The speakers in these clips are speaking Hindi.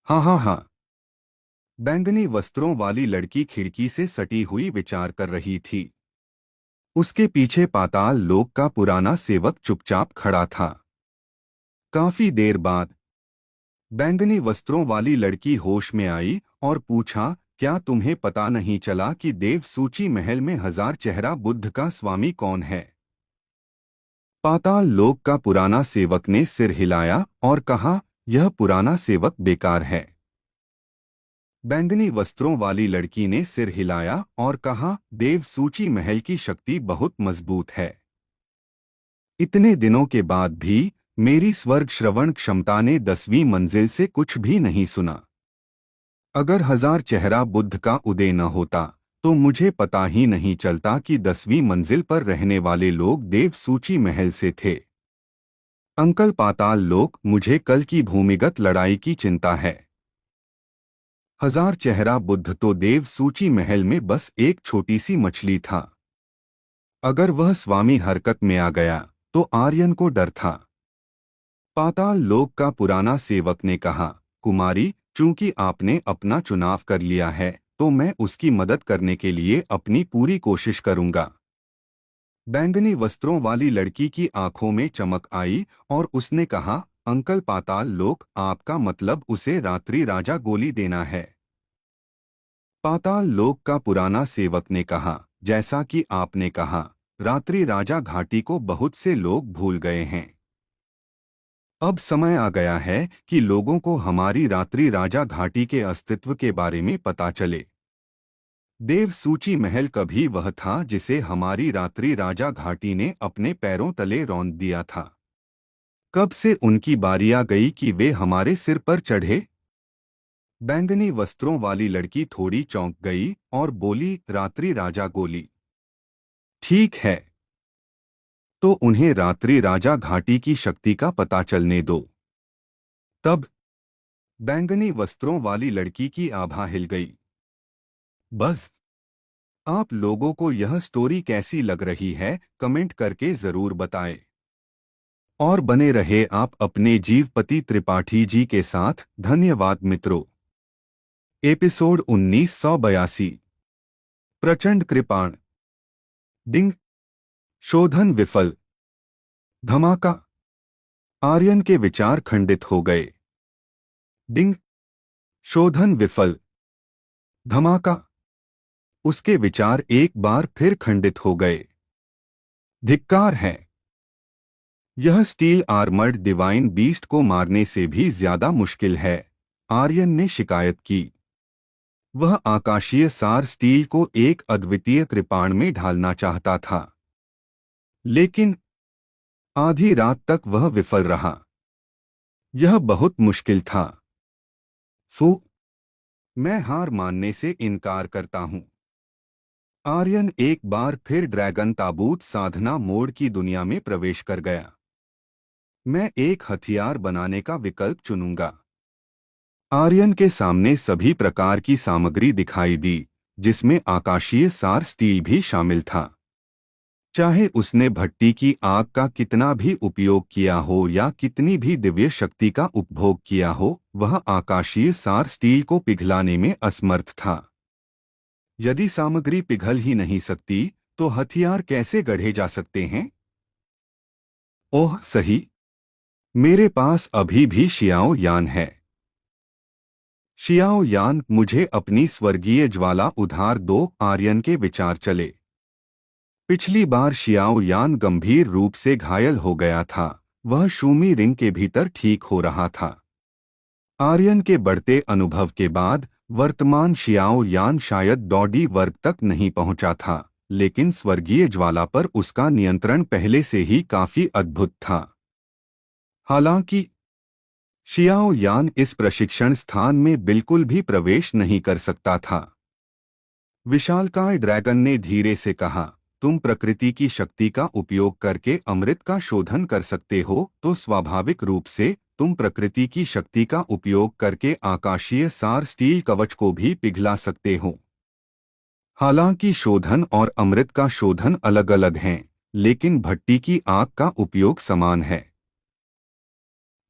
हाँ हाँ हाँ। बैंगनी वस्त्रों वाली लड़की खिड़की से सटी हुई विचार कर रही थी। उसके पीछे पाताल लोक का पुराना सेवक चुपचाप खड़ा था। काफी देर बाद बैंगनी वस्त्रों वाली लड़की होश में आई और पूछा, क्या तुम्हें पता नहीं चला कि देव सूची महल में 1000 चेहरा बुद्ध का स्वामी कौन है? पाताल लोक का पुराना सेवक ने सिर हिलाया और कहा, यह पुराना सेवक बेकार है। बैंगनी वस्त्रों वाली लड़की ने सिर हिलाया और कहा, देव सूची महल की शक्ति बहुत मजबूत है। इतने दिनों के बाद भी मेरी स्वर्ग श्रवण क्षमता ने 10वीं मंजिल से कुछ भी नहीं सुना। अगर 1000 चेहरा बुद्ध का उदय न होता तो मुझे पता ही नहीं चलता कि 10वीं मंजिल पर रहने वाले लोग देव सूची महल से थे। अंकल पाताल लोक, मुझे कल की भूमिगत लड़ाई की चिंता है। 1000 चेहरा बुद्ध तो देव सूची महल में बस एक छोटी सी मछली था। अगर वह स्वामी हरकत में आ गया तो आर्यन को डर था। पाताल लोक का पुराना सेवक ने कहा, कुमारी, चूंकि आपने अपना चुनाव कर लिया है तो मैं उसकी मदद करने के लिए अपनी पूरी कोशिश करूंगा। बैंगनी वस्त्रों वाली लड़की की आंखों में चमक आई और उसने कहा, अंकल पाताल लोक, आपका मतलब उसे रात्रि राजा गोली देना है? पाताल लोक का पुराना सेवक ने कहा, जैसा कि आपने कहा, रात्रि राजा घाटी को बहुत से लोग भूल गए हैं। अब समय आ गया है कि लोगों को हमारी रात्रि राजा घाटी के अस्तित्व के बारे में पता चले। देव सूची महल कभी वह था जिसे हमारी रात्रि राजा घाटी ने अपने पैरों तले रौंद दिया था। कब से उनकी बारी आ गई कि वे हमारे सिर पर चढ़े? बैंगनी वस्त्रों वाली लड़की थोड़ी चौंक गई और बोली, रात्रि राजा गोली। ठीक है, तो उन्हें रात्रि राजा घाटी की शक्ति का पता चलने दो। तब बैंगनी वस्त्रों वाली लड़की की आभा हिल गई। बस, आप लोगों को यह स्टोरी कैसी लग रही है, कमेंट करके जरूर बताएं। और बने रहे आप अपने जीवपति त्रिपाठी जी के साथ। धन्यवाद मित्रों। एपिसोड 1982। प्रचंड कृपाण। डिंग। शोधन विफल। धमाका। आर्यन के विचार खंडित हो गए। डिंग। शोधन विफल। धमाका। उसके विचार एक बार फिर खंडित हो गए। धिक्कार है। यह स्टील आर्मर्ड डिवाइन बीस्ट को मारने से भी ज्यादा मुश्किल है, आर्यन ने शिकायत की। वह आकाशीय सार स्टील को एक अद्वितीय कृपाण में ढालना चाहता था, लेकिन आधी रात तक वह विफल रहा। यह बहुत मुश्किल था। फू। मैं हार मानने से इनकार करता हूं। आर्यन एक बार फिर ड्रैगन ताबूत साधना मोड की दुनिया में प्रवेश कर गया। मैं एक हथियार बनाने का विकल्प चुनूंगा। आर्यन के सामने सभी प्रकार की सामग्री दिखाई दी, जिसमें आकाशीय सार स्टील भी शामिल था। चाहे उसने भट्टी की आग का कितना भी उपयोग किया हो या कितनी भी दिव्य शक्ति का उपभोग किया हो, वह आकाशीय सार स्टील को पिघलाने में असमर्थ था। यदि सामग्री पिघल ही नहीं सकती तो हथियार कैसे गढ़े जा सकते हैं? ओह सही, मेरे पास अभी भी शियाओ यान है। शियाओ यान, मुझे अपनी स्वर्गीय ज्वाला उधार दो, आर्यन के विचार चले। पिछली बार शियाओ यान गंभीर रूप से घायल हो गया था। वह शूमी रिंग के भीतर ठीक हो रहा था। आर्यन के बढ़ते अनुभव के बाद वर्तमान शियाओ यान शायद डॉडी वर्ग तक नहीं पहुंचा था, लेकिन स्वर्गीय ज्वाला पर उसका नियंत्रण पहले से ही काफी अद्भुत था। हालांकि शियाओ यान इस प्रशिक्षण स्थान में बिल्कुल भी प्रवेश नहीं कर सकता था। विशालकाय ड्रैगन ने धीरे से कहा, तुम प्रकृति की शक्ति का उपयोग करके अमृत का शोधन कर सकते हो, तो स्वाभाविक रूप से तुम प्रकृति की शक्ति का उपयोग करके आकाशीय सार स्टील कवच को भी पिघला सकते हो। हालांकि शोधन और अमृत का शोधन अलग अलग हैं, लेकिन भट्टी की आग का उपयोग समान है।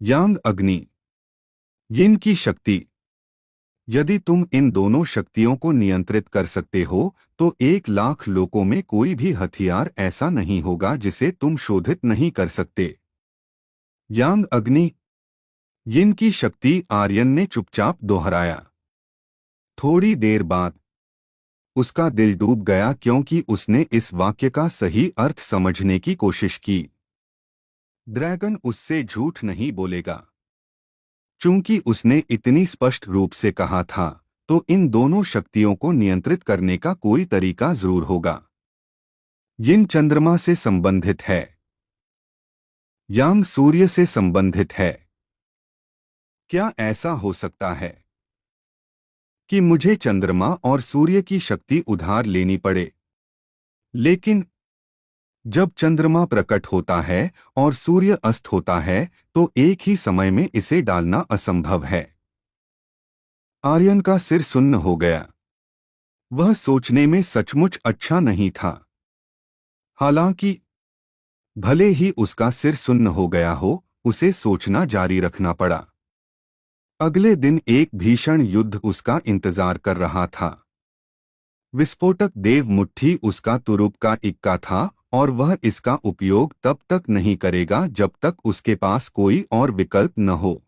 यांग अग्नि। यिन की शक्ति। यदि तुम इन दोनों शक्तियों को नियंत्रित कर सकते हो तो 1 लाख लोगों में कोई भी हथियार ऐसा नहीं होगा जिसे तुम शोधित नहीं कर सकते। यांग अग्नि, यिन की शक्ति, आर्यन ने चुपचाप दोहराया। थोड़ी देर बाद उसका दिल डूब गया क्योंकि उसने इस वाक्य का सही अर्थ समझने की कोशिश की। ड्रैगन उससे झूठ नहीं बोलेगा। चूंकि उसने इतनी स्पष्ट रूप से कहा था, तो इन दोनों शक्तियों को नियंत्रित करने का कोई तरीका जरूर होगा। यिन चंद्रमा से संबंधित है, यांग सूर्य से संबंधित है। क्या ऐसा हो सकता है कि मुझे चंद्रमा और सूर्य की शक्ति उधार लेनी पड़े? लेकिन जब चंद्रमा प्रकट होता है और सूर्य अस्त होता है तो एक ही समय में इसे डालना असंभव है। आर्यन का सिर सुन्न हो गया। वह सोचने में सचमुच अच्छा नहीं था। हालांकि भले ही उसका सिर सुन्न हो गया हो, उसे सोचना जारी रखना पड़ा। अगले दिन एक भीषण युद्ध उसका इंतजार कर रहा था। विस्फोटक देव मुट्ठी उसका तुरुप का इक्का था और वह इसका उपयोग तब तक नहीं करेगा जब तक उसके पास कोई और विकल्प न हो।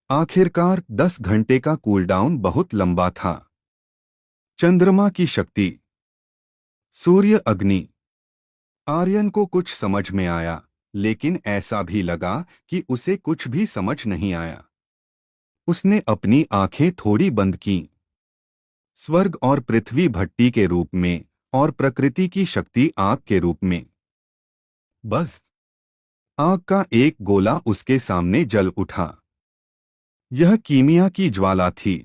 आखिरकार 10 घंटे का कूलडाउन बहुत लंबा था। चंद्रमा की शक्ति, सूर्य अग्नि। आर्यन को कुछ समझ में आया, लेकिन ऐसा भी लगा कि उसे कुछ भी समझ नहीं आया। उसने अपनी आंखें थोड़ी बंद कीं। स्वर्ग और पृथ्वी भट्टी के रूप में और प्रकृति की शक्ति आग के रूप में। बस आग का एक गोला उसके सामने जल उठा। यह कीमिया की ज्वाला थी।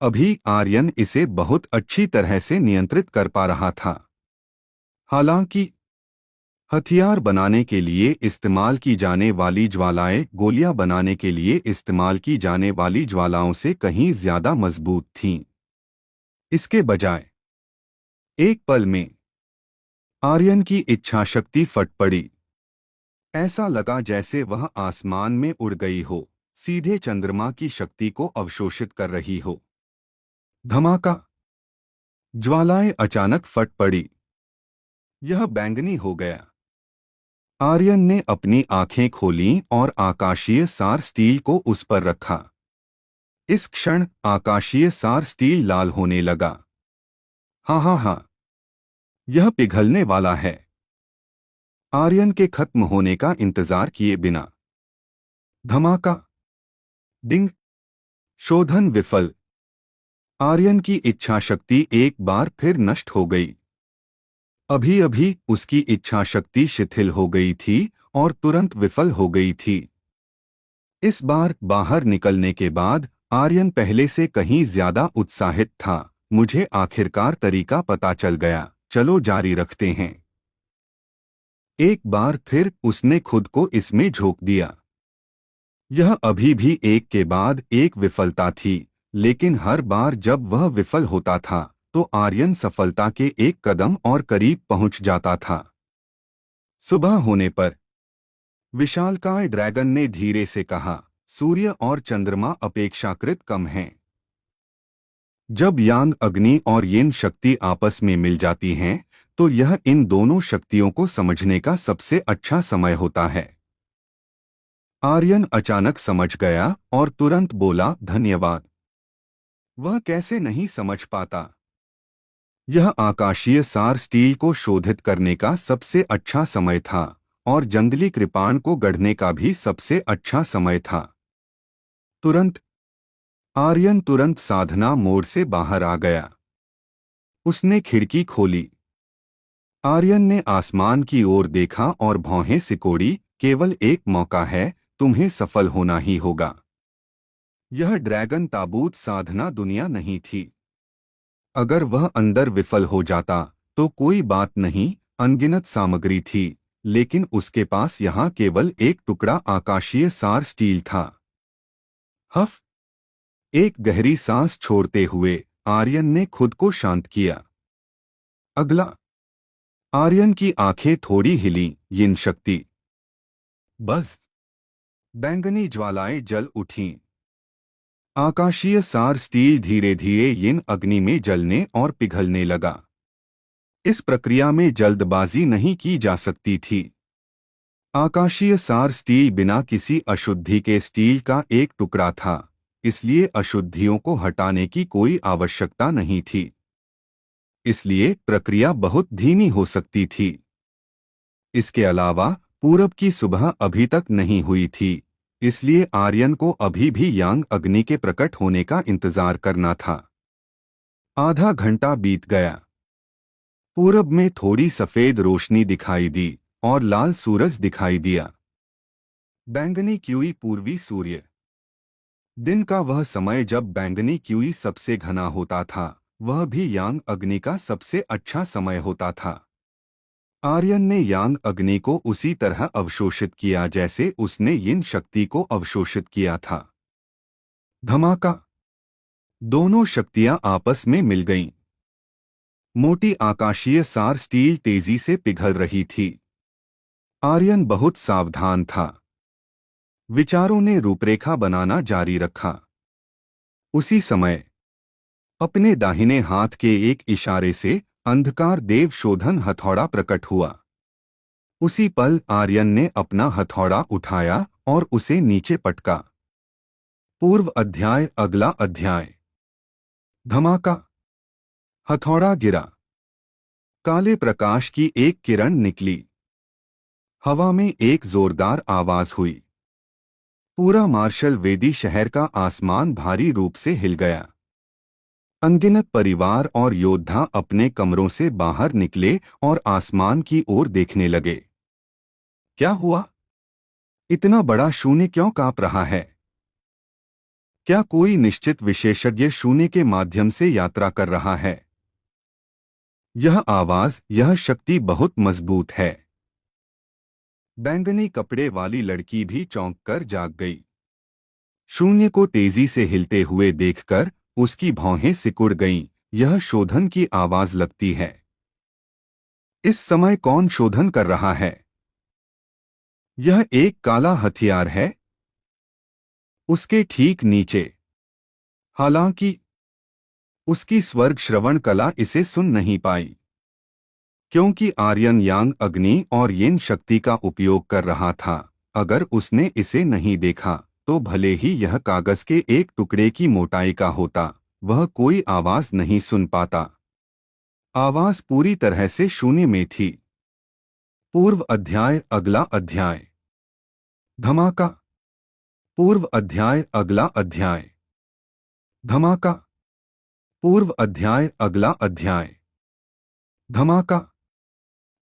अभी आर्यन इसे बहुत अच्छी तरह से नियंत्रित कर पा रहा था। हालांकि हथियार बनाने के लिए इस्तेमाल की जाने वाली ज्वालाएं गोलियां बनाने के लिए इस्तेमाल की जाने वाली ज्वालाओं से कहीं ज्यादा मजबूत थीं। इसके बजाय एक पल में आर्यन की इच्छाशक्ति फट पड़ी। ऐसा लगा जैसे वह आसमान में उड़ गई हो, सीधे चंद्रमा की शक्ति को अवशोषित कर रही हो। धमाका! ज्वालाएं अचानक फट पड़ी। यह बैंगनी हो गया। आर्यन ने अपनी आंखें खोलीं और आकाशीय सार स्टील को उस पर रखा। इस क्षण आकाशीय सार स्टील लाल होने लगा। हाँ हाँ हाँ, यह पिघलने वाला है। आर्यन के खत्म होने का इंतजार किए बिना धमाका! डिंग! शोधन विफल। आर्यन की इच्छाशक्ति एक बार फिर नष्ट हो गई। अभी अभी उसकी इच्छाशक्ति शिथिल हो गई थी और तुरंत विफल हो गई थी। इस बार बाहर निकलने के बाद आर्यन पहले से कहीं ज्यादा उत्साहित था। मुझे आखिरकार तरीका पता चल गया, चलो जारी रखते हैं। एक बार फिर उसने खुद को इसमें झोंक दिया। यह अभी भी एक के बाद एक विफलता थी, लेकिन हर बार जब वह विफल होता था तो आर्यन सफलता के एक कदम और करीब पहुंच जाता था। सुबह होने पर विशालकाय ड्रैगन ने धीरे से कहा, सूर्य और चंद्रमा अपेक्षाकृत कम हैं। जब यांग अग्नि और यिन शक्ति आपस में मिल जाती हैं, तो यह इन दोनों शक्तियों को समझने का सबसे अच्छा समय होता है। आर्यन अचानक समझ गया और तुरंत बोला, धन्यवाद। वह कैसे नहीं समझ पाता? यह आकाशीय सार स्टील को शोधित करने का सबसे अच्छा समय था और जंगली कृपाण को गढ़ने का भी सबसे अच्छा समय था। तुरंत आर्यन तुरंत साधना मोड से बाहर आ गया। उसने खिड़की खोली। आर्यन ने आसमान की ओर देखा और भौहें सिकोड़ी। केवल एक मौका है, तुम्हें सफल होना ही होगा। यह ड्रैगन ताबूत साधना दुनिया नहीं थी। अगर वह अंदर विफल हो जाता तो कोई बात नहीं, अनगिनत सामग्री थी, लेकिन उसके पास यहाँ केवल एक टुकड़ा आकाशीय सार स्टील था। हफ! एक गहरी सांस छोड़ते हुए आर्यन ने खुद को शांत किया। अगला! आर्यन की आंखें थोड़ी हिलीं। यिन शक्ति। बस बैंगनी ज्वालाएं जल उठीं। आकाशीय सार स्टील धीरे धीरे यिन अग्नि में जलने और पिघलने लगा। इस प्रक्रिया में जल्दबाजी नहीं की जा सकती थी। आकाशीय सार स्टील बिना किसी अशुद्धि के स्टील का एक टुकड़ा था, इसलिए अशुद्धियों को हटाने की कोई आवश्यकता नहीं थी। इसलिए प्रक्रिया बहुत धीमी हो सकती थी। इसके अलावा पूरब की सुबह अभी तक नहीं हुई थी, इसलिए आर्यन को अभी भी यांग अग्नि के प्रकट होने का इंतजार करना था। आधा घंटा बीत गया। पूरब में थोड़ी सफेद रोशनी दिखाई दी और लाल सूरज दिखाई दिया। बैंगनी क्यूई पूर्वी सूर्य। दिन का वह समय जब बैंगनी क्यूई सबसे घना होता था, वह भी यांग अग्नि का सबसे अच्छा समय होता था। आर्यन ने यांग अग्नि को उसी तरह अवशोषित किया जैसे उसने यिन शक्ति को अवशोषित किया था। धमाका। दोनों शक्तियां आपस में मिल गईं। मोटी आकाशीय सार स्टील तेजी से पिघल रही थी। आर्यन बहुत सावधान था। विचारों ने रूपरेखा बनाना जारी रखा। उसी समय अपने दाहिने हाथ के एक इशारे से अंधकार देव शोधन हथौड़ा प्रकट हुआ। उसी पल आर्यन ने अपना हथौड़ा उठाया और उसे नीचे पटका। पूर्व अध्याय अगला अध्याय। धमाका। हथौड़ा गिरा। काले प्रकाश की एक किरण निकली। हवा में एक जोरदार आवाज हुई। पूरा मार्शल वेदी शहर का आसमान भारी रूप से हिल गया। अनगिनत परिवार और योद्धा अपने कमरों से बाहर निकले और आसमान की ओर देखने लगे। क्या हुआ? इतना बड़ा शून्य क्यों कांप रहा है? क्या कोई निश्चित विशेषज्ञ शून्य के माध्यम से यात्रा कर रहा है? यह आवाज, यह शक्ति बहुत मजबूत है। बैंगनी कपड़े वाली लड़की भी चौंक कर जाग गई। शून्य को तेजी से हिलते हुए देखकर उसकी भौहें सिकुड़ गईं। यह शोधन की आवाज लगती है। इस समय कौन शोधन कर रहा है? यह एक काला हथियार है। उसके ठीक नीचे। हालांकि उसकी स्वर्ग श्रवण कला इसे सुन नहीं पाई, क्योंकि आर्यन यांग अग्नि और यिन शक्ति का उपयोग कर रहा था। अगर उसने इसे नहीं देखा तो भले ही यह कागज के एक टुकड़े की मोटाई का होता, वह कोई आवाज नहीं सुन पाता। आवाज पूरी तरह से शून्य में थी। पूर्व अध्याय अगला अध्याय। धमाका। पूर्व अध्याय अगला अध्याय। धमाका। पूर्व अध्याय अगला अध्याय। धमाका।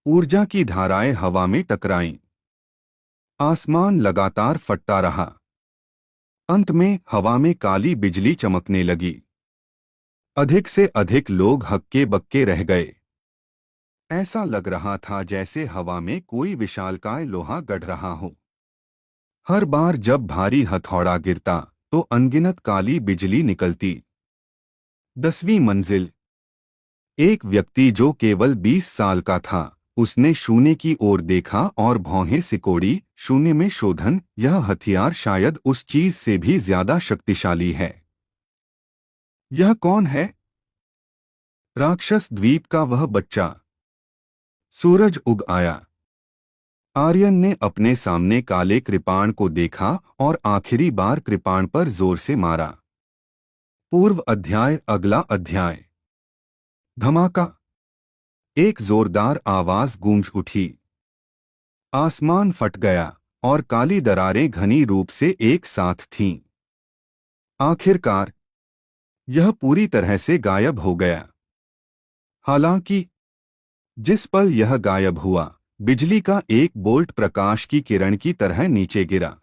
ऊर्जा की धाराएं हवा में टकराईं। आसमान लगातार फटता रहा। अंत में हवा में काली बिजली चमकने लगी। अधिक से अधिक लोग हक्के बक्के रह गए। ऐसा लग रहा था जैसे हवा में कोई विशालकाय लोहा गढ़ रहा हो। हर बार जब भारी हथौड़ा गिरता तो अनगिनत काली बिजली निकलती। 10वीं मंजिल। एक व्यक्ति जो केवल 20 साल का था, उसने शून्य की ओर देखा और भौहें सिकोड़ी। शून्य में शोधन, यह हथियार शायद उस चीज से भी ज्यादा शक्तिशाली है। यह कौन है? राक्षस द्वीप का वह बच्चा। सूरज उग आया। आर्यन ने अपने सामने काले कृपाण को देखा और आखिरी बार कृपाण पर जोर से मारा। पूर्व अध्याय अगला अध्याय। धमाका। एक जोरदार आवाज गूंज उठी। आसमान फट गया और काली दरारें घनी रूप से एक साथ थीं। आखिरकार यह पूरी तरह से गायब हो गया। हालांकि जिस पल यह गायब हुआ, बिजली का एक बोल्ट प्रकाश की किरण की तरह नीचे गिरा।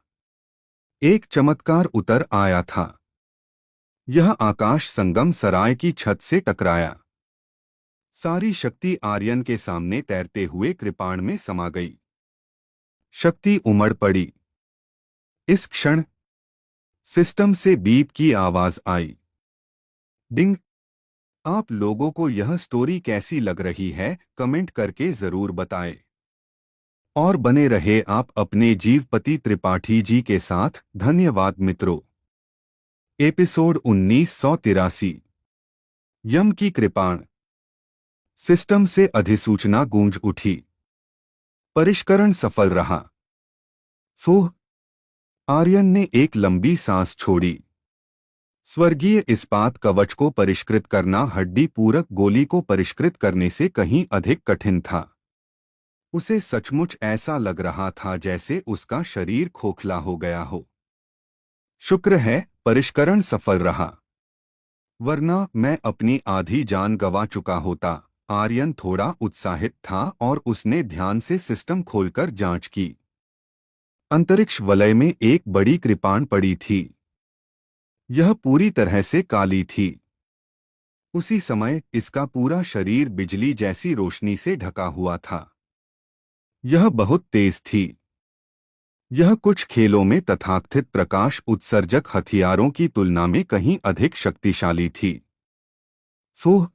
एक चमत्कार उतर आया था। यह आकाश संगम सराय की छत से टकराया। सारी शक्ति आर्यन के सामने तैरते हुए कृपाण में समा गई। शक्ति उमड़ पड़ी। इस क्षण सिस्टम से बीप की आवाज आई। डिंग। आप लोगों को यह स्टोरी कैसी लग रही है, कमेंट करके जरूर बताएं। और बने रहे आप अपने जीवपति त्रिपाठी जी के साथ। धन्यवाद मित्रों। एपिसोड 1983। यम की कृपाण। सिस्टम से अधिसूचना गूंज उठी। परिष्करण सफल रहा। फूह। आर्यन ने एक लंबी सांस छोड़ी। स्वर्गीय इस्पात कवच को परिष्कृत करना हड्डी पूरक गोली को परिष्कृत करने से कहीं अधिक कठिन था। उसे सचमुच ऐसा लग रहा था जैसे उसका शरीर खोखला हो गया हो। शुक्र है परिष्करण सफल रहा, वरना मैं अपनी आधी जान गंवा चुका होता। आर्यन थोड़ा उत्साहित था और उसने ध्यान से सिस्टम खोलकर जांच की। अंतरिक्ष वलय में एक बड़ी कृपाण पड़ी थी। यह पूरी तरह से काली थी। उसी समय इसका पूरा शरीर बिजली जैसी रोशनी से ढका हुआ था। यह बहुत तेज थी। यह कुछ खेलों में तथाकथित प्रकाश उत्सर्जक हथियारों की तुलना में कहीं अधिक शक्तिशाली थी। फूह।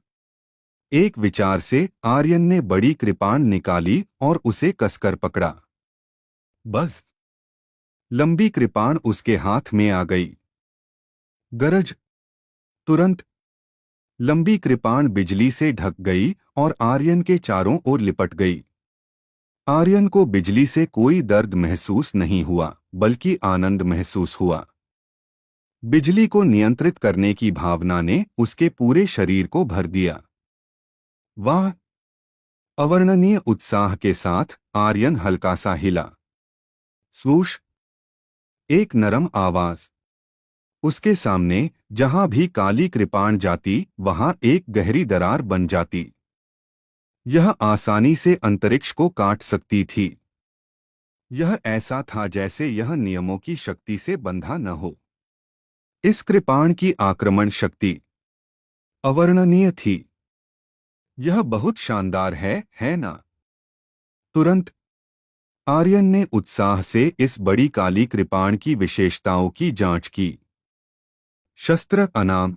एक विचार से आर्यन ने बड़ी कृपाण निकाली और उसे कसकर पकड़ा। बस। लंबी कृपाण उसके हाथ में आ गई। गरज। तुरंत। लंबी कृपाण बिजली से ढक गई और आर्यन के चारों ओर लिपट गई। आर्यन को बिजली से कोई दर्द महसूस नहीं हुआ, बल्कि आनंद महसूस हुआ। बिजली को नियंत्रित करने की भावना ने उसके पूरे शरीर को भर दिया। वाह। अवर्णनीय उत्साह के साथ आर्यन हल्का सा हिला। स्वूश। एक नरम आवाज। उसके सामने जहां भी काली कृपाण जाती वहां एक गहरी दरार बन जाती। यह आसानी से अंतरिक्ष को काट सकती थी। यह ऐसा था जैसे यह नियमों की शक्ति से बंधा न हो। इस कृपाण की आक्रमण शक्ति अवर्णनीय थी। यह बहुत शानदार है ना? तुरंत आर्यन ने उत्साह से इस बड़ी काली कृपाण की विशेषताओं की जांच की। शस्त्र अनाम।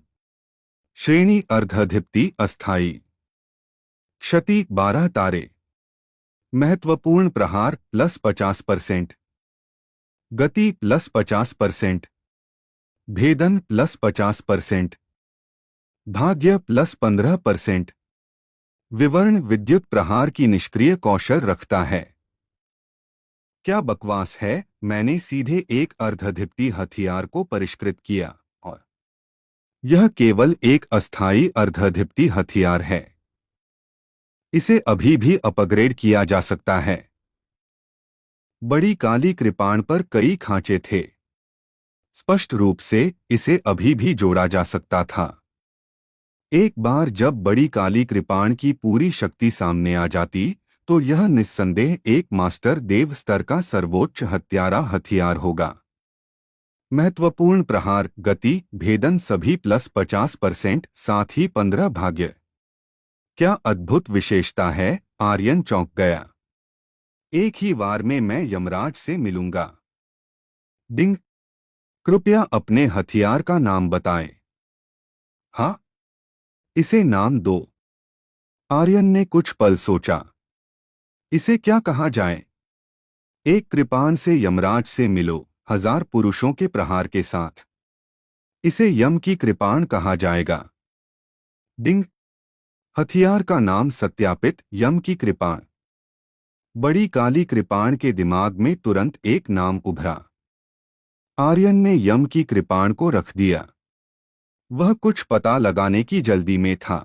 श्रेणी अर्धधिप्ति अस्थायी। क्षति 12 तारे। महत्वपूर्ण प्रहार +50%। गति +50%। भेदन +50%। भाग्य +15%। विवर्ण विद्युत प्रहार की निष्क्रिय कौशल रखता है। क्या बकवास है। मैंने सीधे एक अर्धधिप्ति हथियार को परिष्कृत किया और यह केवल एक अस्थायी अर्धधिप्ति हथियार है। इसे अभी भी अपग्रेड किया जा सकता है। बड़ी काली कृपाण पर कई खांचे थे। स्पष्ट रूप से इसे अभी भी जोड़ा जा सकता था। एक बार जब बड़ी काली कृपाण की पूरी शक्ति सामने आ जाती तो यह निस्संदेह एक मास्टर देव स्तर का सर्वोच्च हत्यारा हथियार होगा। महत्वपूर्ण प्रहार, गति, भेदन सभी +50%, साथ ही 15 भाग्य। क्या अद्भुत विशेषता है। आर्यन चौंक गया। एक ही वार में मैं यमराज से मिलूंगा। डिंग। कृपया अपने हथियार का नाम बताएं। हाँ। इसे नाम दो। आर्यन ने कुछ पल सोचा। इसे क्या कहा जाए? एक कृपाण से यमराज से मिलो, 1000 पुरुषों के प्रहार के साथ। इसे यम की कृपाण कहा जाएगा। डिंग। हथियार का नाम सत्यापित, यम की कृपाण। बड़ी काली कृपाण के दिमाग में तुरंत एक नाम उभरा। आर्यन ने यम की कृपाण को रख दिया। वह कुछ पता लगाने की जल्दी में था।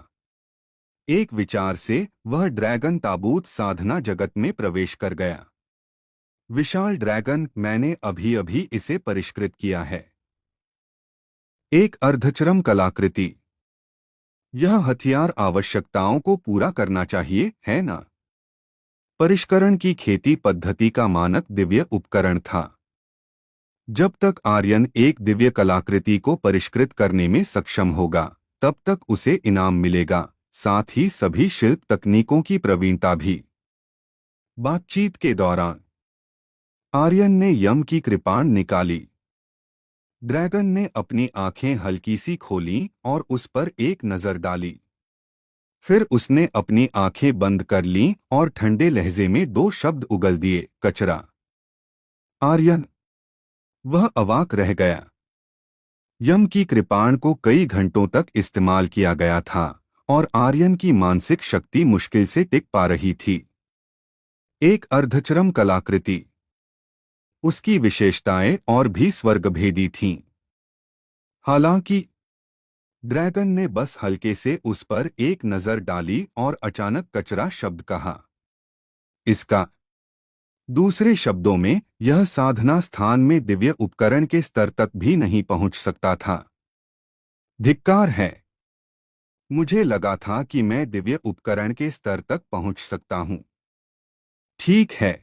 एक विचार से वह ड्रैगन ताबूत साधना जगत में प्रवेश कर गया। विशाल ड्रैगन, मैंने अभी अभी इसे परिष्कृत किया है। एक अर्धचरम कलाकृति। यह हथियार आवश्यकताओं को पूरा करना चाहिए, है ना? परिष्करण की खेती पद्धति का मानक दिव्य उपकरण था। जब तक आर्यन एक दिव्य कलाकृति को परिष्कृत करने में सक्षम होगा तब तक उसे इनाम मिलेगा, साथ ही सभी शिल्प तकनीकों की प्रवीणता भी। बातचीत के दौरान आर्यन ने यम की कृपाण निकाली। ड्रैगन ने अपनी आंखें हल्की सी खोलीं और उस पर एक नजर डाली। फिर उसने अपनी आंखें बंद कर लीं और ठंडे लहजे में 2 शब्द उगल दिए, कचरा। आर्यन। वह अवाक रह गया। यम की कृपाण को कई घंटों तक इस्तेमाल किया गया था और आर्यन की मानसिक शक्ति मुश्किल से टिक पा रही थी। एक अर्धचरम कलाकृति। उसकी विशेषताएं और भी स्वर्गभेदी थीं। हालांकि ड्रैगन ने बस हल्के से उस पर एक नजर डाली और अचानक कचरा शब्द कहा। इसका दूसरे शब्दों में, यह साधना स्थान में दिव्य उपकरण के स्तर तक भी नहीं पहुंच सकता था। धिक्कार है। मुझे लगा था कि मैं दिव्य उपकरण के स्तर तक पहुंच सकता हूं। ठीक है।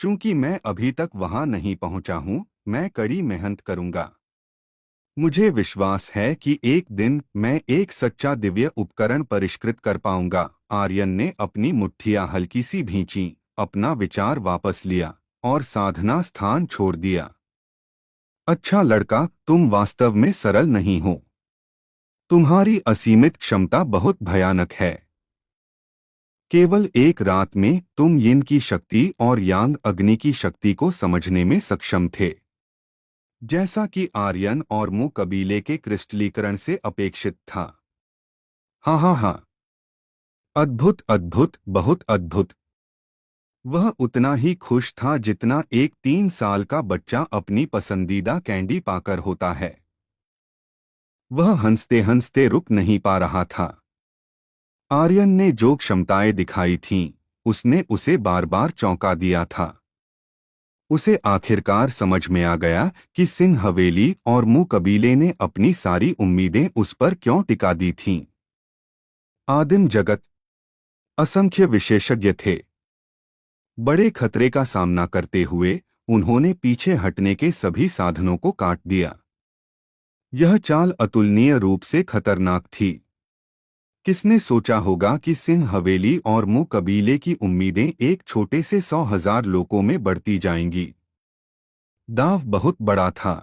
चूंकि मैं अभी तक वहां नहीं पहुंचा हूं, मैं कड़ी मेहनत करूंगा। मुझे विश्वास है कि एक दिन मैं एक सच्चा दिव्य उपकरण परिष्कृत कर पाऊंगा। आर्यन ने अपनी मुट्ठियां हल्की सी भींची, अपना विचार वापस लिया और साधना स्थान छोड़ दिया। अच्छा लड़का, तुम वास्तव में सरल नहीं हो। तुम्हारी असीमित क्षमता बहुत भयानक है। केवल एक रात में तुम यिन की शक्ति और यांग अग्नि की शक्ति को समझने में सक्षम थे, जैसा कि आर्यन और मु कबीले के क्रिस्टलीकरण से अपेक्षित था। हाँ हाँ हाँ। अद्भुत अद्भुत, बहुत अद्भुत। वह उतना ही खुश था जितना एक 3 साल का बच्चा अपनी पसंदीदा कैंडी पाकर होता है। वह हंसते हंसते रुक नहीं पा रहा था। आर्यन ने जो क्षमताएं दिखाई थीं, उसने उसे बार बार चौंका दिया था। उसे आखिरकार समझ में आ गया कि सिंह हवेली और मु कबीले ने अपनी सारी उम्मीदें उस पर क्यों टिका दी थीं। आदिम जगत। असंख्य विशेषज्ञ थे। बड़े खतरे का सामना करते हुए उन्होंने पीछे हटने के सभी साधनों को काट दिया। यह चाल अतुलनीय रूप से खतरनाक थी। किसने सोचा होगा कि सिंह हवेली और मु कबीले की उम्मीदें एक छोटे से 100,000 लोगों में बढ़ती जाएंगी। दांव बहुत बड़ा था।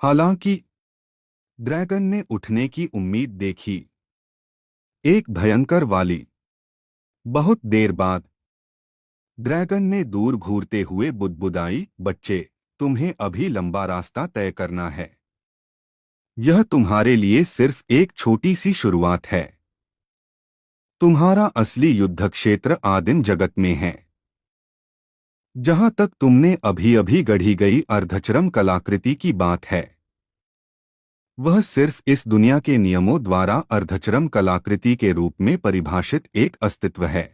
हालांकि ड्रैगन ने उठने की उम्मीद देखी। एक भयंकर वाली। बहुत देर बाद ड्रैगन ने दूर घूरते हुए बुदबुदाई, बच्चे, तुम्हें अभी लंबा रास्ता तय करना है। यह तुम्हारे लिए सिर्फ एक छोटी सी शुरुआत है। तुम्हारा असली युद्ध क्षेत्र आदिम जगत में है, जहां तक तुमने अभी अभी गढ़ी गई अर्धचरम कलाकृति की बात है। वह सिर्फ इस दुनिया के नियमों द्वारा अर्धचरम कलाकृति के रूप में परिभाषित एक अस्तित्व है।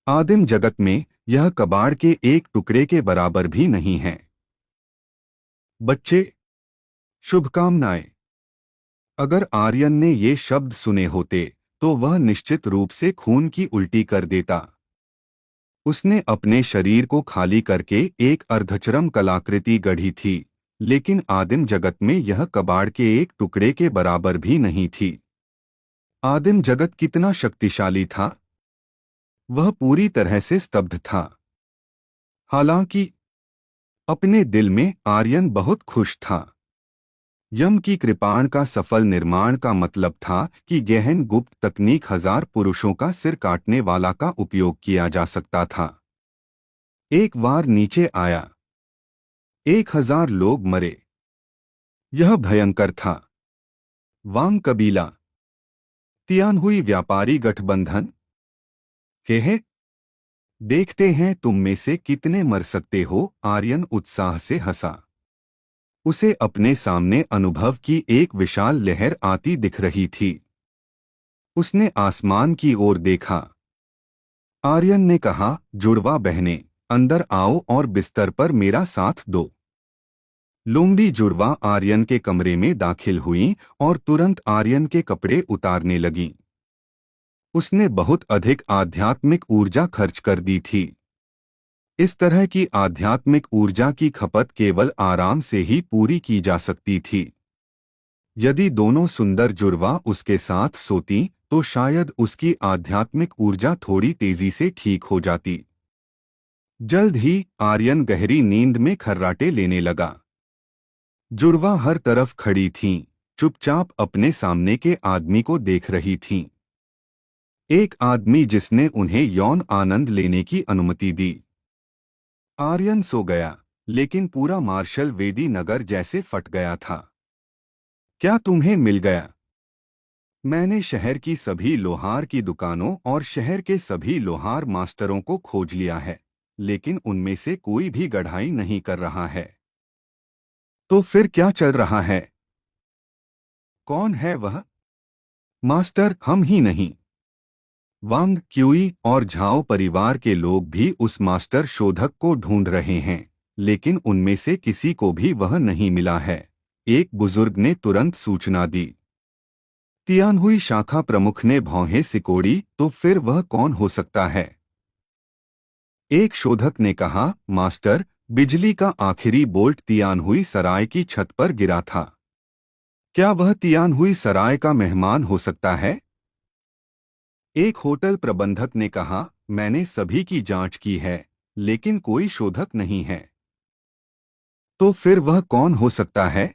आदिम जगत में यह कबाड़ के एक टुकड़े के बराबर भी नहीं है। बच्चे, शुभकामनाएं। अगर आर्यन ने ये शब्द सुने होते तो वह निश्चित रूप से खून की उल्टी कर देता। उसने अपने शरीर को खाली करके एक अर्धचरम कलाकृति गढ़ी थी, लेकिन आदिम जगत में यह कबाड़ के एक टुकड़े के बराबर भी नहीं थी। आदिम जगत कितना शक्तिशाली था? वह पूरी तरह से स्तब्ध था। हालांकि अपने दिल में आर्यन बहुत खुश था। यम की कृपाण का सफल निर्माण का मतलब था कि गहन गुप्त तकनीक 1000 पुरुषों का सिर काटने वाला का उपयोग किया जा सकता था। एक बार नीचे आया, 1000 लोग मरे। यह भयंकर था। वांग कबीला, तियानहुई व्यापारी गठबंधन। हे, देखते हैं तुम में से कितने मर सकते हो। आर्यन उत्साह से हंसा। उसे अपने सामने अनुभव की एक विशाल लहर आती दिख रही थी। उसने आसमान की ओर देखा। आर्यन ने कहा, जुड़वा बहनें, अंदर आओ और बिस्तर पर मेरा साथ दो। लोमड़ी जुड़वा आर्यन के कमरे में दाखिल हुईं और तुरंत आर्यन के कपड़े उतारने लगीं। उसने बहुत अधिक आध्यात्मिक ऊर्जा खर्च कर दी थी। इस तरह की आध्यात्मिक ऊर्जा की खपत केवल आराम से ही पूरी की जा सकती थी। यदि दोनों सुंदर जुड़वा उसके साथ सोती तो शायद उसकी आध्यात्मिक ऊर्जा थोड़ी तेजी से ठीक हो जाती। जल्द ही आर्यन गहरी नींद में खर्राटे लेने लगा। जुड़वा हर तरफ खड़ी थीं, चुपचाप अपने सामने के आदमी को देख रही थीं। एक आदमी जिसने उन्हें यौन आनंद लेने की अनुमति दी। आर्यन सो गया। लेकिन पूरा मार्शल वेदी नगर जैसे फट गया था। क्या तुम्हें मिल गया? मैंने शहर की सभी लोहार की दुकानों और शहर के सभी लोहार मास्टरों को खोज लिया है, लेकिन उनमें से कोई भी गढ़ाई नहीं कर रहा है। तो फिर क्या चल रहा है? कौन है वह? मास्टर हम ही नहीं। वांग, क्यूई और झाओ परिवार के लोग भी उस मास्टर शोधक को ढूंढ रहे हैं, लेकिन उनमें से किसी को भी वह नहीं मिला है। एक बुजुर्ग ने तुरंत सूचना दी। तियानहुई शाखा प्रमुख ने भौहें सिकोड़ी, तो फिर वह कौन हो सकता है? एक शोधक ने कहा, मास्टर, बिजली का आखिरी बोल्ट तियानहुई सराय की छत पर गिरा था। क्या वह तियानहुई सराय का मेहमान हो सकता है? एक होटल प्रबंधक ने कहा, मैंने सभी की जांच की है, लेकिन कोई शोधक नहीं है। तो फिर वह कौन हो सकता है?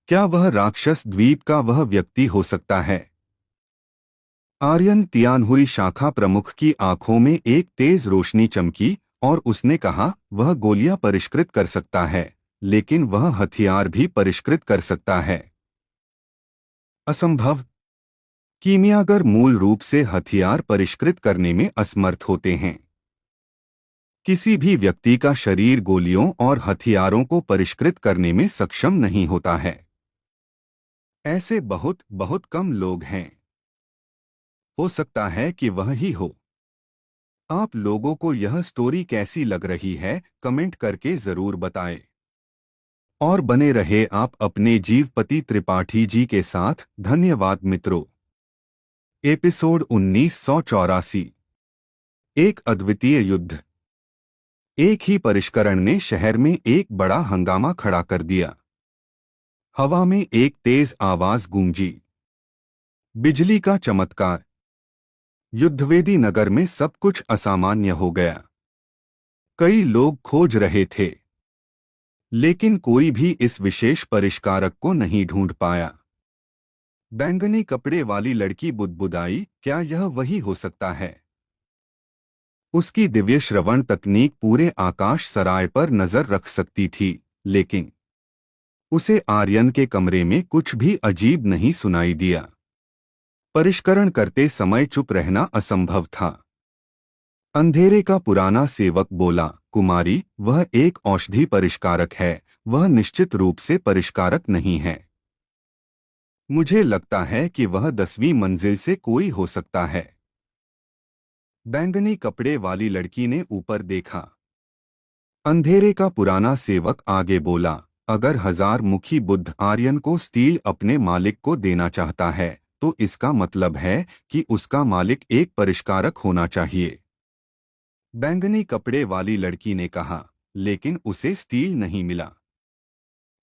क्या वह राक्षस द्वीप का वह व्यक्ति हो सकता है? आर्यन तियानहुई शाखा प्रमुख की आंखों में एक तेज रोशनी चमकी और उसने कहा, वह गोलियां परिष्कृत कर सकता है, लेकिन वह हथियार भी परिष्कृत कर सकता है। असंभव। कीमियागर मूल रूप से हथियार परिष्कृत करने में असमर्थ होते हैं। किसी भी व्यक्ति का शरीर गोलियों और हथियारों को परिष्कृत करने में सक्षम नहीं होता है। ऐसे बहुत बहुत कम लोग हैं। हो सकता है कि वह ही हो। आप लोगों को यह स्टोरी कैसी लग रही है, कमेंट करके जरूर बताएं। और बने रहे आप अपने जीवपति त्रिपाठी जी के साथ। धन्यवाद मित्रों। एपिसोड 1984। एक अद्वितीय युद्ध। एक ही परिष्करण ने शहर में एक बड़ा हंगामा खड़ा कर दिया। हवा में एक तेज आवाज गूंजी। बिजली का चमत्कार। युद्धवेदी नगर में सब कुछ असामान्य हो गया। कई लोग खोज रहे थे, लेकिन कोई भी इस विशेष परिष्कारक को नहीं ढूंढ पाया। बैंगनी कपड़े वाली लड़की बुदबुदाई, क्या यह वही हो सकता है? उसकी दिव्य श्रवण तकनीक पूरे आकाश सराय पर नजर रख सकती थी, लेकिन उसे आर्यन के कमरे में कुछ भी अजीब नहीं सुनाई दिया। परिष्करण करते समय चुप रहना असंभव था। अंधेरे का पुराना सेवक बोला, कुमारी, वह एक औषधि परिष्कारक है, वह निश्चित रूप से परिष्कारक नहीं है। मुझे लगता है कि वह 10वीं मंजिल से कोई हो सकता है। बैंगनी कपड़े वाली लड़की ने ऊपर देखा। अंधेरे का पुराना सेवक आगे बोला, अगर 1000 मुखी बुद्ध आर्यन को स्टील अपने मालिक को देना चाहता है, तो इसका मतलब है कि उसका मालिक एक परिष्कारक होना चाहिए। बैंगनी कपड़े वाली लड़की ने कहा, लेकिन उसे स्टील नहीं मिला।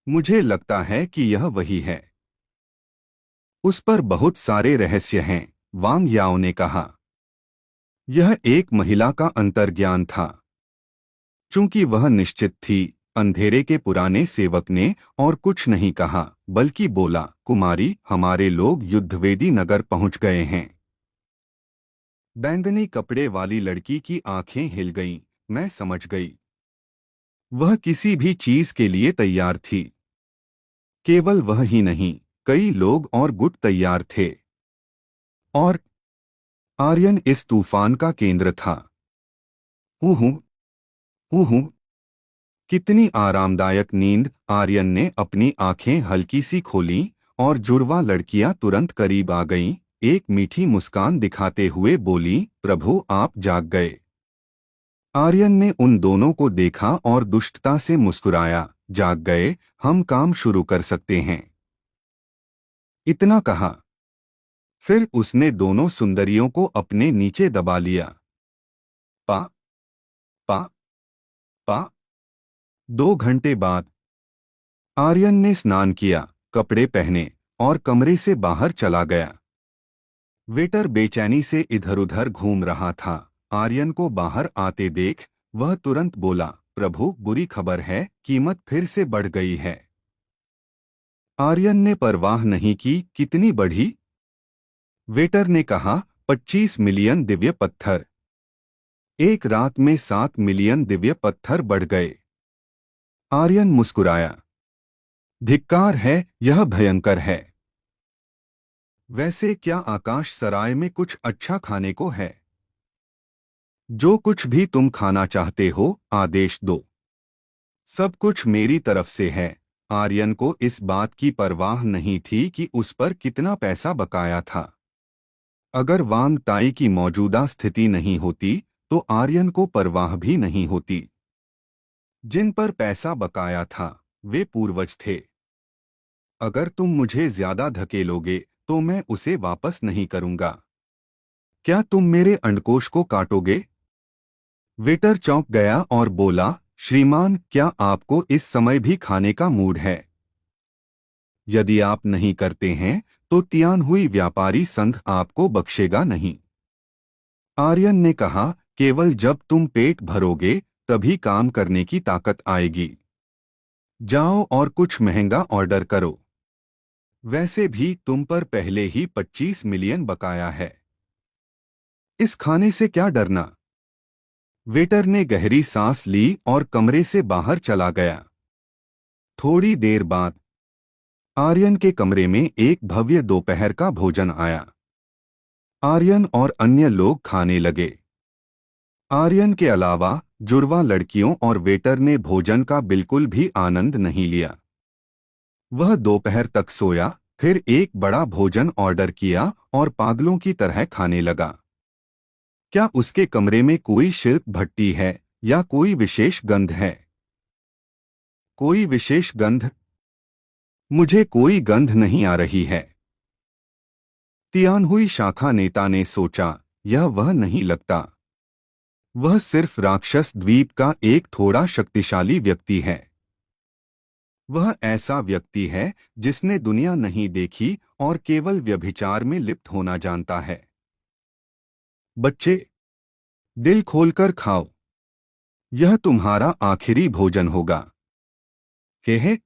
मुझे लगता है कि यह वही है। उस पर बहुत सारे रहस्य हैं, वांग याओ ने कहा। यह एक महिला का अंतर्ज्ञान था। चूंकि वह निश्चित थी, अंधेरे के पुराने सेवक ने और कुछ नहीं कहा, बल्कि बोला, कुमारी, हमारे लोग युद्धवेदी नगर पहुंच गए हैं। बैंगनी कपड़े वाली लड़की की आंखें हिल गईं। मैं समझ गई। वह किसी भी चीज के लिए तैयार थी। केवल वह ही नहीं, कई लोग और गुट तैयार थे। और आर्यन इस तूफान का केंद्र था। ऊहू, ऊहू। कितनी आरामदायक नींद। आर्यन ने अपनी आंखें हल्की सी खोलीं और जुड़वा लड़कियां तुरंत करीब आ गईं। एक मीठी मुस्कान दिखाते हुए बोली, प्रभु, आप जाग गए। आर्यन ने उन दोनों को देखा और दुष्टता से मुस्कुराया, जाग गए, हम काम शुरू कर सकते हैं। इतना कहा। फिर उसने दोनों सुंदरियों को अपने नीचे दबा लिया। पा, पा, पा। 2 घंटे बाद आर्यन ने स्नान किया, कपड़े पहने और कमरे से बाहर चला गया। वेटर बेचैनी से इधर-उधर घूम रहा था। आर्यन को बाहर आते देख वह तुरंत बोला, प्रभु, बुरी खबर है, कीमत फिर से बढ़ गई है। आर्यन ने परवाह नहीं की, कितनी बढ़ी? वेटर ने कहा, 25 मिलियन दिव्य पत्थर। एक रात में 7 मिलियन दिव्य पत्थर बढ़ गए। आर्यन मुस्कुराया। धिक्कार है, यह भयंकर है। वैसे क्या आकाश सराय में कुछ अच्छा खाने को है? जो कुछ भी तुम खाना चाहते हो, आदेश दो। सब कुछ मेरी तरफ से है। आर्यन को इस बात की परवाह नहीं थी कि उस पर कितना पैसा बकाया था। अगर वांग ताई की मौजूदा स्थिति नहीं होती तो आर्यन को परवाह भी नहीं होती। जिन पर पैसा बकाया था वे पूर्वज थे। अगर तुम मुझे ज्यादा धकेलोगे तो मैं उसे वापस नहीं करूंगा। क्या तुम मेरे अंडकोश को काटोगे? वेटर चौंक गया और बोला, श्रीमान, क्या आपको इस समय भी खाने का मूड है? यदि आप नहीं करते हैं तो तियानहुई व्यापारी संघ आपको बख्शेगा नहीं। आर्यन ने कहा, केवल जब तुम पेट भरोगे तभी काम करने की ताकत आएगी। जाओ और कुछ महंगा ऑर्डर करो। वैसे भी तुम पर पहले ही 25 मिलियन बकाया है। इस खाने से क्या डरना? वेटर ने गहरी सांस ली और कमरे से बाहर चला गया। थोड़ी देर बाद आर्यन के कमरे में एक भव्य दोपहर का भोजन आया। आर्यन और अन्य लोग खाने लगे। आर्यन के अलावा जुड़वा लड़कियों और वेटर ने भोजन का बिल्कुल भी आनंद नहीं लिया। वह दोपहर तक सोया, फिर एक बड़ा भोजन ऑर्डर किया और पागलों की तरह खाने लगा। क्या उसके कमरे में कोई शिल्प भट्टी है या कोई विशेष गंध है? कोई विशेष गंध? मुझे कोई गंध नहीं आ रही है। तियानहुई शाखा नेता ने सोचा, यह वह नहीं लगता। वह सिर्फ राक्षस द्वीप का एक थोड़ा शक्तिशाली व्यक्ति है। वह ऐसा व्यक्ति है जिसने दुनिया नहीं देखी और केवल व्यभिचार में लिप्त होना जानता है। बच्चे, दिल खोलकर खाओ। यह तुम्हारा आखिरी भोजन होगा। कहे।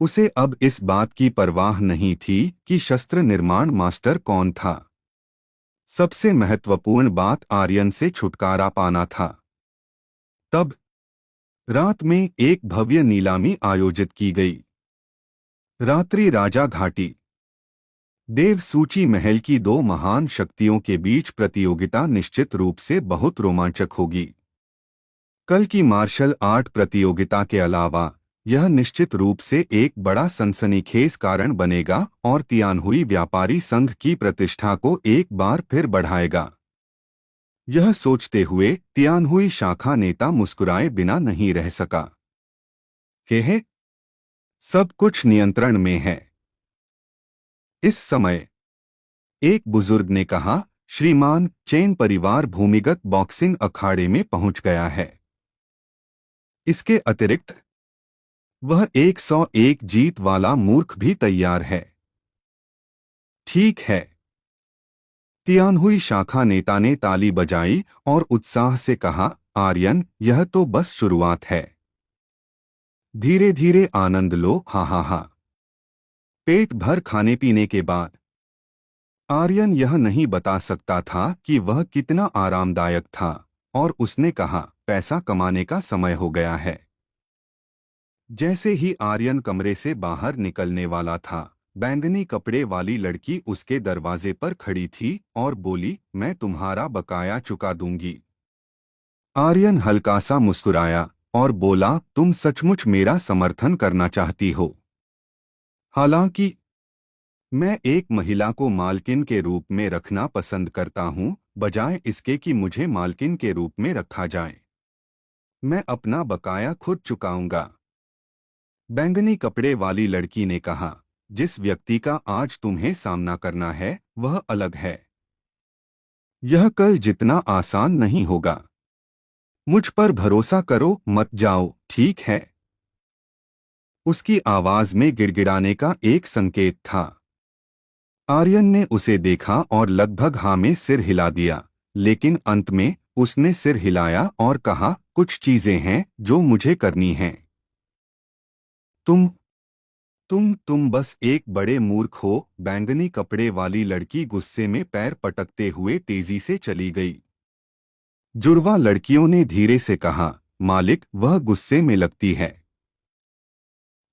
उसे अब इस बात की परवाह नहीं थी कि शस्त्र निर्माण मास्टर कौन था। सबसे महत्वपूर्ण बात आर्यन से छुटकारा पाना था। तब रात में एक भव्य नीलामी आयोजित की गई। रात्रि राजा घाटी देव सूची महल की दो महान शक्तियों के बीच प्रतियोगिता निश्चित रूप से बहुत रोमांचक होगी। कल की मार्शल आर्ट प्रतियोगिता के अलावा यह निश्चित रूप से एक बड़ा सनसनीखेज कारण बनेगा और तियानहुई व्यापारी संघ की प्रतिष्ठा को एक बार फिर बढ़ाएगा। यह सोचते हुए तियानहुई शाखा नेता मुस्कुराए बिना नहीं रह सका। कहे, सब कुछ नियंत्रण में है। इस समय एक बुजुर्ग ने कहा, श्रीमान, चेन परिवार भूमिगत बॉक्सिंग अखाड़े में पहुंच गया है। इसके अतिरिक्त वह 101 जीत वाला मूर्ख भी तैयार है। ठीक है। तियानहुई शाखा नेता ने ताली बजाई और उत्साह से कहा, आर्यन, यह तो बस शुरुआत है। धीरे धीरे आनंद लो, हा हा हा। पेट भर खाने पीने के बाद आर्यन यह नहीं बता सकता था कि वह कितना आरामदायक था और उसने कहा, पैसा कमाने का समय हो गया है। जैसे ही आर्यन कमरे से बाहर निकलने वाला था, बैंगनी कपड़े वाली लड़की उसके दरवाजे पर खड़ी थी और बोली, मैं तुम्हारा बकाया चुका दूंगी। आर्यन हल्का सा मुस्कुराया और बोला, तुम सचमुच मेरा समर्थन करना चाहती हो? हालांकि मैं एक महिला को मालकिन के रूप में रखना पसंद करता हूं, बजाय इसके कि मुझे मालकिन के रूप में रखा जाए। मैं अपना बकाया खुद चुकाऊंगा। बैंगनी कपड़े वाली लड़की ने कहा, जिस व्यक्ति का आज तुम्हें सामना करना है वह अलग है। यह कल जितना आसान नहीं होगा। मुझ पर भरोसा करो, मत जाओ, ठीक है? उसकी आवाज में गिड़गिड़ाने का एक संकेत था। आर्यन ने उसे देखा और लगभग हाँ में सिर हिला दिया, लेकिन अंत में उसने सिर हिलाया और कहा, कुछ चीजें हैं जो मुझे करनी हैं। तुम बस एक बड़े मूर्ख हो। बैंगनी कपड़े वाली लड़की गुस्से में पैर पटकते हुए तेजी से चली गई। जुड़वा लड़कियों ने धीरे से कहा, मालिक, वह गुस्से में लगती है।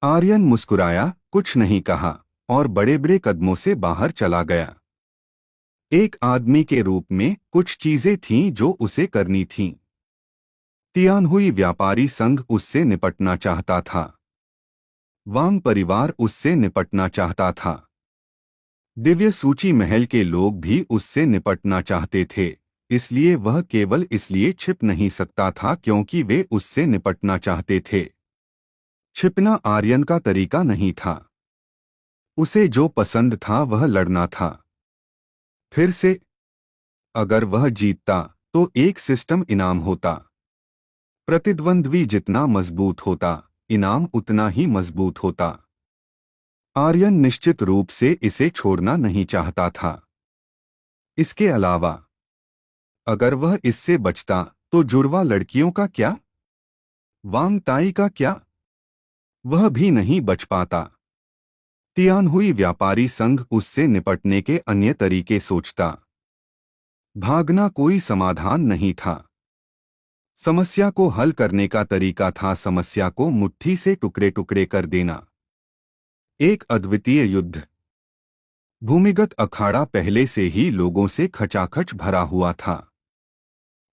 आर्यन मुस्कुराया, कुछ नहीं कहा और बड़े बड़े कदमों से बाहर चला गया। एक आदमी के रूप में कुछ चीजें थीं जो उसे करनी थीं। तियानहुई व्यापारी संघ उससे निपटना चाहता था। वांग परिवार उससे निपटना चाहता था। दिव्य सूची महल के लोग भी उससे निपटना चाहते थे। इसलिए वह केवल इसलिए छिप नहीं सकता था क्योंकि वे उससे निपटना चाहते थे। छिपना आर्यन का तरीका नहीं था। उसे जो पसंद था वह लड़ना था। फिर से, अगर वह जीतता तो एक सिस्टम इनाम होता। प्रतिद्वंद्वी जितना मजबूत होता, इनाम उतना ही मजबूत होता। आर्यन निश्चित रूप से इसे छोड़ना नहीं चाहता था। इसके अलावा, अगर वह इससे बचता तो जुड़वा लड़कियों का क्या? वांग ताई का क्या? वह भी नहीं बच पाता। तियानहुई व्यापारी संघ उससे निपटने के अन्य तरीके सोचता। भागना कोई समाधान नहीं था। समस्या को हल करने का तरीका था समस्या को मुट्ठी से टुकड़े टुकड़े कर देना। एक अद्वितीय युद्ध। भूमिगत अखाड़ा पहले से ही लोगों से खचाखच भरा हुआ था।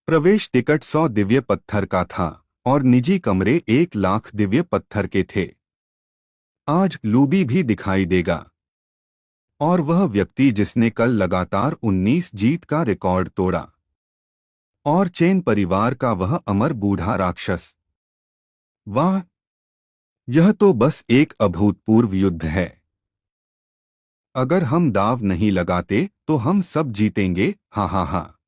प्रवेश टिकट 100 दिव्य पत्थर का था और निजी कमरे 1 लाख दिव्य पत्थर के थे। आज लूबी भी दिखाई देगा। और वह व्यक्ति जिसने कल लगातार 19 जीत का रिकॉर्ड तोड़ा। और चेन परिवार का वह अमर बूढ़ा राक्षस। वाह, यह तो बस एक अभूतपूर्व युद्ध है। अगर हम दाव नहीं लगाते तो हम सब जीतेंगे। हा हा हा।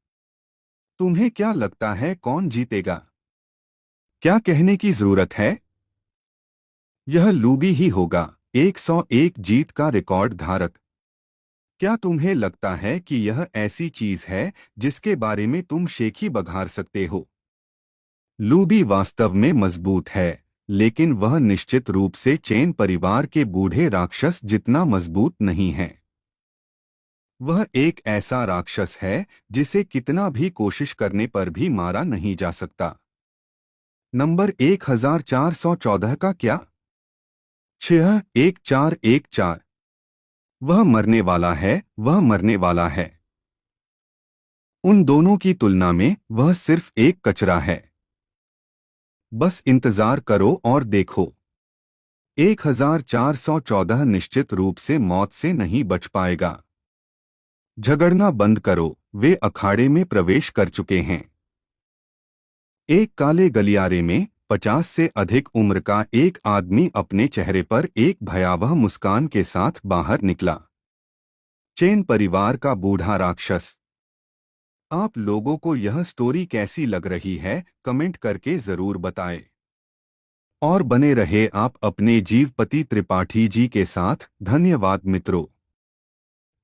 तुम्हें क्या लगता है कौन जीतेगा? क्या कहने की जरूरत है? यह लूबी ही होगा, 101 जीत का रिकॉर्ड धारक। क्या तुम्हें लगता है कि यह ऐसी चीज है जिसके बारे में तुम शेखी बघार सकते हो? लूबी वास्तव में मजबूत है, लेकिन वह निश्चित रूप से चेन परिवार के बूढ़े राक्षस जितना मजबूत नहीं है। वह एक ऐसा राक्षस है जिसे कितना भी कोशिश करने पर भी मारा नहीं जा सकता। नंबर 1414 का क्या? 61414। वह मरने वाला है, वह मरने वाला है। उन दोनों की तुलना में वह सिर्फ एक कचरा है। बस इंतजार करो और देखो। 1414 निश्चित रूप से मौत से नहीं बच पाएगा। झगड़ना बंद करो, वे अखाड़े में प्रवेश कर चुके हैं। एक काले गलियारे में 50 से अधिक उम्र का एक आदमी अपने चेहरे पर एक भयावह मुस्कान के साथ बाहर निकला। चेन परिवार का बूढ़ा राक्षस। आप लोगों को यह स्टोरी कैसी लग रही है, कमेंट करके जरूर बताएं। और बने रहे आप अपने जीवपति त्रिपाठी जी के साथ। धन्यवाद मित्रों।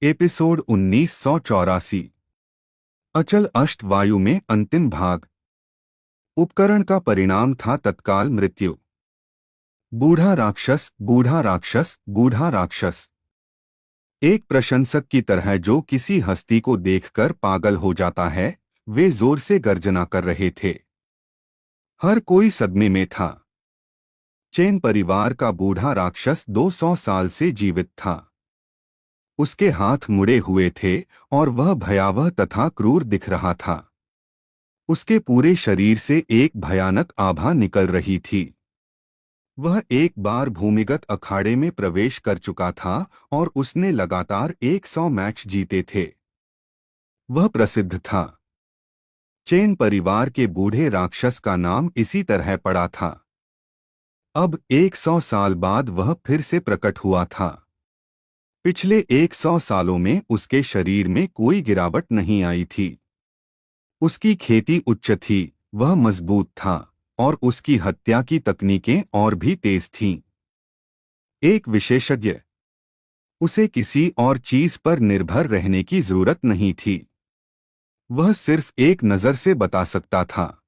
एपिसोड 1984। अचल अष्ट वायु में अंतिम भाग। उपकरण का परिणाम था तत्काल मृत्यु। बूढ़ा राक्षस, बूढ़ा राक्षस, बूढ़ा राक्षस। एक प्रशंसक की तरह जो किसी हस्ती को देखकर पागल हो जाता है, वे जोर से गर्जना कर रहे थे। हर कोई सदमे में था। चेन परिवार का बूढ़ा राक्षस 200 साल से जीवित था। उसके हाथ मुड़े हुए थे और वह भयावह तथा क्रूर दिख रहा था। उसके पूरे शरीर से एक भयानक आभा निकल रही थी। वह एक बार भूमिगत अखाड़े में प्रवेश कर चुका था और उसने लगातार 100 मैच जीते थे। वह प्रसिद्ध था। चेन परिवार के बूढ़े राक्षस का नाम इसी तरह पड़ा था। अब 100 साल बाद वह फिर से प्रकट हुआ था। पिछले 100 सालों में उसके शरीर में कोई गिरावट नहीं आई थी। उसकी खेती उच्च थी, वह मजबूत था और उसकी हत्या की तकनीकें और भी तेज थीं। एक विशेषज्ञ। उसे किसी और चीज पर निर्भर रहने की जरूरत नहीं थी। वह सिर्फ एक नजर से बता सकता था।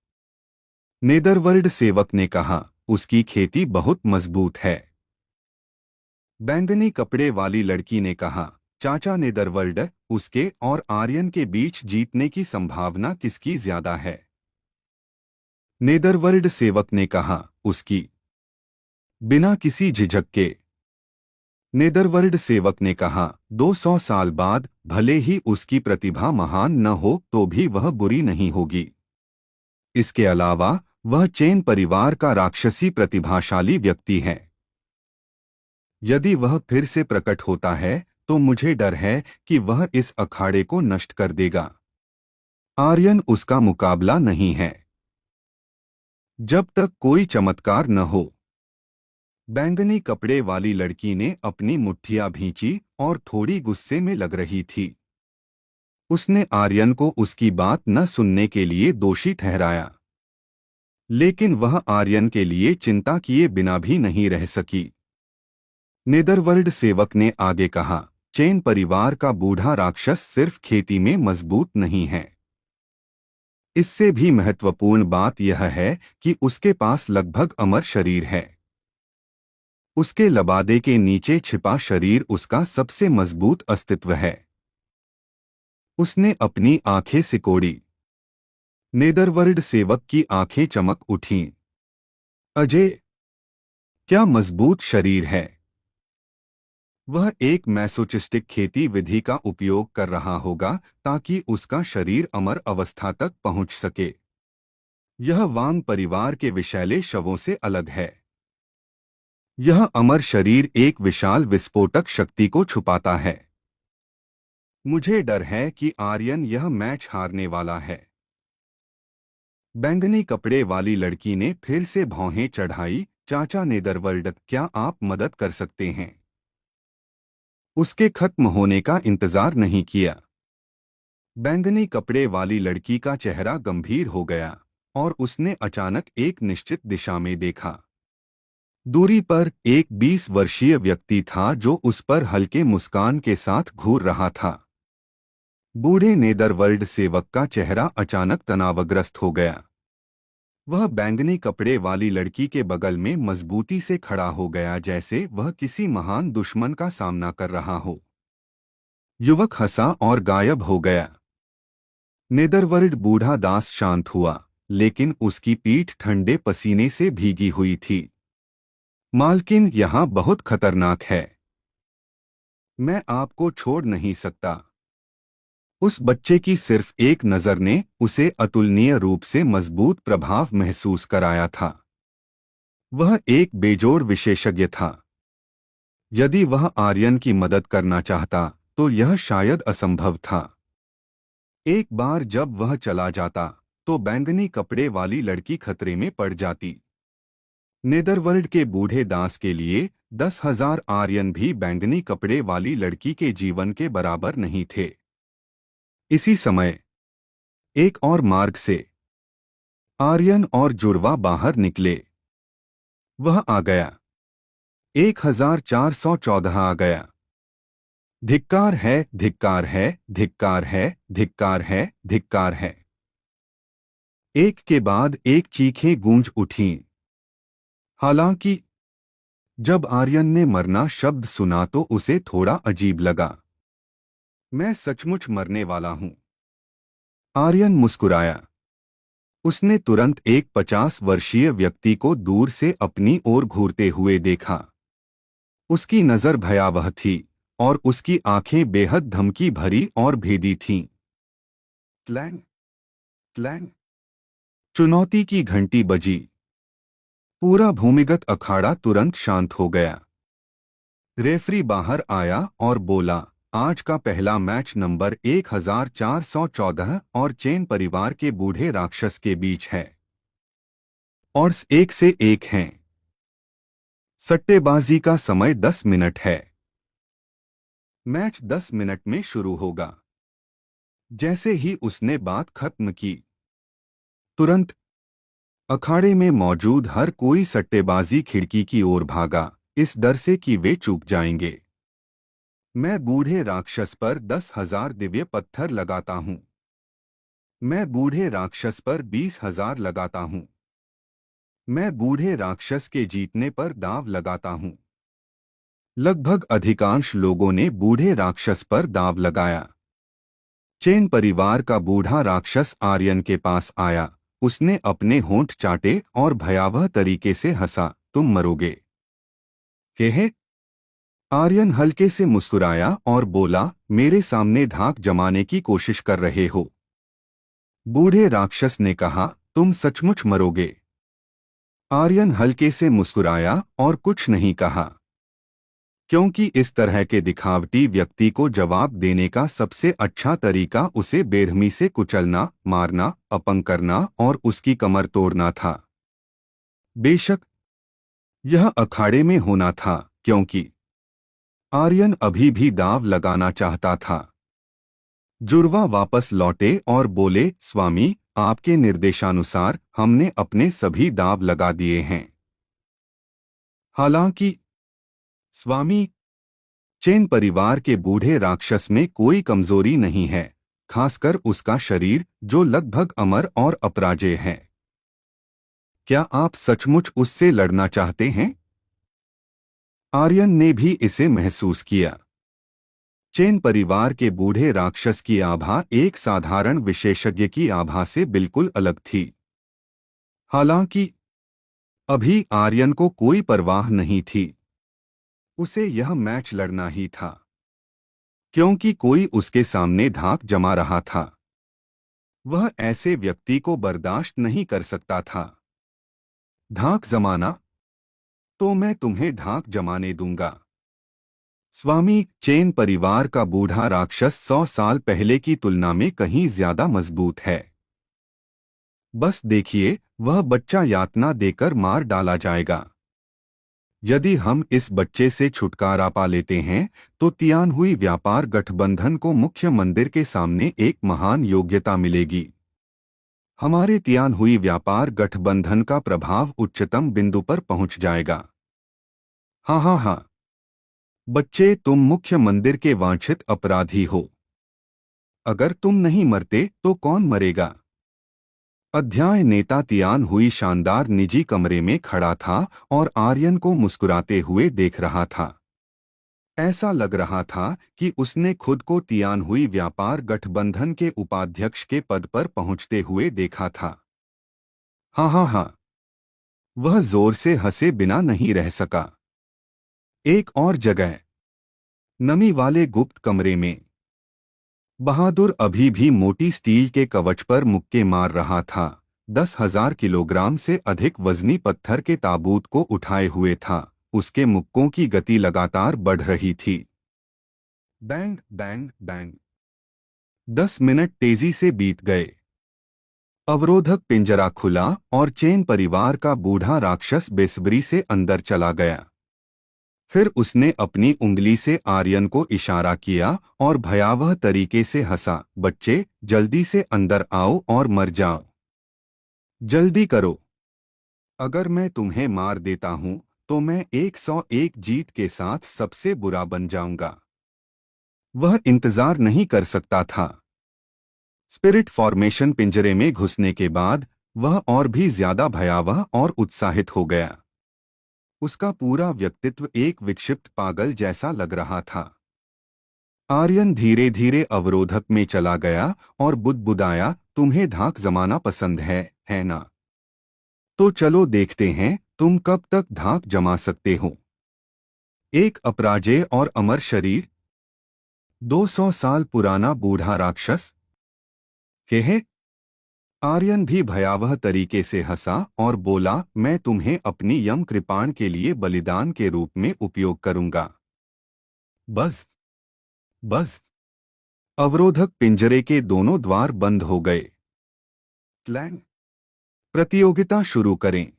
नेदरवर्ल्ड सेवक ने कहा, उसकी खेती बहुत मजबूत है। बैंगनी कपड़े वाली लड़की ने कहा, चाचा नेदरवर्ल्ड, उसके और आर्यन के बीच जीतने की संभावना किसकी ज्यादा है? नेदरवर्ल्ड सेवक ने कहा, उसकी। बिना किसी झिझक के नेदरवर्ल्ड सेवक ने कहा, 200 साल बाद भले ही उसकी प्रतिभा महान न हो तो भी वह बुरी नहीं होगी। इसके अलावा वह चेन परिवार का राक्षसी प्रतिभाशाली व्यक्ति है। यदि वह फिर से प्रकट होता है तो मुझे डर है कि वह इस अखाड़े को नष्ट कर देगा। आर्यन उसका मुकाबला नहीं है जब तक कोई चमत्कार न हो। बैंगनी कपड़े वाली लड़की ने अपनी मुट्ठियां भींची और थोड़ी गुस्से में लग रही थी। उसने आर्यन को उसकी बात न सुनने के लिए दोषी ठहराया, लेकिन वह आर्यन के लिए चिंता किए बिना भी नहीं रह सकी। नेदरवर्ल्ड सेवक ने आगे कहा, चेन परिवार का बूढ़ा राक्षस सिर्फ खेती में मजबूत नहीं है। इससे भी महत्वपूर्ण बात यह है कि उसके पास लगभग अमर शरीर है। उसके लबादे के नीचे छिपा शरीर उसका सबसे मजबूत अस्तित्व है। उसने अपनी आंखें सिकोड़ी। नेदरवर्ल्ड सेवक की आंखें चमक उठीं। अजय, क्या मजबूत शरीर है! वह एक मैसोचिस्टिक खेती विधि का उपयोग कर रहा होगा ताकि उसका शरीर अमर अवस्था तक पहुंच सके। यह वांग परिवार के विषैले शवों से अलग है। यह अमर शरीर एक विशाल विस्फोटक शक्ति को छुपाता है। मुझे डर है कि आर्यन यह मैच हारने वाला है। बैंगनी कपड़े वाली लड़की ने फिर से भौहें चढ़ाई। चाचा नेदरवर्ल्ड, क्या आप मदद कर सकते हैं? उसके खत्म होने का इंतजार नहीं किया। बैंगनी कपड़े वाली लड़की का चेहरा गंभीर हो गया और उसने अचानक एक निश्चित दिशा में देखा। दूरी पर एक 20 वर्षीय व्यक्ति था जो उस पर हल्के मुस्कान के साथ घूर रहा था। बूढ़े नेदरवर्ल्ड सेवक का चेहरा अचानक तनावग्रस्त हो गया। वह बैंगनी कपड़े वाली लड़की के बगल में मजबूती से खड़ा हो गया, जैसे वह किसी महान दुश्मन का सामना कर रहा हो। युवक हंसा और गायब हो गया। नेदरवर्ल्ड बूढ़ा दास शांत हुआ, लेकिन उसकी पीठ ठंडे पसीने से भीगी हुई थी। मालकिन, यहां बहुत खतरनाक है। मैं आपको छोड़ नहीं सकता। उस बच्चे की सिर्फ एक नजर ने उसे अतुलनीय रूप से मजबूत प्रभाव महसूस कराया था। वह एक बेजोड़ विशेषज्ञ था। यदि वह आर्यन की मदद करना चाहता तो यह शायद असंभव था। एक बार जब वह चला जाता तो बैंगनी कपड़े वाली लड़की खतरे में पड़ जाती। नेदरवर्ल्ड के बूढ़े दास के लिए 10,000 आर्यन भी बैंगनी कपड़े वाली लड़की के जीवन के बराबर नहीं थे। इसी समय एक और मार्ग से आर्यन और जुड़वा बाहर निकले। वह आ गया। 1414 आ गया। धिक्कार है, धिक्कार है, धिक्कार है, धिक्कार है, धिक्कार है। एक के बाद एक चीखें गूंज उठीं। हालांकि जब आर्यन ने मरना शब्द सुना तो उसे थोड़ा अजीब लगा। मैं सचमुच मरने वाला हूं। आर्यन मुस्कुराया। उसने तुरंत एक 50 वर्षीय व्यक्ति को दूर से अपनी ओर घूरते हुए देखा। उसकी नजर भयावह थी और उसकी आंखें बेहद धमकी भरी और भेदी थीं। Clang, clang. चुनौती की घंटी बजी। पूरा भूमिगत अखाड़ा तुरंत शांत हो गया। रेफरी बाहर आया और बोला, आज का पहला मैच नंबर 1414 और चेन परिवार के बूढ़े राक्षस के बीच है। और 1 से 1 हैं। सट्टेबाजी का समय 10 मिनट है। मैच 10 मिनट में शुरू होगा। जैसे ही उसने बात खत्म की, तुरंत अखाड़े में मौजूद हर कोई सट्टेबाजी खिड़की की ओर भागा, इस डर से कि वे चूक जाएंगे। मैं बूढ़े राक्षस पर 10,000 दिव्य पत्थर लगाता हूं। मैं बूढ़े राक्षस पर 20,000 लगाता हूं। मैं बूढ़े राक्षस के जीतने पर दांव लगाता हूं। लगभग अधिकांश लोगों ने बूढ़े राक्षस पर दांव लगाया। चेन परिवार का बूढ़ा राक्षस आर्यन के पास आया। उसने अपने होंठ चाटे और भयावह तरीके से हंसा, तुम मरोगे। है। आर्यन हल्के से मुस्कुराया और बोला, मेरे सामने धाक जमाने की कोशिश कर रहे हो? बूढ़े राक्षस ने कहा, तुम सचमुच मरोगे? आर्यन हल्के से मुस्कुराया और कुछ नहीं कहा, क्योंकि इस तरह के दिखावटी व्यक्ति को जवाब देने का सबसे अच्छा तरीका उसे बेरहमी से कुचलना, मारना, अपंग करना और उसकी कमर तोड़ना था। बेशक यह अखाड़े में होना था, क्योंकि आर्यन अभी भी दांव लगाना चाहता था। जुड़वा वापस लौटे और बोले, स्वामी, आपके निर्देशानुसार हमने अपने सभी दांव लगा दिए हैं। हालांकि स्वामी, चेन परिवार के बूढ़े राक्षस में कोई कमजोरी नहीं है, खासकर उसका शरीर जो लगभग अमर और अपराजेय है। क्या आप सचमुच उससे लड़ना चाहते हैं? आर्यन ने भी इसे महसूस किया। चेन परिवार के बूढ़े राक्षस की आभा एक साधारण विशेषज्ञ की आभा से बिल्कुल अलग थी। हालांकि अभी आर्यन को कोई परवाह नहीं थी। उसे यह मैच लड़ना ही था, क्योंकि कोई उसके सामने धाक जमा रहा था। वह ऐसे व्यक्ति को बर्दाश्त नहीं कर सकता था। धाक जमाना? तो मैं तुम्हें धाक जमाने दूंगा। स्वामी, चेन परिवार का बूढ़ा राक्षस 100 साल पहले की तुलना में कहीं ज्यादा मजबूत है। बस देखिए, वह बच्चा यातना देकर मार डाला जाएगा। यदि हम इस बच्चे से छुटकारा पा लेते हैं तो तियानहुई व्यापार गठबंधन को मुख्य मंदिर के सामने एक महान योग्यता मिलेगी। हमारे तियानहुई व्यापार गठबंधन का प्रभाव उच्चतम बिंदु पर पहुंच जाएगा। हाँ हाँ हाँ, बच्चे, तुम मुख्य मंदिर के वांछित अपराधी हो। अगर तुम नहीं मरते तो कौन मरेगा? अध्याय नेता तियानहुई शानदार निजी कमरे में खड़ा था और आर्यन को मुस्कुराते हुए देख रहा था। ऐसा लग रहा था कि उसने खुद को तियानहुई व्यापार गठबंधन के उपाध्यक्ष के पद पर पहुंचते हुए देखा था। हाँ हाँ हाँ, वह जोर से हंसे बिना नहीं रह सका। एक और जगह, नमी वाले गुप्त कमरे में, बहादुर अभी भी मोटी स्टील के कवच पर मुक्के मार रहा था। 10,000 किलोग्राम से अधिक वजनी पत्थर के ताबूत को उठाए हुए था। उसके मुक्कों की गति लगातार बढ़ रही थी। Bang bang bang. 10 मिनट तेजी से बीत गए। अवरोधक पिंजरा खुला और चेन परिवार का बूढ़ा राक्षस बेसब्री से अंदर चला गया। फिर उसने अपनी उंगली से आर्यन को इशारा किया और भयावह तरीके से हंसा, बच्चे, जल्दी से अंदर आओ और मर जाओ। जल्दी करो। अगर मैं तुम्हें मार देता हूं तो मैं 101 जीत के साथ सबसे बुरा बन जाऊंगा। वह इंतजार नहीं कर सकता था। स्पिरिट फॉर्मेशन पिंजरे में घुसने के बाद वह और भी ज्यादा भयावह और उत्साहित हो गया। उसका पूरा व्यक्तित्व एक विक्षिप्त पागल जैसा लग रहा था। आर्यन धीरे धीरे अवरोधक में चला गया और बुदबुदाया, तुम्हें धाक जमाना पसंद है ना? तो चलो देखते हैं तुम कब तक धाक जमा सकते हो। एक अपराजेय और अमर शरीर, 200 साल पुराना बूढ़ा राक्षस। है। आर्यन भी भयावह तरीके से हंसा और बोला, मैं तुम्हें अपनी यम कृपाण के लिए बलिदान के रूप में उपयोग करूंगा। बस बस। अवरोधक पिंजरे के दोनों द्वार बंद हो गए। क्लैंग। प्रतियोगिता शुरू करें।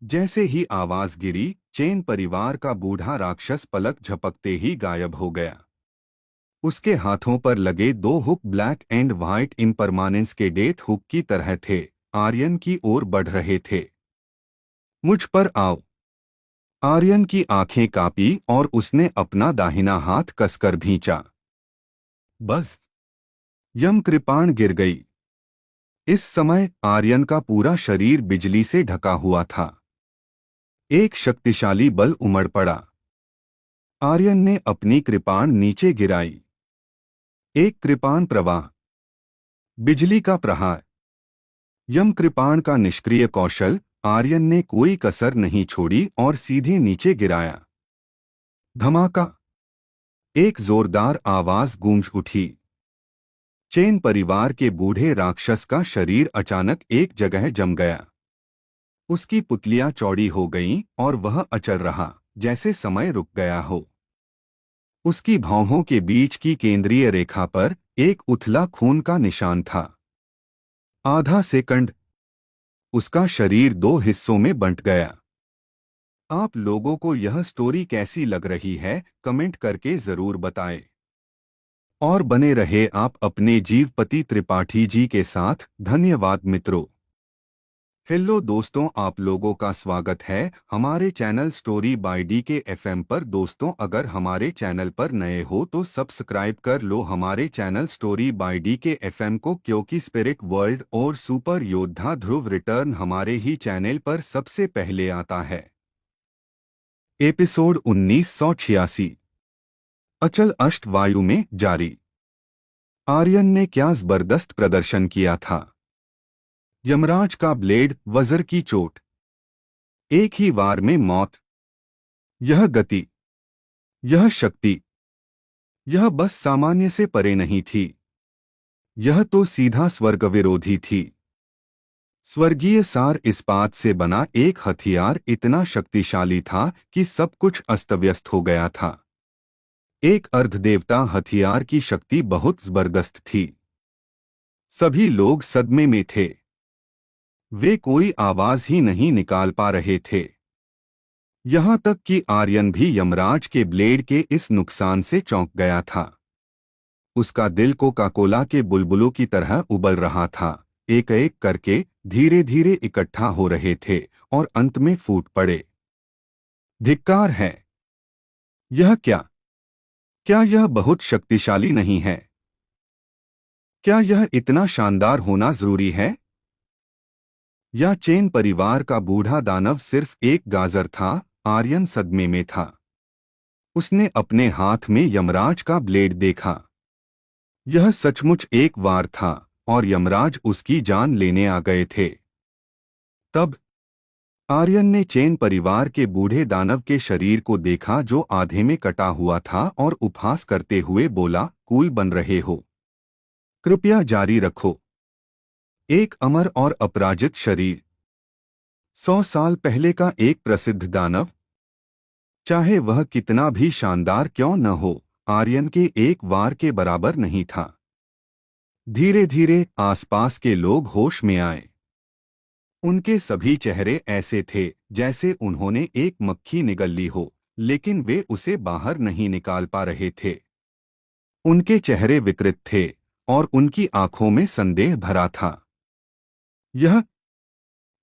जैसे ही आवाज गिरी, चेन परिवार का बूढ़ा राक्षस पलक झपकते ही गायब हो गया। उसके हाथों पर लगे 2 hook black and white impermanence के डेथ हुक की तरह थे, आर्यन की ओर बढ़ रहे थे। मुझ पर आओ। आर्यन की आंखें कांपी और उसने अपना दाहिना हाथ कसकर भींचा। बस। यम कृपाण गिर गई। इस समय आर्यन का पूरा शरीर बिजली से ढका हुआ था। एक शक्तिशाली बल उमड़ पड़ा। आर्यन ने अपनी कृपाण नीचे गिराई। एक कृपाण प्रवाह, बिजली का प्रहार। यम कृपाण का निष्क्रिय कौशल, आर्यन ने कोई कसर नहीं छोड़ी और सीधे नीचे गिराया। धमाका! एक जोरदार आवाज गूंज उठी। चेन परिवार के बूढ़े राक्षस का शरीर अचानक एक जगह जम गया। उसकी पुतलियां चौड़ी हो गईं और वह अचल रहा, जैसे समय रुक गया हो। उसकी भौहों के बीच की केंद्रीय रेखा पर एक उथला खून का निशान था। आधा सेकंड, उसका शरीर दो हिस्सों में बंट गया। आप लोगों को यह स्टोरी कैसी लग रही है, कमेंट करके जरूर बताएं। और बने रहे आप अपने जीवपति त्रिपाठी जी के साथ। धन्यवाद मित्रों। हेलो दोस्तों, आप लोगों का स्वागत है हमारे channel story by DK FM पर। दोस्तों, अगर हमारे चैनल पर नए हो तो सब्सक्राइब कर लो हमारे channel story by DK FM को, क्योंकि स्पिरिट वर्ल्ड और सुपर योद्धा ध्रुव रिटर्न हमारे ही चैनल पर सबसे पहले आता है। एपिसोड 1986, अचल अष्टवायु में जारी। आर्यन ने क्या जबरदस्त प्रदर्शन किया था। यमराज का ब्लेड, वज्र की चोट, एक ही वार में मौत। यह गति, यह शक्ति, यह बस सामान्य से परे नहीं थी। यह तो सीधा स्वर्ग विरोधी थी। स्वर्गीय सार इस्पात से बना एक हथियार इतना शक्तिशाली था कि सब कुछ अस्तव्यस्त हो गया था। एक अर्धदेवता हथियार की शक्ति बहुत जबरदस्त थी। सभी लोग सदमे में थे। वे कोई आवाज ही नहीं निकाल पा रहे थे। यहां तक कि आर्यन भी यमराज के ब्लेड के इस नुकसान से चौंक गया था। उसका दिल कोका कोला के बुलबुलों की तरह उबल रहा था। एक एक करके धीरे धीरे इकट्ठा हो रहे थे और अंत में फूट पड़े। धिक्कार है! यह क्या? क्या यह बहुत शक्तिशाली नहीं है? क्या यह इतना शानदार होना जरूरी है? या चेन परिवार का बूढ़ा दानव सिर्फ एक गाजर था? आर्यन सदमे में था। उसने अपने हाथ में यमराज का ब्लेड देखा। यह सचमुच एक वार था और यमराज उसकी जान लेने आ गए थे। तब आर्यन ने चेन परिवार के बूढ़े दानव के शरीर को देखा, जो आधे में कटा हुआ था, और उपहास करते हुए बोला, कूल बन रहे हो, कृपया जारी रखो। एक अमर और अपराजित शरीर, 100 साल पहले का एक प्रसिद्ध दानव, चाहे वह कितना भी शानदार क्यों न हो, आर्यन के एक वार के बराबर नहीं था। धीरे धीरे आसपास के लोग होश में आए। उनके सभी चेहरे ऐसे थे जैसे उन्होंने एक मक्खी निगल ली हो, लेकिन वे उसे बाहर नहीं निकाल पा रहे थे। उनके चेहरे विकृत थे और उनकी आंखों में संदेह भरा था। यह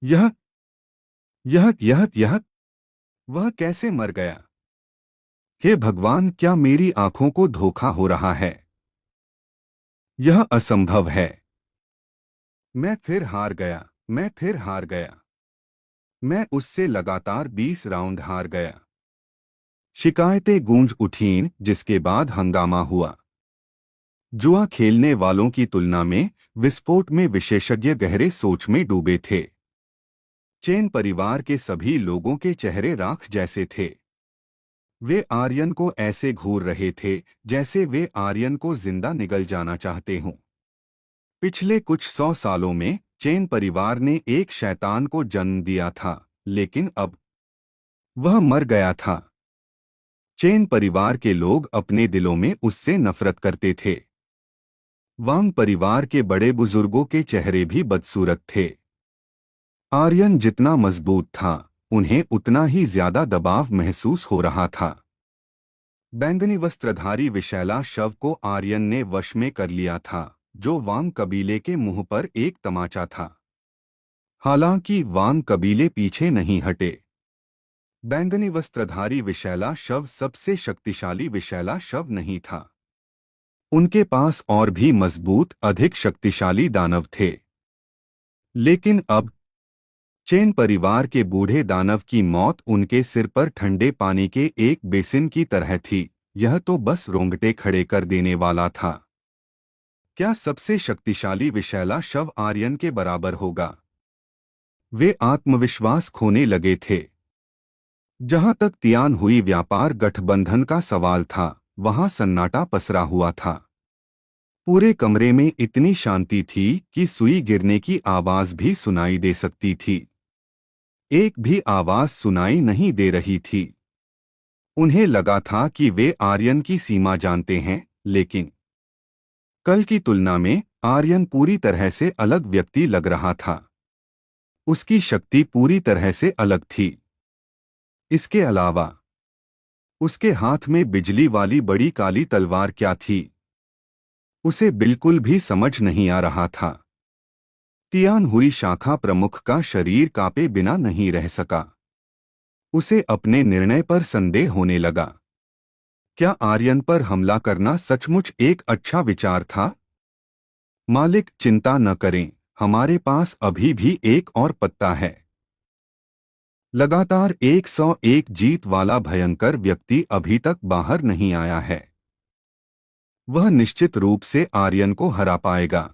यह यह यह यह वह कैसे मर गया? हे भगवान, क्या मेरी आंखों को धोखा हो रहा है? यह असंभव है। मैं फिर हार गया, मैं फिर हार गया। मैं उससे लगातार 20 राउंड हार गया। शिकायतें गूंज उठीं, जिसके बाद हंगामा हुआ। जुआ खेलने वालों की तुलना में विस्फोट में विशेषज्ञ गहरे सोच में डूबे थे। चेन परिवार के सभी लोगों के चेहरे राख जैसे थे। वे आर्यन को ऐसे घूर रहे थे जैसे वे आर्यन को जिंदा निगल जाना चाहते हों। पिछले कुछ 100 सालों में चेन परिवार ने एक शैतान को जन्म दिया था, लेकिन अब वह मर गया था। चेन परिवार के लोग अपने दिलों में उससे नफरत करते थे। वांग परिवार के बड़े बुजुर्गों के चेहरे भी बदसूरत थे। आर्यन जितना मजबूत था, उन्हें उतना ही ज्यादा दबाव महसूस हो रहा था। बैंगनी वस्त्रधारी विशैला शव को आर्यन ने वश में कर लिया था, जो वांग कबीले के मुंह पर एक तमाचा था। हालांकि वांग कबीले पीछे नहीं हटे। बैंगनी वस्त्रधारी विशैला शव सबसे शक्तिशाली विशैला शव नहीं था। उनके पास और भी मजबूत, अधिक शक्तिशाली दानव थे। लेकिन अब चेन परिवार के बूढ़े दानव की मौत उनके सिर पर ठंडे पानी के एक बेसिन की तरह थी। यह तो बस रोंगटे खड़े कर देने वाला था। क्या सबसे शक्तिशाली विशैला शव आर्यन के बराबर होगा? वे आत्मविश्वास खोने लगे थे। जहां तक तियान हुई व्यापार गठबंधन का सवाल था, वहां सन्नाटा पसरा हुआ था। पूरे कमरे में इतनी शांति थी कि सुई गिरने की आवाज भी सुनाई दे सकती थी। एक भी आवाज सुनाई नहीं दे रही थी। उन्हें लगा था कि वे आर्यन की सीमा जानते हैं, लेकिन कल की तुलना में आर्यन पूरी तरह से अलग व्यक्ति लग रहा था। उसकी शक्ति पूरी तरह से अलग थी। इसके अलावा उसके हाथ में बिजली वाली बड़ी काली तलवार क्या थी, उसे बिल्कुल भी समझ नहीं आ रहा था। तियान हुई शाखा प्रमुख का शरीर कांपे बिना नहीं रह सका। उसे अपने निर्णय पर संदेह होने लगा। क्या आर्यन पर हमला करना सचमुच एक अच्छा विचार था? मालिक, चिंता न करें, हमारे पास अभी भी एक और पत्ता है। लगातार 101 जीत वाला भयंकर व्यक्ति अभी तक बाहर नहीं आया है। वह निश्चित रूप से आर्यन को हरा पाएगा।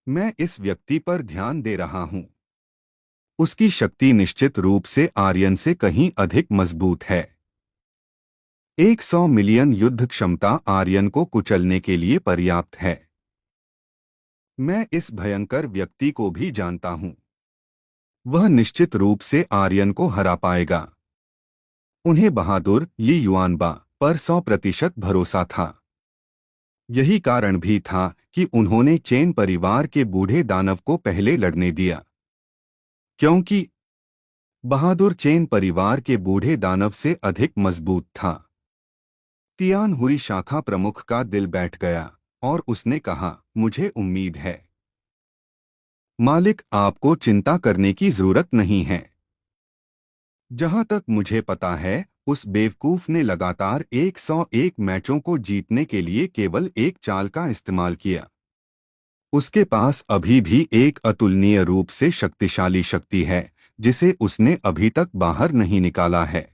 मैं इस व्यक्ति पर ध्यान दे रहा हूं। उसकी शक्ति निश्चित रूप से आर्यन से कहीं अधिक मजबूत है। 100 मिलियन युद्ध क्षमता आर्यन को कुचलने के लिए पर्याप्त है। मैं इस भयंकर व्यक्ति को भी जानता हूं। वह निश्चित रूप से आर्यन को हरा पाएगा। उन्हें बहादुर ली युआनबा पर 100% भरोसा था। यही कारण भी था कि उन्होंने चेन परिवार के बूढ़े दानव को पहले लड़ने दिया, क्योंकि बहादुर चेन परिवार के बूढ़े दानव से अधिक मजबूत था। तियान हुई शाखा प्रमुख का दिल बैठ गया और उसने कहा, मुझे उम्मीद है। मालिक, आपको चिंता करने की जरूरत नहीं है। जहां तक मुझे पता है, उस बेवकूफ ने लगातार 101 मैचों को जीतने के लिए केवल एक चाल का इस्तेमाल किया। उसके पास अभी भी एक अतुलनीय रूप से शक्तिशाली शक्ति है, जिसे उसने अभी तक बाहर नहीं निकाला है।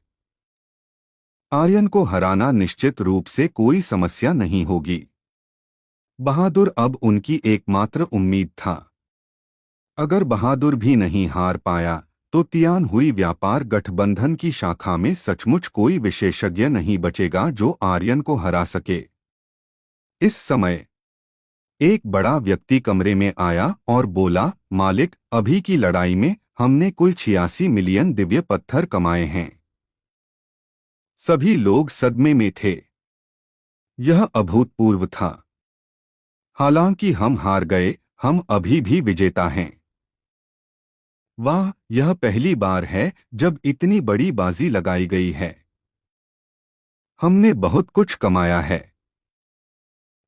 आर्यन को हराना निश्चित रूप से कोई समस्या नहीं होगी। बहादुर अब उनकी एकमात्र उम्मीद था। अगर बहादुर भी नहीं हार पाया, तो तियान हुई व्यापार गठबंधन की शाखा में सचमुच कोई विशेषज्ञ नहीं बचेगा जो आर्यन को हरा सके। इस समय एक बड़ा व्यक्ति कमरे में आया और बोला, मालिक, अभी की लड़ाई में हमने कुल 86 मिलियन दिव्य पत्थर कमाए हैं। सभी लोग सदमे में थे। यह अभूतपूर्व था। हालांकि हम हार गए, हम अभी भी विजेता हैं। वाह, यह पहली बार है जब इतनी बड़ी बाजी लगाई गई है। हमने बहुत कुछ कमाया है।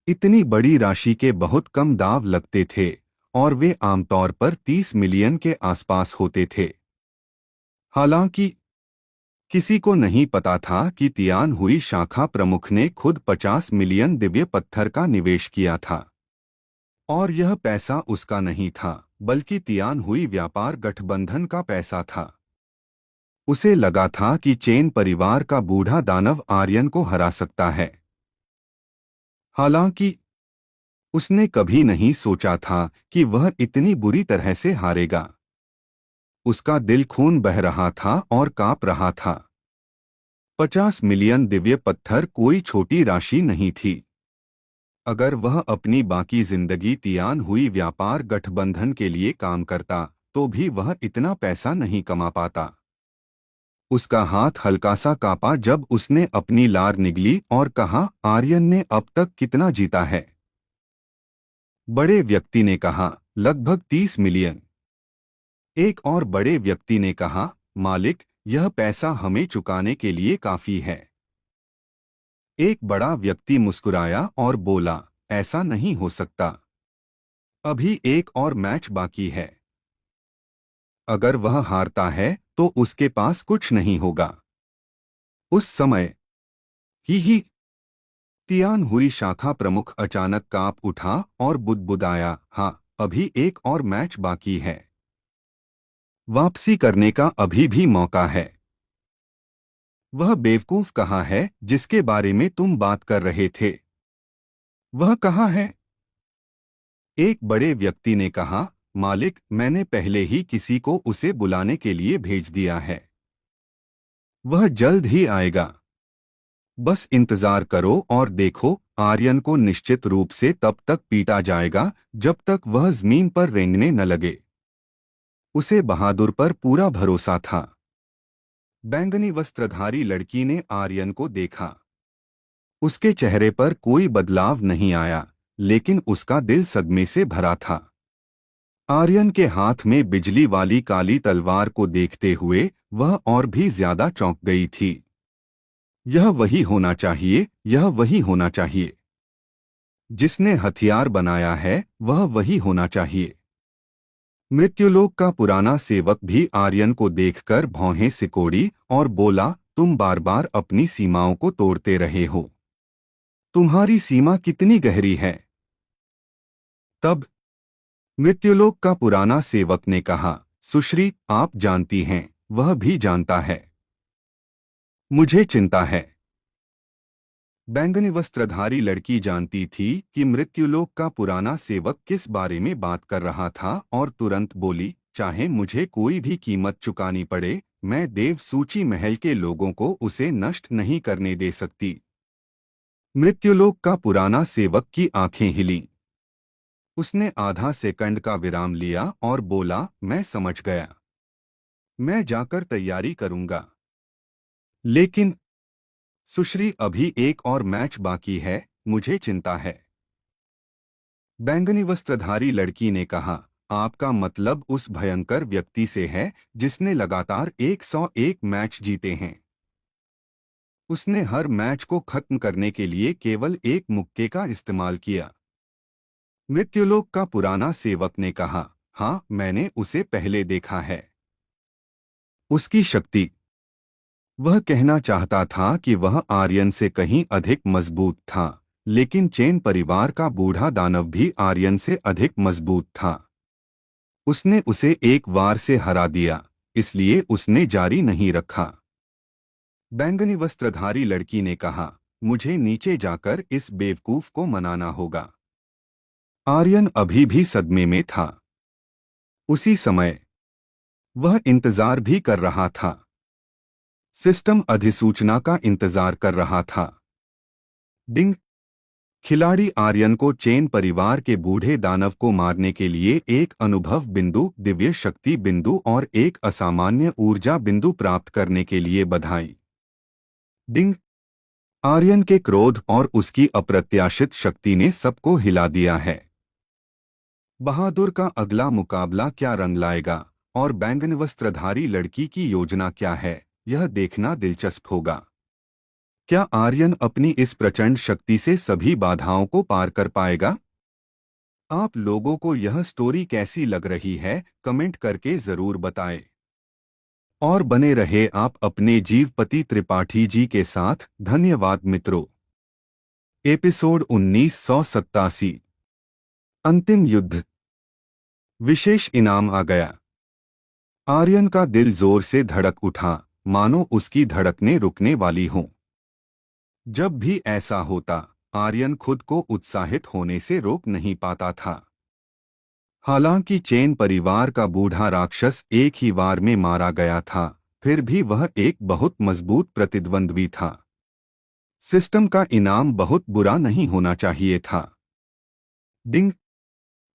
इतनी बड़ी राशि के बहुत कम दाव लगते थे और वे आमतौर पर 30 मिलियन के आसपास होते थे। हालांकि किसी को नहीं पता था कि तियान हुई शाखा प्रमुख ने खुद 50 मिलियन दिव्य पत्थर का निवेश किया था। और यह पैसा उसका नहीं था, बल्कि तियान हुई व्यापार गठबंधन का पैसा था। उसे लगा था कि चेन परिवार का बूढ़ा दानव आर्यन को हरा सकता है। हालांकि उसने कभी नहीं सोचा था कि वह इतनी बुरी तरह से हारेगा। उसका दिल खून बह रहा था और कांप रहा था। 50 मिलियन दिव्य पत्थर कोई छोटी राशि नहीं थी। अगर वह अपनी बाकी जिंदगी तियान हुई व्यापार गठबंधन के लिए काम करता, तो भी वह इतना पैसा नहीं कमा पाता। उसका हाथ हल्का सा कांपा जब उसने अपनी लार निगली और कहा, आर्यन ने अब तक कितना जीता है? बड़े व्यक्ति ने कहा, लगभग 30 मिलियन। एक और बड़े व्यक्ति ने कहा, मालिक, यह पैसा हमें चुकाने के लिए काफी है। एक बड़ा व्यक्ति मुस्कुराया और बोला, ऐसा नहीं हो सकता। अभी एक और मैच बाकी है। अगर वह हारता है तो उसके पास कुछ नहीं होगा। उस समय ही तियान हुई शाखा प्रमुख अचानक कांप उठा और बुदबुदाया, हाँ, अभी एक और मैच बाकी है। वापसी करने का अभी भी मौका है। वह बेवकूफ कहाँ है जिसके बारे में तुम बात कर रहे थे? वह कहाँ है? एक बड़े व्यक्ति ने कहा, मालिक, मैंने पहले ही किसी को उसे बुलाने के लिए भेज दिया है। वह जल्द ही आएगा। बस इंतजार करो और देखो, आर्यन को निश्चित रूप से तब तक पीटा जाएगा जब तक वह जमीन पर रेंगने न लगे। उसे बहादुर पर पूरा भरोसा था। बैंगनी वस्त्रधारी लड़की ने आर्यन को देखा। उसके चेहरे पर कोई बदलाव नहीं आया, लेकिन उसका दिल सदमे से भरा था। आर्यन के हाथ में बिजली वाली काली तलवार को देखते हुए वह और भी ज्यादा चौंक गई थी। यह वही होना चाहिए, यह वही होना चाहिए। जिसने हथियार बनाया है वह वही होना चाहिए। मृत्युलोक का पुराना सेवक भी आर्यन को देखकर भौहें सिकोड़ी और बोला, तुम बार बार अपनी सीमाओं को तोड़ते रहे हो। तुम्हारी सीमा कितनी गहरी है? तब मृत्युलोक का पुराना सेवक ने कहा, सुश्री, आप जानती हैं, वह भी जानता है। मुझे चिंता है। बैंगनी वस्त्रधारी लड़की जानती थी कि मृत्युलोक का पुराना सेवक किस बारे में बात कर रहा था और तुरंत बोली, चाहे मुझे कोई भी कीमत चुकानी पड़े, मैं देव सूची महल के लोगों को उसे नष्ट नहीं करने दे सकती। मृत्युलोक का पुराना सेवक की आंखें हिलीं। उसने आधा सेकंड का विराम लिया और बोला, मैं समझ गया। मैं जाकर तैयारी करूंगा। लेकिन सुश्री, अभी एक और मैच बाकी है, मुझे चिंता है। बैंगनी वस्त्रधारी लड़की ने कहा, आपका मतलब उस भयंकर व्यक्ति से है जिसने लगातार 101 मैच जीते हैं। उसने हर मैच को खत्म करने के लिए केवल एक मुक्के का इस्तेमाल किया। मृत्युलोक का पुराना सेवक ने कहा, हाँ, मैंने उसे पहले देखा है। उसकी शक्ति। वह कहना चाहता था कि वह आर्यन से कहीं अधिक मजबूत था, लेकिन चेन परिवार का बूढ़ा दानव भी आर्यन से अधिक मजबूत था। उसने उसे एक बार से हरा दिया, इसलिए उसने जारी नहीं रखा। बैंगनी वस्त्रधारी लड़की ने कहा, मुझे नीचे जाकर इस बेवकूफ को मनाना होगा। आर्यन अभी भी सदमे में था। उसी समय वह इंतजार भी कर रहा था। सिस्टम अधिसूचना का इंतजार कर रहा था। डिंग। खिलाड़ी आर्यन को चेन परिवार के बूढ़े दानव को मारने के लिए एक अनुभव बिंदु, दिव्य शक्ति बिंदु और एक असामान्य ऊर्जा बिंदु प्राप्त करने के लिए बधाई। डिंग। आर्यन के क्रोध और उसकी अप्रत्याशित शक्ति ने सबको हिला दिया है। बहादुर का अगला मुकाबला क्या रंग लाएगा और बैंगनी वस्त्रधारी लड़की की योजना क्या है, यह देखना दिलचस्प होगा। क्या आर्यन अपनी इस प्रचंड शक्ति से सभी बाधाओं को पार कर पाएगा? आप लोगों को यह स्टोरी कैसी लग रही है, कमेंट करके जरूर बताएं। और बने रहे आप अपने जीवपति त्रिपाठी जी के साथ। धन्यवाद मित्रों। एपिसोड 1987। अंतिम युद्ध। विशेष इनाम आ गया। आर्यन का दिल जोर से धड़क उठा, मानो उसकी धड़कनें रुकने वाली हों। जब भी ऐसा होता, आर्यन खुद को उत्साहित होने से रोक नहीं पाता था। हालांकि चेन परिवार का बूढ़ा राक्षस एक ही वार में मारा गया था, फिर भी वह एक बहुत मजबूत प्रतिद्वंद्वी था। सिस्टम का इनाम बहुत बुरा नहीं होना चाहिए था। डिंग।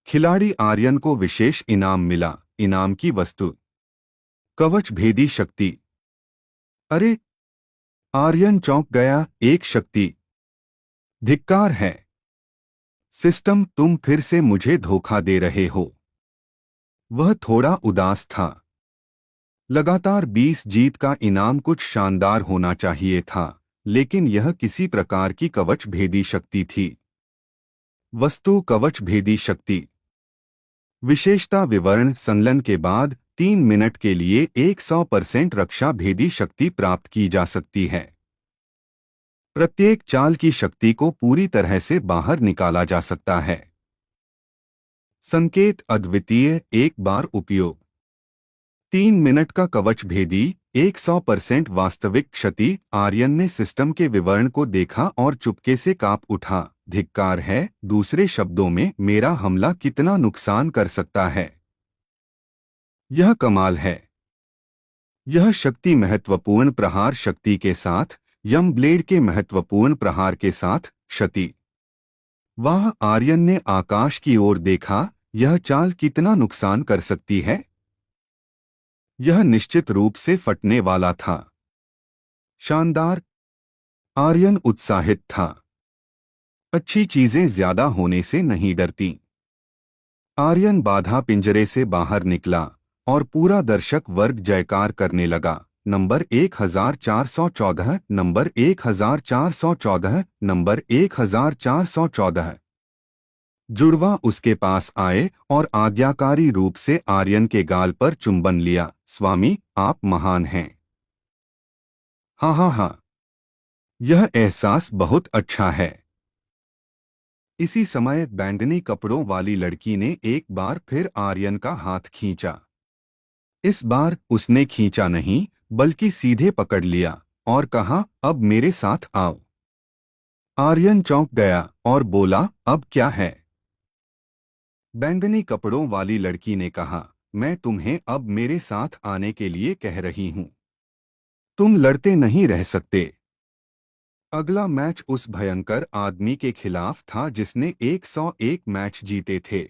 खिलाड़ी आर्यन को विशेष इनाम मिला। इनाम की वस्तु, कवच भेदी शक्ति। अरे! आर्यन चौंक गया। एक शक्ति। धिक्कार है। सिस्टम, तुम फिर से मुझे धोखा दे रहे हो। वह थोड़ा उदास था। लगातार 20 जीत का इनाम कुछ शानदार होना चाहिए था, लेकिन यह किसी प्रकार की कवच भेदी शक्ति थी। वस्तु, कवच भेदी शक्ति। विशेषता विवरण संलग्न के बाद 3 मिनट के लिए 100% रक्षा भेदी शक्ति प्राप्त की जा सकती है। प्रत्येक चाल की शक्ति को पूरी तरह से बाहर निकाला जा सकता है। संकेत अद्वितीय, एक बार उपयोग। 3 मिनट का कवच भेदी, 100% वास्तविक क्षति। आर्यन ने सिस्टम के विवरण को देखा और चुपके से कांप उठा। धिक्कार है, दूसरे शब्दों में, मेरा हमला कितना नुकसान कर सकता है। यह कमाल है। यह शक्ति महत्वपूर्ण प्रहार शक्ति के साथ, यम ब्लेड के महत्वपूर्ण प्रहार के साथ क्षति। वह आर्यन ने आकाश की ओर देखा। यह चाल कितना नुकसान कर सकती है। यह निश्चित रूप से फटने वाला था। शानदार। आर्यन उत्साहित था। अच्छी चीजें ज्यादा होने से नहीं डरती। आर्यन बाधा पिंजरे से बाहर निकला और पूरा दर्शक वर्ग जयकार करने लगा। Number 1414, number 1414, number 1414। जुड़वा उसके पास आए और आज्ञाकारी रूप से आर्यन के गाल पर चुंबन लिया। स्वामी, आप महान हैं। हाँ हाँ हाँ, यह एहसास बहुत अच्छा है। इसी समय बैंगनी कपड़ों वाली लड़की ने एक बार फिर आर्यन का हाथ खींचा। इस बार उसने खींचा नहीं, बल्कि सीधे पकड़ लिया और कहा, अब मेरे साथ आओ। आर्यन चौंक गया और बोला, अब क्या है? बैंगनी कपड़ों वाली लड़की ने कहा, मैं तुम्हें अब मेरे साथ आने के लिए कह रही हूं। तुम लड़ते नहीं रह सकते। अगला मैच उस भयंकर आदमी के खिलाफ था जिसने 101 मैच जीते थे।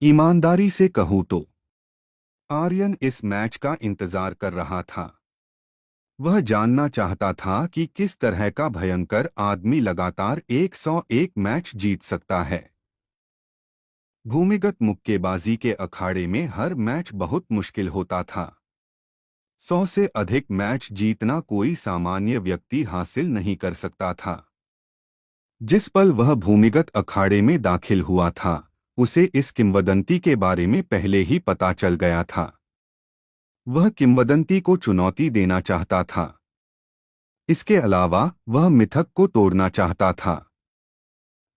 ईमानदारी से कहूं तो आर्यन इस मैच का इंतजार कर रहा था। वह जानना चाहता था कि किस तरह का भयंकर आदमी लगातार 101 मैच जीत सकता है। भूमिगत मुक्केबाजी के अखाड़े में हर मैच बहुत मुश्किल होता था। 100 से अधिक मैच जीतना कोई सामान्य व्यक्ति हासिल नहीं कर सकता था। जिस पल वह भूमिगत अखाड़े में दाखिल हुआ था, उसे इस किंवदंती के बारे में पहले ही पता चल गया था। वह किंवदंती को चुनौती देना चाहता था। इसके अलावा वह मिथक को तोड़ना चाहता था।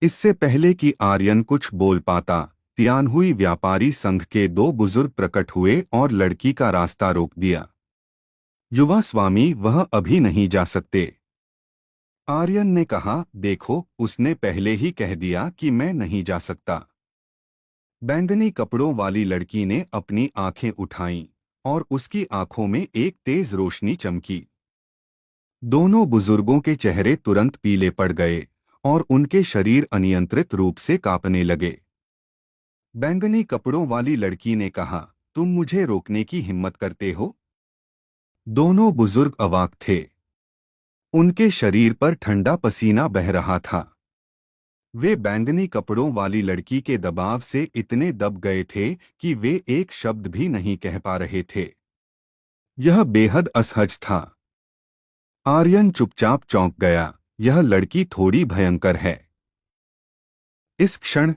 इससे पहले कि आर्यन कुछ बोल पाता, तियानहुई व्यापारी संघ के दो बुजुर्ग प्रकट हुए और लड़की का रास्ता रोक दिया। युवा स्वामी, वह अभी नहीं जा सकते। आर्यन ने कहा, देखो, उसने पहले ही कह दिया कि मैं नहीं जा सकता। बैंगनी कपड़ों वाली लड़की ने अपनी आंखें उठाईं और उसकी आंखों में एक तेज रोशनी चमकी। दोनों बुजुर्गों के चेहरे तुरंत पीले पड़ गए और उनके शरीर अनियंत्रित रूप से कांपने लगे। बैंगनी कपड़ों वाली लड़की ने कहा, तुम मुझे रोकने की हिम्मत करते हो? दोनों बुजुर्ग अवाक थे। उनके शरीर पर ठंडा पसीना बह रहा था। वे बैंगनी कपड़ों वाली लड़की के दबाव से इतने दब गए थे कि वे एक शब्द भी नहीं कह पा रहे थे। यह बेहद असहज था। आर्यन चुपचाप चौंक गया। यह लड़की थोड़ी भयंकर है। इस क्षण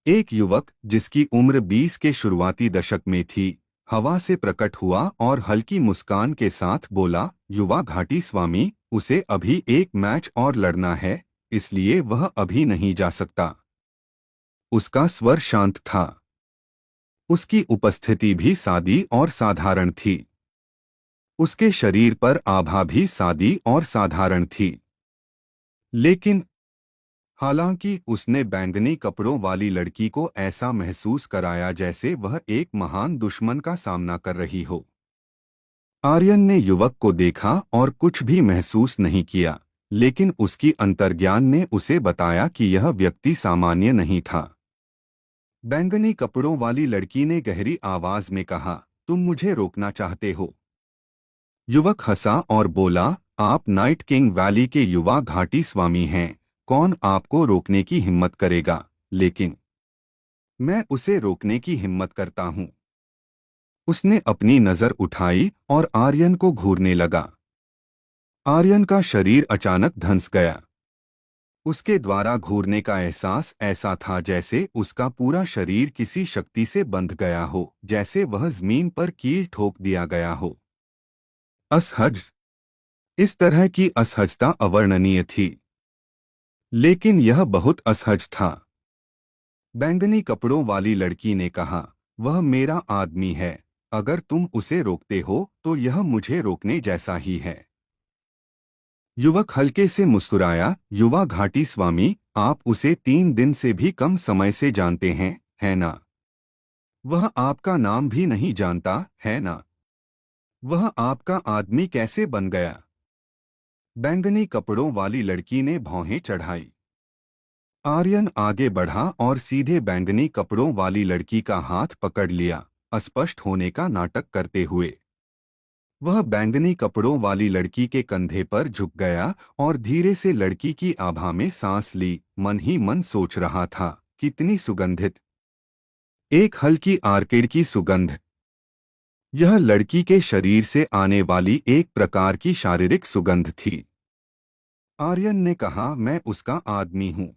एक युवक जिसकी उम्र 20 के शुरुआती दशक में थी, हवा से प्रकट हुआ और हल्की मुस्कान के साथ बोला, युवा घाटी स्वामी, उसे अभी एक मैच और लड़ना है, इसलिए वह अभी नहीं जा सकता। उसका स्वर शांत था। उसकी उपस्थिति भी सादी और साधारण थी। उसके शरीर पर आभा भी सादी और साधारण थी। लेकिन हालांकि उसने बैंगनी कपड़ों वाली लड़की को ऐसा महसूस कराया जैसे वह एक महान दुश्मन का सामना कर रही हो। आर्यन ने युवक को देखा और कुछ भी महसूस नहीं किया, लेकिन उसकी अंतर्ज्ञान ने उसे बताया कि यह व्यक्ति सामान्य नहीं था। बैंगनी कपड़ों वाली लड़की ने गहरी आवाज में कहा, तुम मुझे रोकना चाहते हो? युवक हंसा और बोला, आप नाइट किंग वैली के युवा घाटी स्वामी हैं, कौन आपको रोकने की हिम्मत करेगा? लेकिन मैं उसे रोकने की हिम्मत करता हूं। उसने अपनी नजर उठाई और आर्यन को घूरने लगा। आर्यन का शरीर अचानक धंस गया। उसके द्वारा घूरने का एहसास ऐसा था जैसे उसका पूरा शरीर किसी शक्ति से बंध गया हो, जैसे वह जमीन पर कील ठोक दिया गया हो। असहज। इस तरह की असहजता अवर्णनीय थी, लेकिन यह बहुत असहज था। बैंगनी कपड़ों वाली लड़की ने कहा, वह मेरा आदमी है। अगर तुम उसे रोकते हो तो यह मुझे रोकने जैसा ही है। युवक हल्के से मुस्कुराया, युवा घाटी स्वामी, आप उसे 3 दिन से भी कम समय से जानते हैं, है ना? वह आपका नाम भी नहीं जानता है ना? वह आपका आदमी कैसे बन गया? बैंगनी कपड़ों वाली लड़की ने भौहें चढ़ाई। आर्यन आगे बढ़ा और सीधे बैंगनी कपड़ों वाली लड़की का हाथ पकड़ लिया, अस्पष्ट होने का नाटक करते हुए। वह बैंगनी कपड़ों वाली लड़की के कंधे पर झुक गया और धीरे से लड़की की आभा में सांस ली। मन ही मन सोच रहा था, कितनी सुगंधित, एक हल्की आर्किड की सुगंध। यह लड़की के शरीर से आने वाली एक प्रकार की शारीरिक सुगंध थी। आर्यन ने कहा, मैं उसका आदमी हूँ।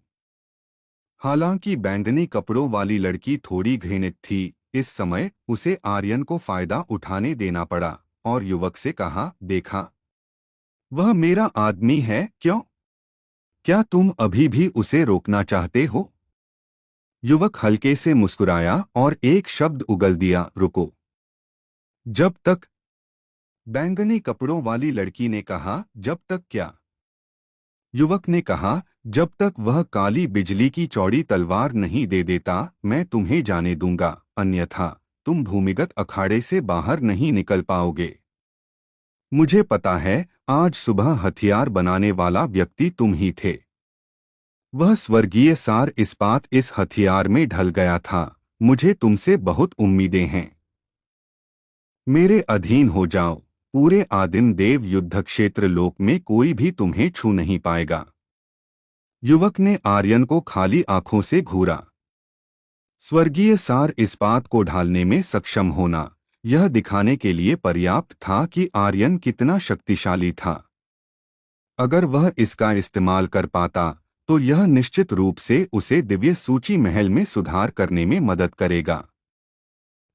हालांकि बैंगनी कपड़ों वाली लड़की थोड़ी घृणित थी, इस समय उसे आर्यन को फायदा उठाने देना पड़ा और युवक से कहा, देखा, वह मेरा आदमी है। क्यों? क्या तुम अभी भी उसे रोकना चाहते हो? युवक हल्के से मुस्कुराया और एक शब्द उगल दिया, रुको। जब तक? बैंगनी कपड़ों वाली लड़की ने कहा, जब तक क्या? युवक ने कहा, जब तक वह काली बिजली की चौड़ी तलवार नहीं दे देता, मैं तुम्हें जाने दूंगा, अन्यथा तुम भूमिगत अखाड़े से बाहर नहीं निकल पाओगे। मुझे पता है, आज सुबह हथियार बनाने वाला व्यक्ति तुम ही थे। वह स्वर्गीय सार इस्पात इस हथियार में ढल गया था। मुझे तुमसे बहुत उम्मीदें हैं। मेरे अधीन हो जाओ। पूरे आदिम देव युद्ध क्षेत्र लोक में कोई भी तुम्हें छू नहीं पाएगा। युवक ने आर्यन को खाली आंखों से घूरा। स्वर्गीय सार इस्पात को ढालने में सक्षम होना, यह दिखाने के लिए पर्याप्त था कि आर्यन कितना शक्तिशाली था। अगर वह इसका इस्तेमाल कर पाता तो यह निश्चित रूप से उसे दिव्य सूची महल में सुधार करने में मदद करेगा।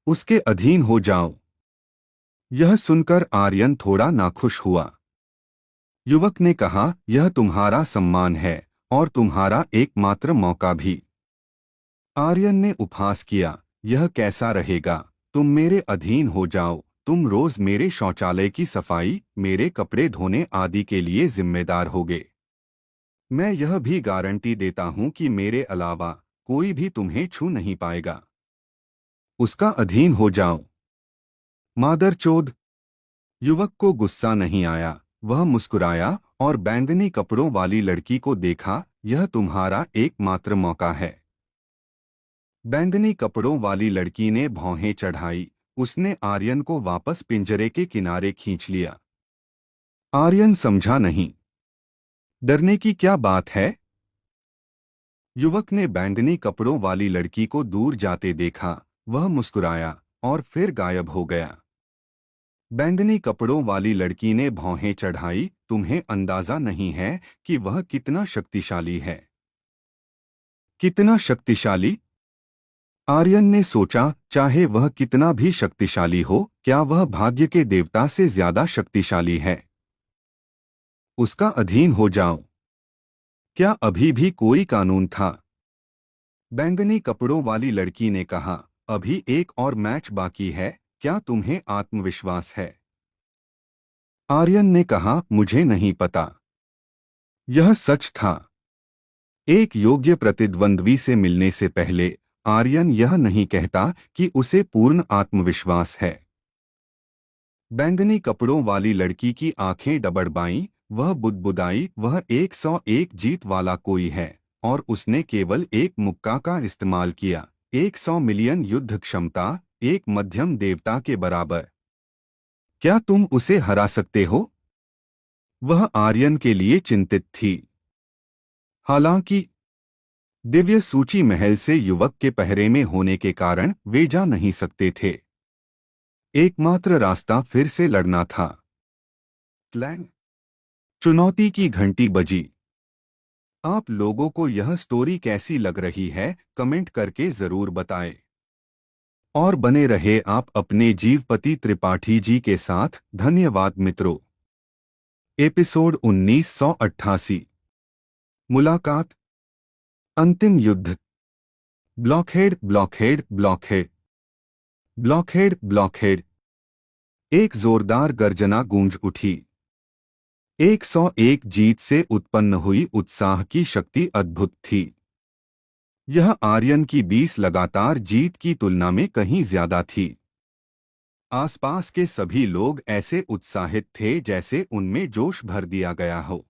उसके अधीन हो जाओ। यह सुनकर आर्यन थोड़ा नाखुश हुआ। युवक ने कहा, यह तुम्हारा सम्मान है और तुम्हारा एकमात्र मौका भी। आर्यन ने उपहास किया, यह कैसा रहेगा? तुम मेरे अधीन हो जाओ, तुम रोज मेरे शौचालय की सफाई, मेरे कपड़े धोने आदि के लिए जिम्मेदार होगे। मैं यह भी गारंटी देता हूं कि मेरे अलावा कोई भी तुम्हें छू नहीं पाएगा। उसका अधीन हो जाओ। मादरचोद! युवक को गुस्सा नहीं आया। वह मुस्कुराया और बैंगनी कपड़ों वाली लड़की को देखा, यह तुम्हारा एकमात्र मौका है। बैंगनी कपड़ों वाली लड़की ने भौहें चढ़ाई। उसने आर्यन को वापस पिंजरे के किनारे खींच लिया। आर्यन समझा नहीं। डरने की क्या बात है? युवक ने बैंगनी कपड़ों वाली लड़की को दूर जाते देखा। वह मुस्कुराया और फिर गायब हो गया। बैंगनी कपड़ों वाली लड़की ने भौहें चढ़ाई। तुम्हें अंदाजा नहीं है कि वह कितना शक्तिशाली है। कितना शक्तिशाली? आर्यन ने सोचा, चाहे वह कितना भी शक्तिशाली हो, क्या वह भाग्य के देवता से ज्यादा शक्तिशाली है? उसका अधीन हो जाओ। क्या अभी भी कोई कानून था? बैंगनी कपड़ों वाली लड़की ने कहा, अभी एक और मैच बाकी है। क्या तुम्हें आत्मविश्वास है? आर्यन ने कहा, मुझे नहीं पता। यह सच था। एक योग्य प्रतिद्वंद्वी से मिलने से पहले आर्यन यह नहीं कहता कि उसे पूर्ण आत्मविश्वास है। बैंगनी कपड़ों वाली लड़की की आंखें डबडबाईं। वह बुदबुदाई, वह 101 जीत वाला कोई है और उसने केवल एक मुक्का का इस्तेमाल किया। 100 मिलियन युद्ध क्षमता, एक मध्यम देवता के बराबर। क्या तुम उसे हरा सकते हो? वह आर्यन के लिए चिंतित थी। हालांकि दिव्य सूची महल से युवक के पहरे में होने के कारण वे जा नहीं सकते थे। एकमात्र रास्ता फिर से लड़ना था। क्लैंग! चुनौती की घंटी बजी। आप लोगों को यह स्टोरी कैसी लग रही है, कमेंट करके जरूर बताएं। और बने रहे आप अपने जीवपति त्रिपाठी जी के साथ। धन्यवाद मित्रों। एपिसोड 1988। मुलाकात। अंतिम युद्ध। ब्लॉकहेड ब्लॉकहेड ब्लॉकहेड ब्लॉकहेड ब्लॉकहेड। एक जोरदार गर्जना गूंज उठी। 101 जीत से उत्पन्न हुई उत्साह की शक्ति अद्भुत थी। यह आर्यन की 20 लगातार जीत की तुलना में कहीं ज्यादा थी। आसपास के सभी लोग ऐसे उत्साहित थे जैसे उनमें जोश भर दिया गया हो।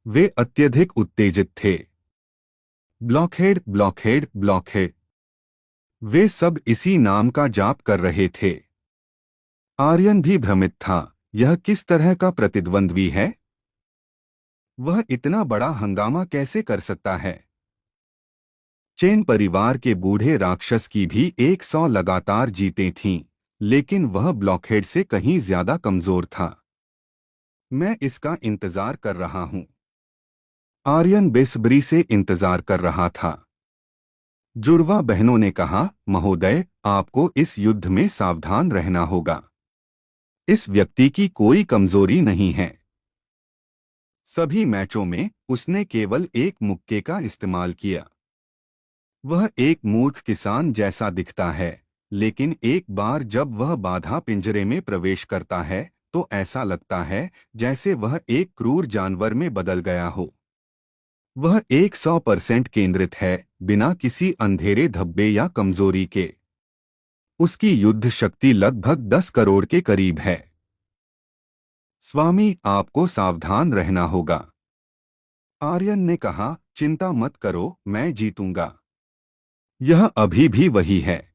वे अत्यधिक उत्तेजित थे। ब्लॉकहेड, ब्लॉकहेड, ब्लॉकहेड। वे सब इसी नाम का जाप कर रहे थे। आर्यन भी भ्रमित था। यह किस तरह का प्रतिद्वंद्वी है? वह इतना बड़ा हंगामा कैसे कर सकता है? चेन परिवार के बूढ़े राक्षस की भी 100 लगातार जीतें थीं, लेकिन वह ब्लॉकहेड से कहीं ज्यादा कमजोर था। मैं इसका इंतजार कर रहा हूं। आर्यन बेसब्री से इंतजार कर रहा था। जुड़वा बहनों ने कहा, महोदय, आपको इस युद्ध में सावधान रहना होगा। इस व्यक्ति की कोई कमजोरी नहीं है। सभी मैचों में उसने केवल एक मुक्के का इस्तेमाल किया। वह एक मूर्ख किसान जैसा दिखता है, लेकिन एक बार जब वह बाधा पिंजरे में प्रवेश करता है तो ऐसा लगता है जैसे वह एक क्रूर जानवर में बदल गया हो। वह 100% केंद्रित है, बिना किसी अंधेरे धब्बे या कमजोरी के। उसकी युद्ध शक्ति लगभग 10 करोड़ के करीब है। स्वामी, आपको सावधान रहना होगा। आर्यन ने कहा, चिंता मत करो, मैं जीतूंगा। यह अभी भी वही है।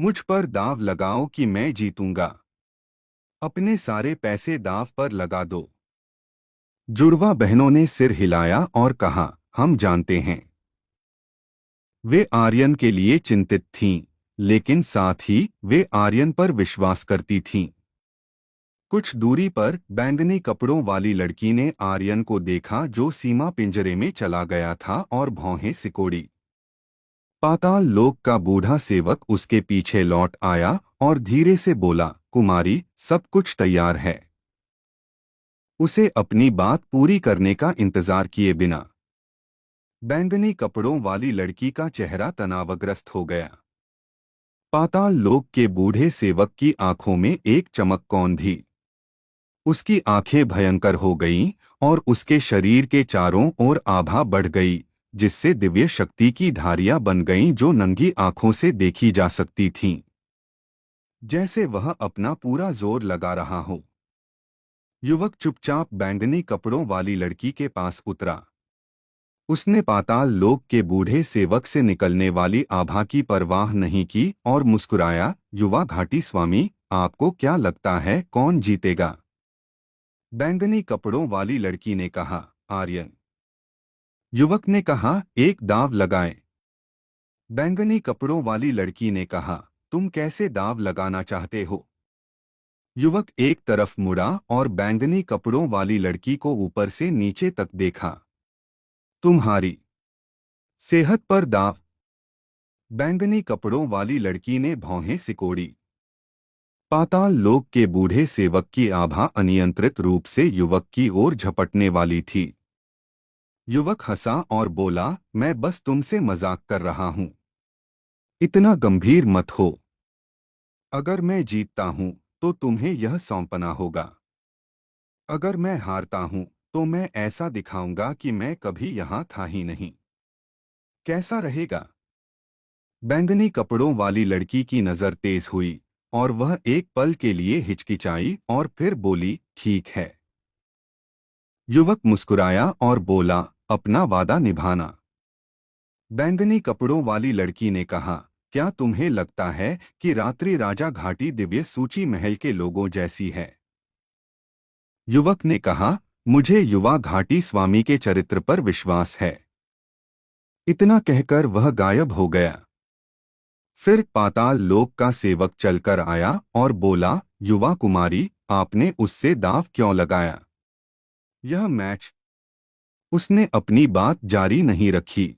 मुझ पर दाव लगाओ कि मैं जीतूंगा। अपने सारे पैसे दाव पर लगा दो। जुड़वा बहनों ने सिर हिलाया और कहा, हम जानते हैं। वे आर्यन के लिए चिंतित थीं, लेकिन साथ ही वे आर्यन पर विश्वास करती थीं। कुछ दूरी पर बैंगनी कपड़ों वाली लड़की ने आर्यन को देखा जो सीमा पिंजरे में चला गया था और भौहें सिकोड़ी। पाताल लोक का बूढ़ा सेवक उसके पीछे लौट आया और धीरे से बोला, कुमारी, सब कुछ तैयार है। उसे अपनी बात पूरी करने का इंतजार किए बिना बैंगनी कपड़ों वाली लड़की का चेहरा तनावग्रस्त हो गया। पाताल लोक के बूढ़े सेवक की आंखों में एक चमक कौंध थी। उसकी आंखें भयंकर हो गईं और उसके शरीर के चारों ओर आभा बढ़ गई, जिससे दिव्य शक्ति की धारियां बन गईं जो नंगी आंखों से देखी जा सकती थीं। जैसे वह अपना पूरा जोर लगा रहा हो। युवक चुपचाप बैंगनी कपड़ों वाली लड़की के पास उतरा। उसने पाताल लोक के बूढ़े सेवक से निकलने वाली आभा की परवाह नहीं की और मुस्कुराया, युवा घाटी स्वामी, आपको क्या लगता है कौन जीतेगा? बैंगनी कपड़ों वाली लड़की ने कहा, आर्यन। युवक ने कहा, एक दाव लगाएं। बैंगनी कपड़ों वाली लड़की ने कहा, तुम कैसे दाव लगाना चाहते हो? युवक एक तरफ मुड़ा और बैंगनी कपड़ों वाली लड़की को ऊपर से नीचे तक देखा। तुम्हारी सेहत पर दाव। बैंगनी कपड़ों वाली लड़की ने भौहें सिकोड़ी। पाताल लोक के बूढ़े सेवक की आभा अनियंत्रित रूप से युवक की ओर झपटने वाली थी। युवक हंसा और बोला, मैं बस तुमसे मजाक कर रहा हूं। इतना गंभीर मत हो। अगर मैं जीतता हूं तो तुम्हें यह सौंपना होगा। अगर मैं हारता हूं तो मैं ऐसा दिखाऊंगा कि मैं कभी यहां था ही नहीं। कैसा रहेगा? बैंगनी कपड़ों वाली लड़की की नजर तेज हुई और वह एक पल के लिए हिचकिचाई और फिर बोली, ठीक है। युवक मुस्कुराया और बोला, अपना वादा निभाना। बैंगनी कपड़ों वाली लड़की ने कहा, क्या तुम्हें लगता है कि रात्रि राजा घाटी दिव्य सूची महल के लोगों जैसी है? युवक ने कहा, मुझे युवा घाटी स्वामी के चरित्र पर विश्वास है। इतना कहकर वह गायब हो गया। फिर पाताल लोक का सेवक चलकर आया और बोला, युवा कुमारी, आपने उससे दांव क्यों लगाया? यह मैच। उसने अपनी बात जारी नहीं रखी।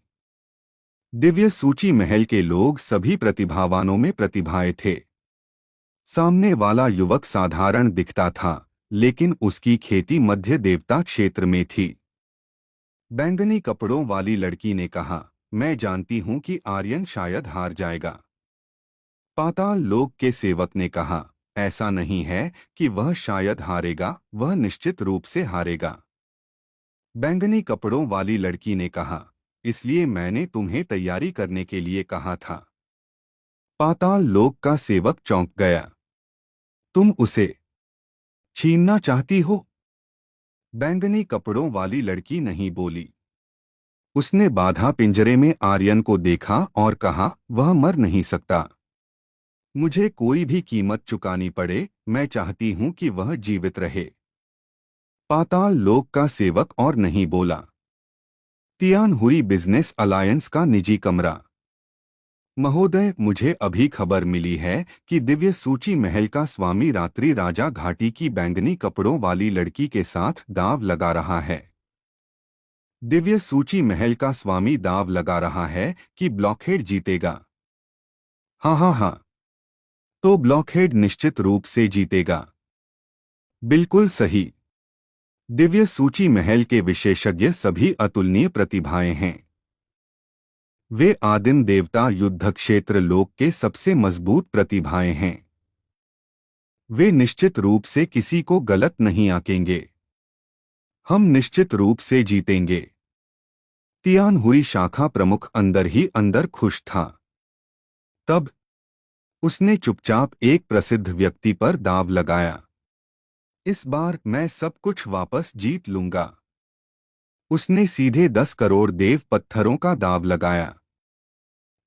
दिव्य सूची महल के लोग सभी प्रतिभावानों में प्रतिभाए थे। सामने वाला युवक साधारण दिखता था, लेकिन उसकी खेती मध्य देवता क्षेत्र में थी। बैंगनी कपड़ों वाली लड़की ने कहा, मैं जानती हूं कि आर्यन शायद हार जाएगा। पाताल लोक के सेवक ने कहा, ऐसा नहीं है कि वह शायद हारेगा, वह निश्चित रूप से हारेगा। बैंगनी कपड़ों वाली लड़की ने कहा, इसलिए मैंने तुम्हें तैयारी करने के लिए कहा था। पाताल लोक का सेवक चौंक गया। तुम उसे छीनना चाहती हो? बैंगनी कपड़ों वाली लड़की नहीं बोली। उसने बाधा पिंजरे में आर्यन को देखा और कहा, वह मर नहीं सकता। मुझे कोई भी कीमत चुकानी पड़े, मैं चाहती हूं कि वह जीवित रहे। पाताल लोक का सेवक और नहीं बोला। तियान हुई बिजनेस अलायंस का निजी कमरा। महोदय, मुझे अभी खबर मिली है कि दिव्य सूची महल का स्वामी रात्रि राजा घाटी की बैंगनी कपड़ों वाली लड़की के साथ दांव लगा रहा है। दिव्य सूची महल का स्वामी दांव लगा रहा है कि ब्लॉकहेड जीतेगा। हाँ हाँ हाँ, तो ब्लॉकहेड निश्चित रूप से जीतेगा। बिल्कुल सही। दिव्य सूची महल के विशेषज्ञ सभी अतुलनीय प्रतिभाएं हैं। वे आदिम देवता युद्ध क्षेत्र लोक के सबसे मजबूत प्रतिभाएं हैं। वे निश्चित रूप से किसी को गलत नहीं आंकेंगे। हम निश्चित रूप से जीतेंगे। तियान हुई शाखा प्रमुख अंदर ही अंदर खुश था। तब उसने चुपचाप एक प्रसिद्ध व्यक्ति पर दांव लगाया। इस बार मैं सब कुछ वापस जीत लूंगा। उसने सीधे 10 करोड़ देव पत्थरों का दांव लगाया।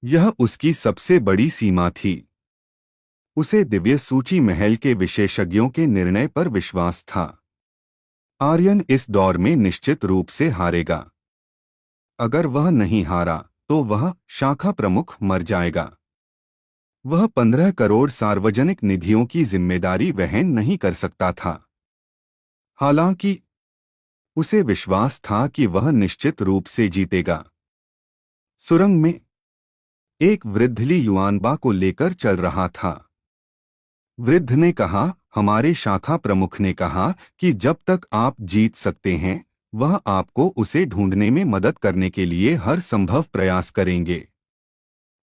यह उसकी सबसे बड़ी सीमा थी। उसे दिव्य सूची महल के विशेषज्ञों के निर्णय पर विश्वास था। आर्यन इस दौर में निश्चित रूप से हारेगा। अगर वह नहीं हारा तो वह शाखा प्रमुख मर जाएगा। वह 15 करोड़ सार्वजनिक निधियों की जिम्मेदारी वहन नहीं कर सकता था। हालांकि उसे विश्वास था कि वह निश्चित रूप से जीतेगा। सुरंग में एक वृद्ध ली युआनबा को लेकर चल रहा था। वृद्ध ने कहा, हमारे शाखा प्रमुख ने कहा कि जब तक आप जीत सकते हैं वह आपको उसे ढूंढने में मदद करने के लिए हर संभव प्रयास करेंगे।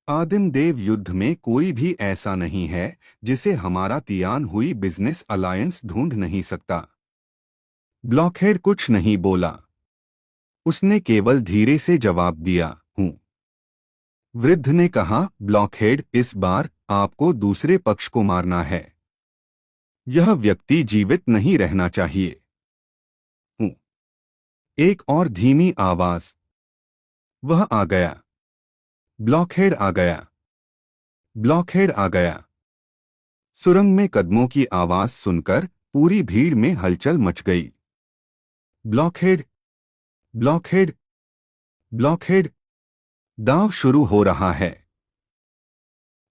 आदिम देव युद्ध में कोई भी ऐसा नहीं है जिसे हमारा तियान हुई बिजनेस अलायंस ढूंढ नहीं सकता। ब्लॉकहेड कुछ नहीं बोला। उसने केवल धीरे से जवाब दिया, हूं। वृद्ध ने कहा, ब्लॉकहेड, इस बार आपको दूसरे पक्ष को मारना है। यह व्यक्ति जीवित नहीं रहना चाहिए। हूं। एक और धीमी आवाज। वह आ गया। ब्लॉकहेड आ गया। ब्लॉकहेड आ गया। सुरंग में कदमों की आवाज सुनकर पूरी भीड़ में हलचल मच गई। ब्लॉकहेड, ब्लॉकहेड, ब्लॉकहेड। दांव शुरू हो रहा है।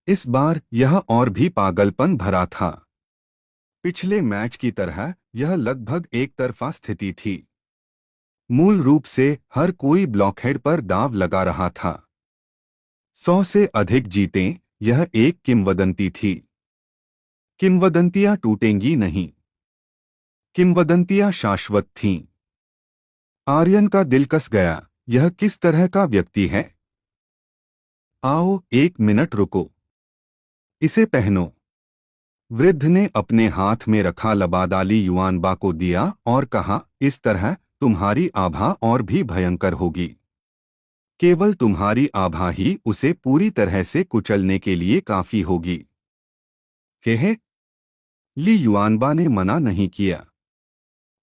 इस बार यह और भी पागलपन भरा था। पिछले मैच की तरह यह लगभग एक तरफा स्थिति थी। मूल रूप से हर कोई ब्लॉकहेड पर दांव लगा रहा था। 100 से अधिक जीतें, यह एक किंवदंती थी। किंवदंतियां टूटेंगी नहीं। किंवदंतियां शाश्वत थीं। आर्यन का दिल कस गया। यह किस तरह का व्यक्ति है? आओ, एक मिनट रुको। इसे पहनो। वृद्ध ने अपने हाथ में रखा लबादाली युआनबा को दिया और कहा, इस तरह तुम्हारी आभा और भी भयंकर होगी। केवल तुम्हारी आभा ही उसे पूरी तरह से कुचलने के लिए काफी होगी। कहे? ली युआनबा ने मना नहीं किया।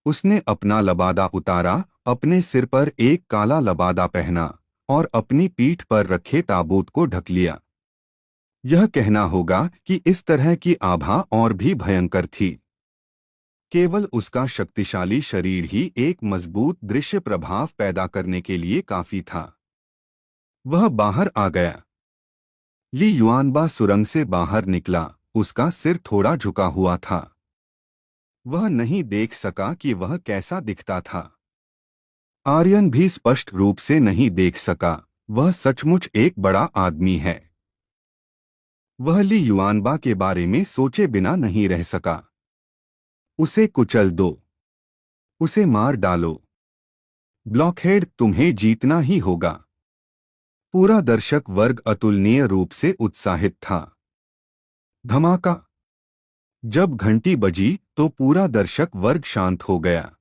उसने अपना लबादा उतारा, अपने सिर पर एक काला लबादा पहना और अपनी पीठ पर रखे ताबूत को ढक लिया। यह कहना होगा कि इस तरह की आभा और भी भयंकर थी। केवल उसका शक्तिशाली शरीर ही एक मजबूत दृश्य प्रभाव पैदा करने के लिए काफी था। वह बाहर आ गया। ली युआनबा सुरंग से बाहर निकला। उसका सिर थोड़ा झुका हुआ था। वह नहीं देख सका कि वह कैसा दिखता था। आर्यन भी स्पष्ट रूप से नहीं देख सका। वह सचमुच एक बड़ा आदमी है। वह ली युआनबा के बारे में सोचे बिना नहीं रह सका। उसे कुचल दो। उसे मार डालो। ब्लॉकहेड, तुम्हें जीतना ही होगा। पूरा दर्शक वर्ग अतुलनीय रूप से उत्साहित था। धमाका। जब घंटी बजी तो पूरा दर्शक वर्ग शांत हो गया।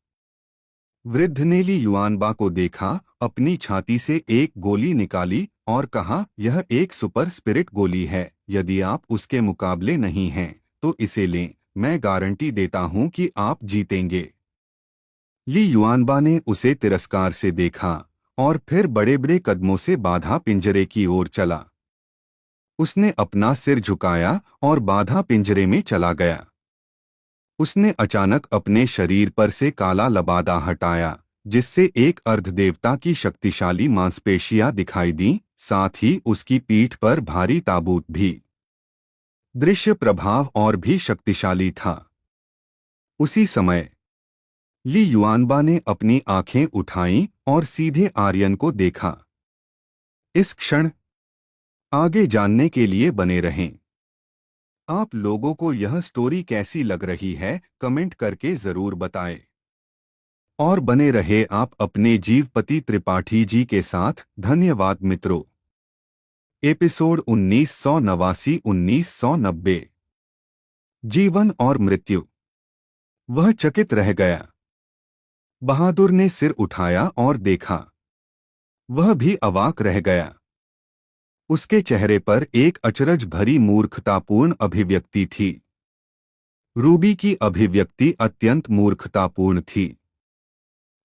वृद्ध ने ली युआनबा को देखा, अपनी छाती से एक गोली निकाली और कहा, यह एक सुपर स्पिरिट गोली है। यदि आप उसके मुकाबले नहीं हैं, तो इसे लें। मैं गारंटी देता हूं कि आप जीतेंगे। ली युआनबा ने उसे तिरस्कार से देखा और फिर बड़े बड़े कदमों से बाधा पिंजरे की ओर चला। उसने अपना सिर झुकाया और बाधा पिंजरे में चला गया। उसने अचानक अपने शरीर पर से काला लबादा हटाया, जिससे एक अर्धदेवता की शक्तिशाली मांसपेशियां दिखाई दी, साथ ही उसकी पीठ पर भारी ताबूत भी। दृश्य प्रभाव और भी शक्तिशाली था। उसी समय ली युआनबा ने अपनी आंखें उठाईं और सीधे आर्यन को देखा। इस क्षण आगे जानने के लिए बने रहें। आप लोगों को यह स्टोरी कैसी लग रही है, कमेंट करके जरूर बताएं। और बने रहे आप अपने जीवपति त्रिपाठी जी के साथ। धन्यवाद मित्रों। एपिसोड 1989-1990। जीवन और मृत्यु। वह चकित रह गया। बहादुर ने सिर उठाया और देखा। वह भी अवाक रह गया। उसके चेहरे पर एक अचरज भरी मूर्खतापूर्ण अभिव्यक्ति थी। रूबी की अभिव्यक्ति अत्यंत मूर्खतापूर्ण थी।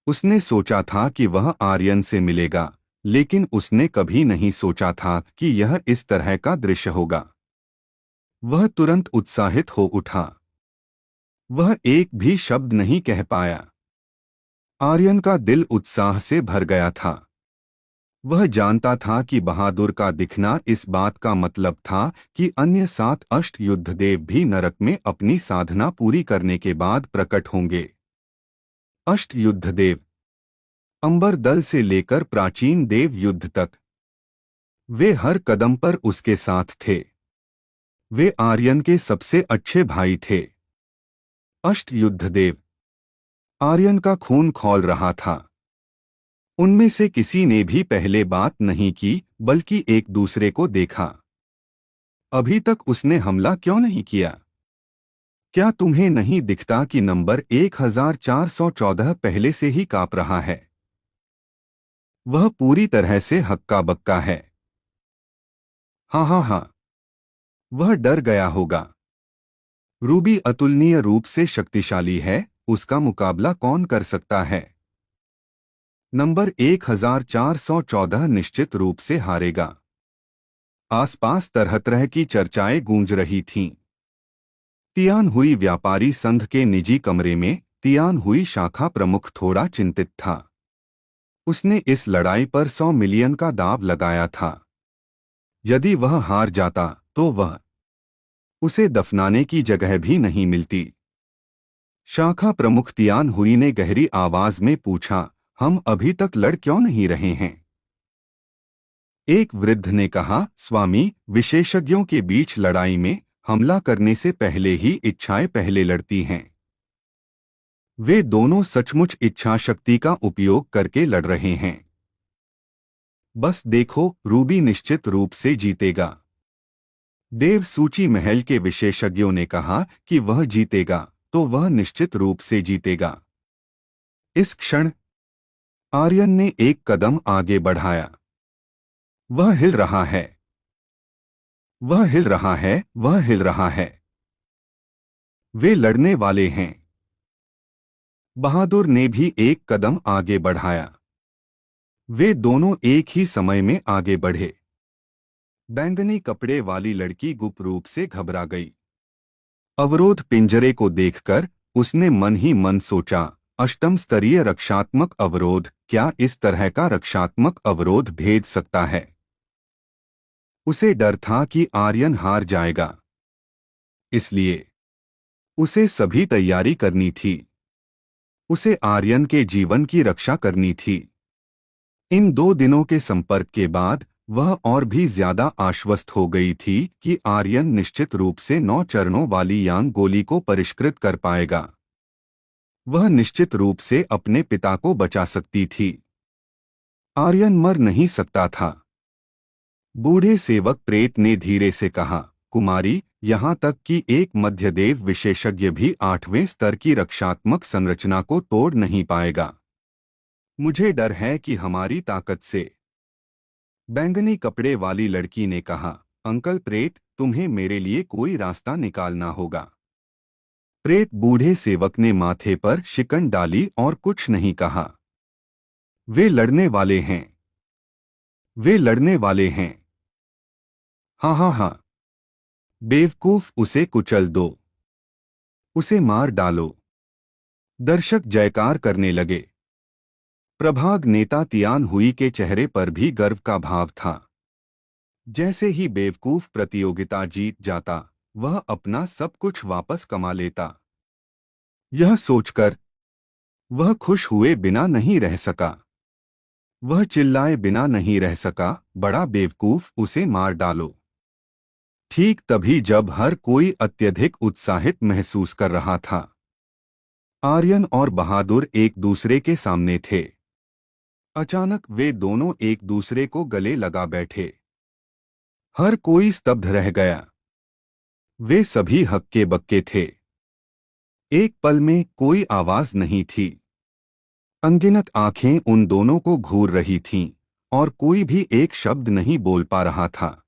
उसने सोचा था कि वह आर्यन से मिलेगा, लेकिन उसने कभी नहीं सोचा था कि यह इस तरह का दृश्य होगा। वह तुरंत उत्साहित हो उठा। वह एक भी शब्द नहीं कह पाया। आर्यन का दिल उत्साह से भर गया था। वह जानता था कि बहादुर का दिखना इस बात का मतलब था कि अन्य 7 अष्टयुद्धदेव भी नरक में अपनी साधना पूरी करने के बाद प्रकट होंगे। अष्टयुद्धदेव, अंबर दल से लेकर प्राचीन देव युद्ध तक, वे हर कदम पर उसके साथ थे। वे आर्यन के सबसे अच्छे भाई थे। अष्टयुद्धदेव। आर्यन का खून खौल रहा था। उनमें से किसी ने भी पहले बात नहीं की, बल्कि एक दूसरे को देखा। अभी तक उसने हमला क्यों नहीं किया? क्या तुम्हें नहीं दिखता कि नंबर 1414 पहले से ही कांप रहा है? वह पूरी तरह से हक्का बक्का है। हाँ हाँ हाँ, वह डर गया होगा। रूबी अतुलनीय रूप से शक्तिशाली है, उसका मुकाबला कौन कर सकता है? नंबर 1414 निश्चित रूप से हारेगा। आसपास तरह तरह की चर्चाएं गूंज रही थीं। तियान हुई व्यापारी संघ के निजी कमरे में तियान हुई शाखा प्रमुख थोड़ा चिंतित था। उसने इस लड़ाई पर 100 मिलियन का दाव लगाया था। यदि वह हार जाता तो उसे दफनाने की जगह भी नहीं मिलती। शाखा प्रमुख तियान हुई ने गहरी आवाज में पूछा, हम अभी तक लड़ क्यों नहीं रहे हैं? एक वृद्ध ने कहा, स्वामी, विशेषज्ञों के बीच लड़ाई में हमला करने से पहले ही इच्छाएं पहले लड़ती हैं। वे दोनों सचमुच इच्छा शक्ति का उपयोग करके लड़ रहे हैं। बस देखो, रूबी निश्चित रूप से जीतेगा। देव सूची महल के विशेषज्ञों ने कहा कि वह जीतेगा, तो वह निश्चित रूप से जीतेगा। इस क्षण आर्यन ने एक कदम आगे बढ़ाया। वह हिल रहा है। वह हिल रहा है। वह हिल रहा है। वे लड़ने वाले हैं। बहादुर ने भी एक कदम आगे बढ़ाया। वे दोनों एक ही समय में आगे बढ़े। बैंगनी कपड़े वाली लड़की गुप्त रूप से घबरा गई। अवरोध पिंजरे को देखकर उसने मन ही मन सोचा, अष्टम स्तरीय रक्षात्मक अवरोध, क्या इस तरह का रक्षात्मक अवरोध भेद सकता है? उसे डर था कि आर्यन हार जाएगा, इसलिए उसे सभी तैयारी करनी थी। उसे आर्यन के जीवन की रक्षा करनी थी। इन 2 दिनों के संपर्क के बाद वह और भी ज्यादा आश्वस्त हो गई थी कि आर्यन निश्चित रूप से 9 चरणों वाली यांग गोली को परिष्कृत कर पाएगा। वह निश्चित रूप से अपने पिता को बचा सकती थी। आर्यन मर नहीं सकता था। बूढ़े सेवक प्रेत ने धीरे से कहा, कुमारी, यहाँ तक कि एक मध्यदेव विशेषज्ञ भी 8वें स्तर की रक्षात्मक संरचना को तोड़ नहीं पाएगा। मुझे डर है कि हमारी ताकत से। बैंगनी कपड़े वाली लड़की ने कहा, अंकल प्रेत, तुम्हें मेरे लिए कोई रास्ता निकालना होगा। प्रेत बूढ़े सेवक ने माथे पर शिकन डाली और कुछ नहीं कहा। वे लड़ने वाले हैं। वे लड़ने वाले हैं। हाँ हाँ हाँ। बेवकूफ, उसे कुचल दो। उसे मार डालो। दर्शक जयकार करने लगे। प्रभाग नेता तियान हुई के चेहरे पर भी गर्व का भाव था। जैसे ही बेवकूफ प्रतियोगिता जीत जाता, वह अपना सब कुछ वापस कमा लेता। यह सोचकर वह खुश हुए बिना नहीं रह सका। वह चिल्लाए बिना नहीं रह सका, बड़ा बेवकूफ, उसे मार डालो। ठीक तभी जब हर कोई अत्यधिक उत्साहित महसूस कर रहा था, आर्यन और बहादुर एक दूसरे के सामने थे। अचानक वे दोनों एक दूसरे को गले लगा बैठे। हर कोई स्तब्ध रह गया। वे सभी हक्के बक्के थे। एक पल में कोई आवाज नहीं थी। अनगिनत आंखें उन दोनों को घूर रही थीं, और कोई भी एक शब्द नहीं बोल पा रहा था।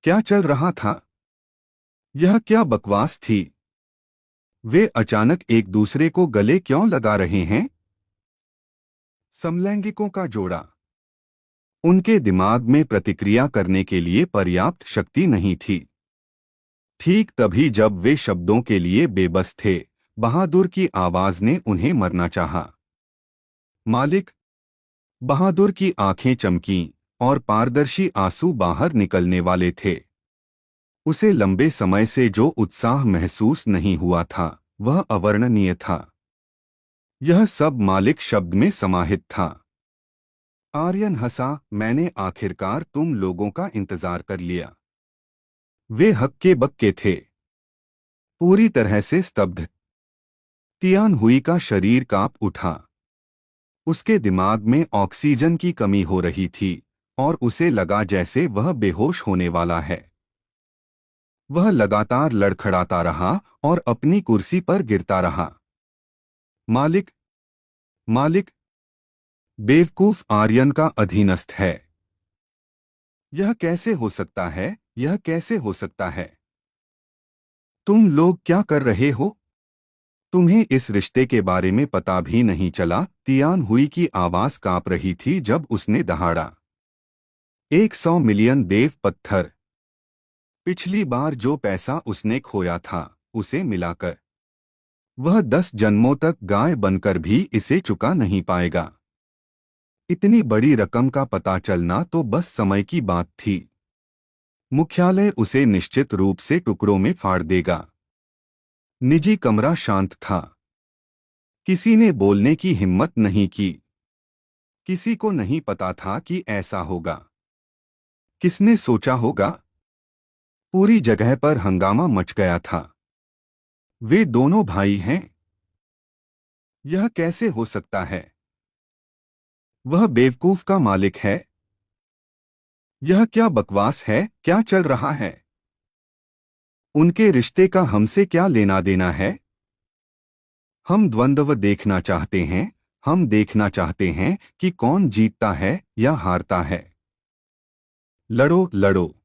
क्या चल रहा था? यह क्या बकवास थी? वे अचानक एक दूसरे को गले क्यों लगा रहे हैं? समलैंगिकों का जोड़ा। उनके दिमाग में प्रतिक्रिया करने के लिए पर्याप्त शक्ति नहीं थी। ठीक तभी जब वे शब्दों के लिए बेबस थे, बहादुर की आवाज ने उन्हें मरना चाहा। मालिक। बहादुर की आंखें चमकीं और पारदर्शी आंसू बाहर निकलने वाले थे। उसे लंबे समय से जो उत्साह महसूस नहीं हुआ था, वह अवर्णनीय था। यह सब मालिक शब्द में समाहित था। आर्यन हंसा, मैंने आखिरकार तुम लोगों का इंतजार कर लिया। वे हक्के बक्के थे, पूरी तरह से स्तब्ध। तियान हुई का शरीर कांप उठा। उसके दिमाग में ऑक्सीजन की कमी हो रही थी, और उसे लगा जैसे वह बेहोश होने वाला है। वह लगातार लड़खड़ाता रहा और अपनी कुर्सी पर गिरता रहा। मालिक। मालिक। बेवकूफ आर्यन का अधीनस्थ है। यह कैसे हो सकता है? यह कैसे हो सकता है? तुम लोग क्या कर रहे हो? तुम्हें इस रिश्ते के बारे में पता भी नहीं चला? तियान हुई की आवाज कांप रही थी जब उसने दहाड़ा। 100 मिलियन देव पत्थर। पिछली बार जो पैसा उसने खोया था, उसे मिलाकर वह 10 जन्मों तक गाय बनकर भी इसे चुका नहीं पाएगा। इतनी बड़ी रकम का पता चलना तो बस समय की बात थी। मुख्यालय उसे निश्चित रूप से टुकड़ों में फाड़ देगा। निजी कमरा शांत था। किसी ने बोलने की हिम्मत नहीं की। किसी को नहीं पता था कि ऐसा होगा। किसने सोचा होगा? पूरी जगह पर हंगामा मच गया था। वे दोनों भाई हैं। यह कैसे हो सकता है? वह बेवकूफ का मालिक है। यह क्या बकवास है? क्या चल रहा है? उनके रिश्ते का हमसे क्या लेना देना है? हम द्वंद्व देखना चाहते हैं। हम देखना चाहते हैं कि कौन जीतता है या हारता है। लड़ो लड़ो।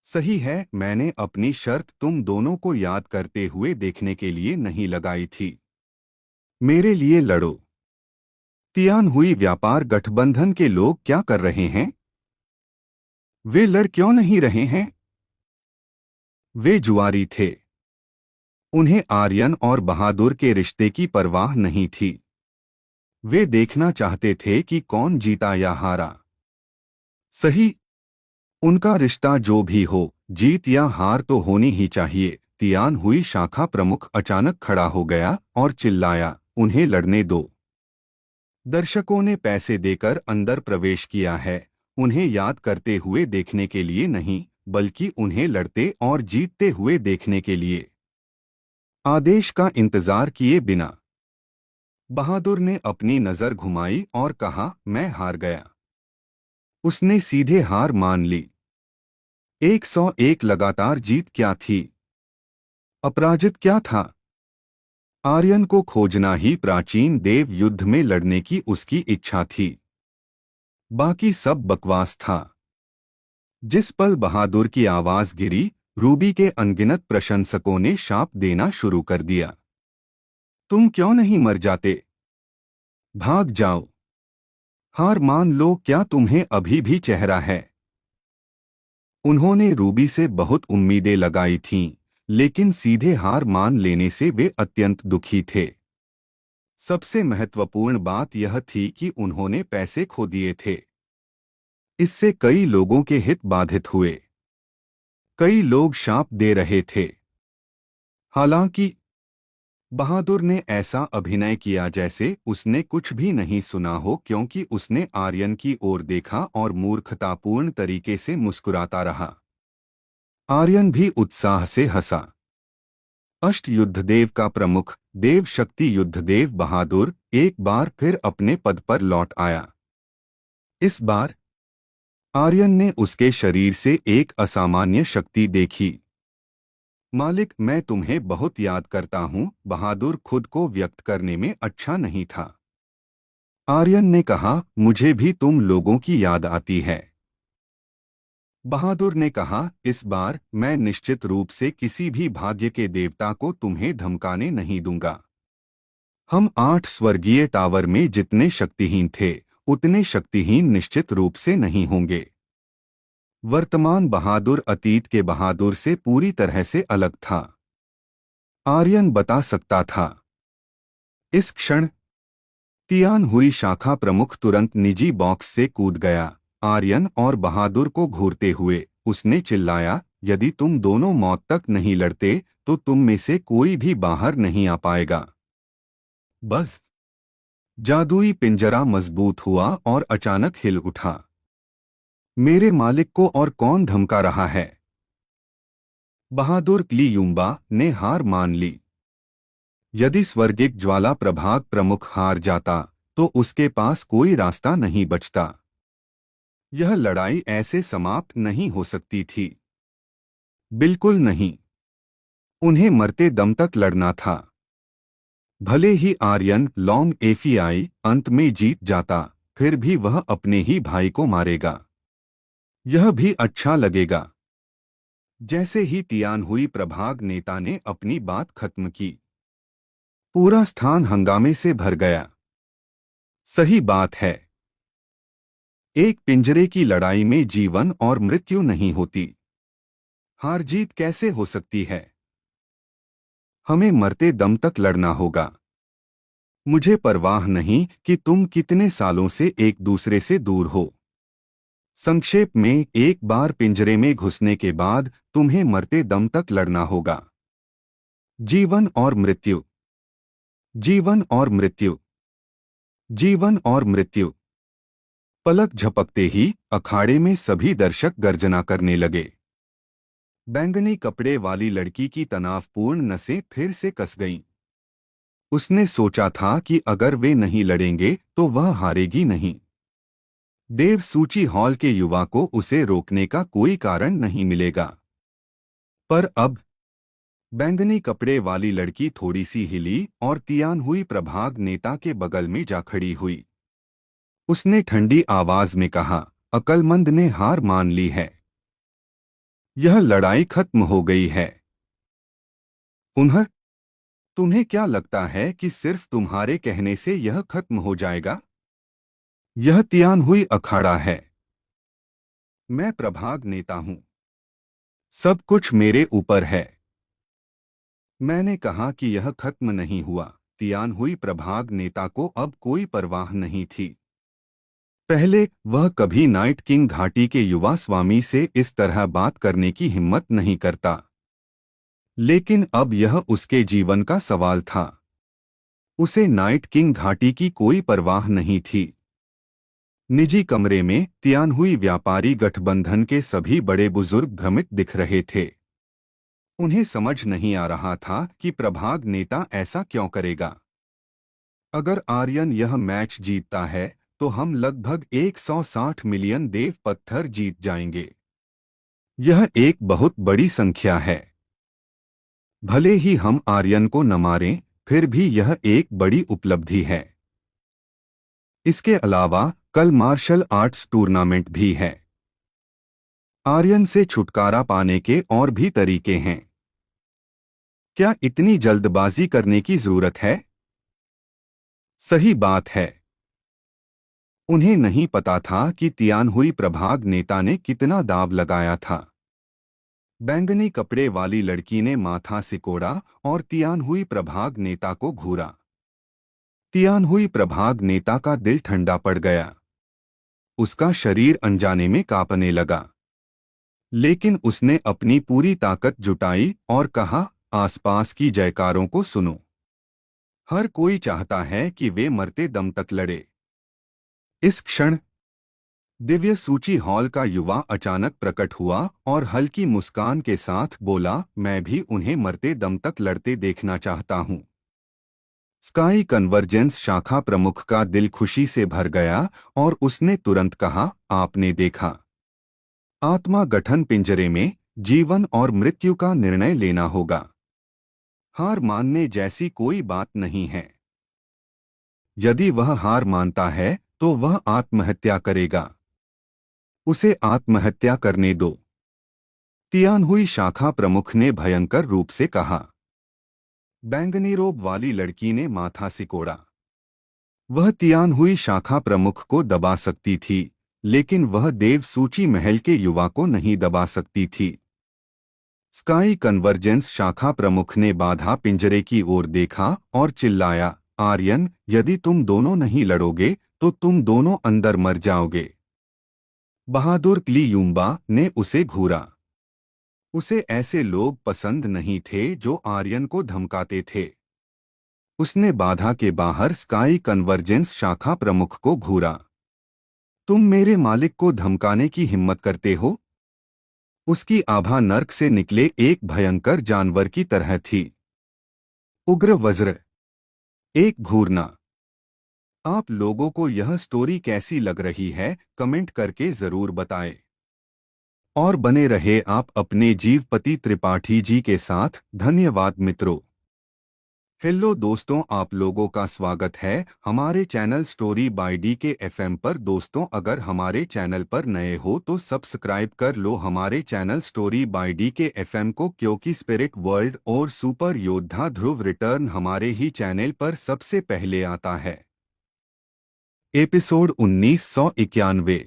सही है, मैंने अपनी शर्त तुम दोनों को याद करते हुए देखने के लिए नहीं लगाई थी। मेरे लिए लड़ो। तियान हुई व्यापार गठबंधन के लोग क्या कर रहे हैं? वे लड़ क्यों नहीं रहे हैं? वे जुआरी थे। उन्हें आर्यन और बहादुर के रिश्ते की परवाह नहीं थी। वे देखना चाहते थे कि कौन जीता या हारा। सही। उनका रिश्ता जो भी हो, जीत या हार तो होनी ही चाहिए। तियान हुई शाखा प्रमुख अचानक खड़ा हो गया और चिल्लाया, उन्हें लड़ने दो। दर्शकों ने पैसे देकर अंदर प्रवेश किया है, उन्हें याद करते हुए देखने के लिए नहीं, बल्कि उन्हें लड़ते और जीतते हुए देखने के लिए। आदेश का इंतजार किए बिना बहादुर ने अपनी नजर घुमाई और कहा, मैं हार गया। उसने सीधे हार मान ली। 101 लगातार जीत क्या थी? अपराजित क्या था? आर्यन को खोजना ही प्राचीन देव युद्ध में लड़ने की उसकी इच्छा थी। बाकी सब बकवास था। जिस पल बहादुर की आवाज गिरी, रूबी के अनगिनत प्रशंसकों ने शाप देना शुरू कर दिया। तुम क्यों नहीं मर जाते? भाग जाओ। हार मान लो, क्या तुम्हें अभी भी चेहरा है? उन्होंने रूबी से बहुत उम्मीदें लगाई थीं, लेकिन सीधे हार मान लेने से वे अत्यंत दुखी थे। सबसे महत्वपूर्ण बात यह थी कि उन्होंने पैसे खो दिए थे। इससे कई लोगों के हित बाधित हुए। कई लोग शाप दे रहे थे। हालांकि बहादुर ने ऐसा अभिनय किया जैसे उसने कुछ भी नहीं सुना हो, क्योंकि उसने आर्यन की ओर देखा और मूर्खतापूर्ण तरीके से मुस्कुराता रहा। आर्यन भी उत्साह से हंसा। अष्ट युद्धदेव का प्रमुख देव शक्ति युद्धदेव बहादुर एक बार फिर अपने पद पर लौट आया। इस बार आर्यन ने उसके शरीर से एक असामान्य शक्ति देखी। मालिक, मैं तुम्हें बहुत याद करता हूँ। बहादुर खुद को व्यक्त करने में अच्छा नहीं था। आर्यन ने कहा, मुझे भी तुम लोगों की याद आती है। बहादुर ने कहा, इस बार मैं निश्चित रूप से किसी भी भाग्य के देवता को तुम्हें धमकाने नहीं दूंगा। हम 8 स्वर्गीय टावर में जितने शक्तिहीन थे, उतने शक्तिहीन निश्चित रूप से नहीं होंगे। वर्तमान बहादुर अतीत के बहादुर से पूरी तरह से अलग था। आर्यन बता सकता था। इस क्षण तियान हुई शाखा प्रमुख तुरंत निजी बॉक्स से कूद गया। आर्यन और बहादुर को घूरते हुए उसने चिल्लाया, यदि तुम दोनों मौत तक नहीं लड़ते तो तुम में से कोई भी बाहर नहीं आ पाएगा। बस जादुई पिंजरा मजबूत हुआ और अचानक हिल उठा। मेरे मालिक को और कौन धमका रहा है? बहादुर क्लियुम्बा ने हार मान ली। यदि स्वर्गिक ज्वाला प्रभाग प्रमुख हार जाता तो उसके पास कोई रास्ता नहीं बचता। यह लड़ाई ऐसे समाप्त नहीं हो सकती थी। बिल्कुल नहीं। उन्हें मरते दम तक लड़ना था। भले ही आर्यन लॉन्ग एफीआई अंत में जीत जाता, फिर भी वह अपने ही भाई को मारेगा। यह भी अच्छा लगेगा। जैसे ही तियान हुई प्रभाग नेता ने अपनी बात खत्म की, पूरा स्थान हंगामे से भर गया। सही बात है। एक पिंजरे की लड़ाई में जीवन और मृत्यु नहीं होती। हार जीत कैसे हो सकती है? हमें मरते दम तक लड़ना होगा। मुझे परवाह नहीं कि तुम कितने सालों से एक दूसरे से दूर हो। संक्षेप में, एक बार पिंजरे में घुसने के बाद तुम्हें मरते दम तक लड़ना होगा। जीवन और मृत्यु, जीवन और मृत्यु, जीवन और मृत्यु। पलक झपकते ही अखाड़े में सभी दर्शक गर्जना करने लगे। बैंगनी कपड़े वाली लड़की की तनावपूर्ण नसें फिर से कस गईं। उसने सोचा था कि अगर वे नहीं लड़ेंगे तो वह हारेगी नहीं। देव सूची हॉल के युवा को उसे रोकने का कोई कारण नहीं मिलेगा। पर अब बैंगनी कपड़े वाली लड़की थोड़ी सी हिली और तियान हुई प्रभाग नेता के बगल में जा खड़ी हुई। उसने ठंडी आवाज में कहा, अक्लमंद ने हार मान ली है। यह लड़ाई खत्म हो गई है। तुम्हें क्या लगता है कि सिर्फ तुम्हारे कहने से यह खत्म हो जाएगा? यह तियान हुई अखाड़ा है। मैं प्रभाग नेता हूं। सब कुछ मेरे ऊपर है। मैंने कहा कि यह खत्म नहीं हुआ। तियान हुई प्रभाग नेता को अब कोई परवाह नहीं थी। पहले वह कभी नाइट किंग घाटी के युवा स्वामी से इस तरह बात करने की हिम्मत नहीं करता। लेकिन अब यह उसके जीवन का सवाल था। उसे नाइट किंग घाटी की कोई परवाह नहीं थी। निजी कमरे में तियान हुई व्यापारी गठबंधन के सभी बड़े बुजुर्ग भ्रमित दिख रहे थे। उन्हें समझ नहीं आ रहा था कि प्रभाग नेता ऐसा क्यों करेगा। अगर आर्यन यह मैच जीतता है तो हम लगभग 160 मिलियन देव पत्थर जीत जाएंगे। यह एक बहुत बड़ी संख्या है। भले ही हम आर्यन को न मारें, फिर भी यह एक बड़ी उपलब्धि है। इसके अलावा कल मार्शल आर्ट्स टूर्नामेंट भी है। आर्यन से छुटकारा पाने के और भी तरीके हैं। क्या इतनी जल्दबाजी करने की जरूरत है? सही बात है। उन्हें नहीं पता था कि तियानहुई प्रभाग नेता ने कितना दाव लगाया था। बैंगनी कपड़े वाली लड़की ने माथा सिकोड़ा और तियानहुई प्रभाग नेता को घूरा। तियानहुई प्रभाग नेता का दिल ठंडा पड़ गया। उसका शरीर अनजाने में कांपने लगा। लेकिन उसने अपनी पूरी ताकत जुटाई और कहा, आसपास की जयकारों को सुनो। हर कोई चाहता है कि वे मरते दम तक लड़े। इस क्षण दिव्य सूची हॉल का युवा अचानक प्रकट हुआ और हल्की मुस्कान के साथ बोला, मैं भी उन्हें मरते दम तक लड़ते देखना चाहता हूं। स्काई कन्वर्जेंस शाखा प्रमुख का दिल खुशी से भर गया और उसने तुरंत कहा, आपने देखा, आत्मा गठन पिंजरे में जीवन और मृत्यु का निर्णय लेना होगा। हार मानने जैसी कोई बात नहीं है। यदि वह हार मानता है तो वह आत्महत्या करेगा। उसे आत्महत्या करने दो। तियानहुई शाखा प्रमुख ने भयंकर रूप से कहा। बैंगनी रोब वाली लड़की ने माथा सिकोड़ा। वह तियानहुई शाखा प्रमुख को दबा सकती थी, लेकिन वह देव सूची महल के युवा को नहीं दबा सकती थी। स्काई कन्वर्जेंस शाखा प्रमुख ने बाधा पिंजरे की ओर देखा और चिल्लाया, आर्यन, यदि तुम दोनों नहीं लड़ोगे तो तुम दोनों अंदर मर जाओगे। बहादुर क्ली यूम्बा ने उसे घूरा। उसे ऐसे लोग पसंद नहीं थे जो आर्यन को धमकाते थे। उसने बाधा के बाहर स्काई कन्वर्जेंस शाखा प्रमुख को घूरा। तुम मेरे मालिक को धमकाने की हिम्मत करते हो? उसकी आभा नर्क से निकले एक भयंकर जानवर की तरह थी। उग्र वज्र। एक घूरना। आप लोगों को यह स्टोरी कैसी लग रही है, कमेंट करके जरूर बताएं। और बने रहे आप अपने जीवपति त्रिपाठी जी के साथ। धन्यवाद मित्रों। हेलो दोस्तों, आप लोगों का स्वागत है हमारे चैनल स्टोरी बाय डी के एफएम पर। दोस्तों, अगर हमारे चैनल पर नए हो तो सब्सक्राइब कर लो हमारे चैनल स्टोरी बाय डी के एफएम को, क्योंकि स्पिरिट वर्ल्ड और सुपर योद्धा ध्रुव रिटर्न हमारे ही चैनल पर सबसे पहले आता है। एपिसोड 1991।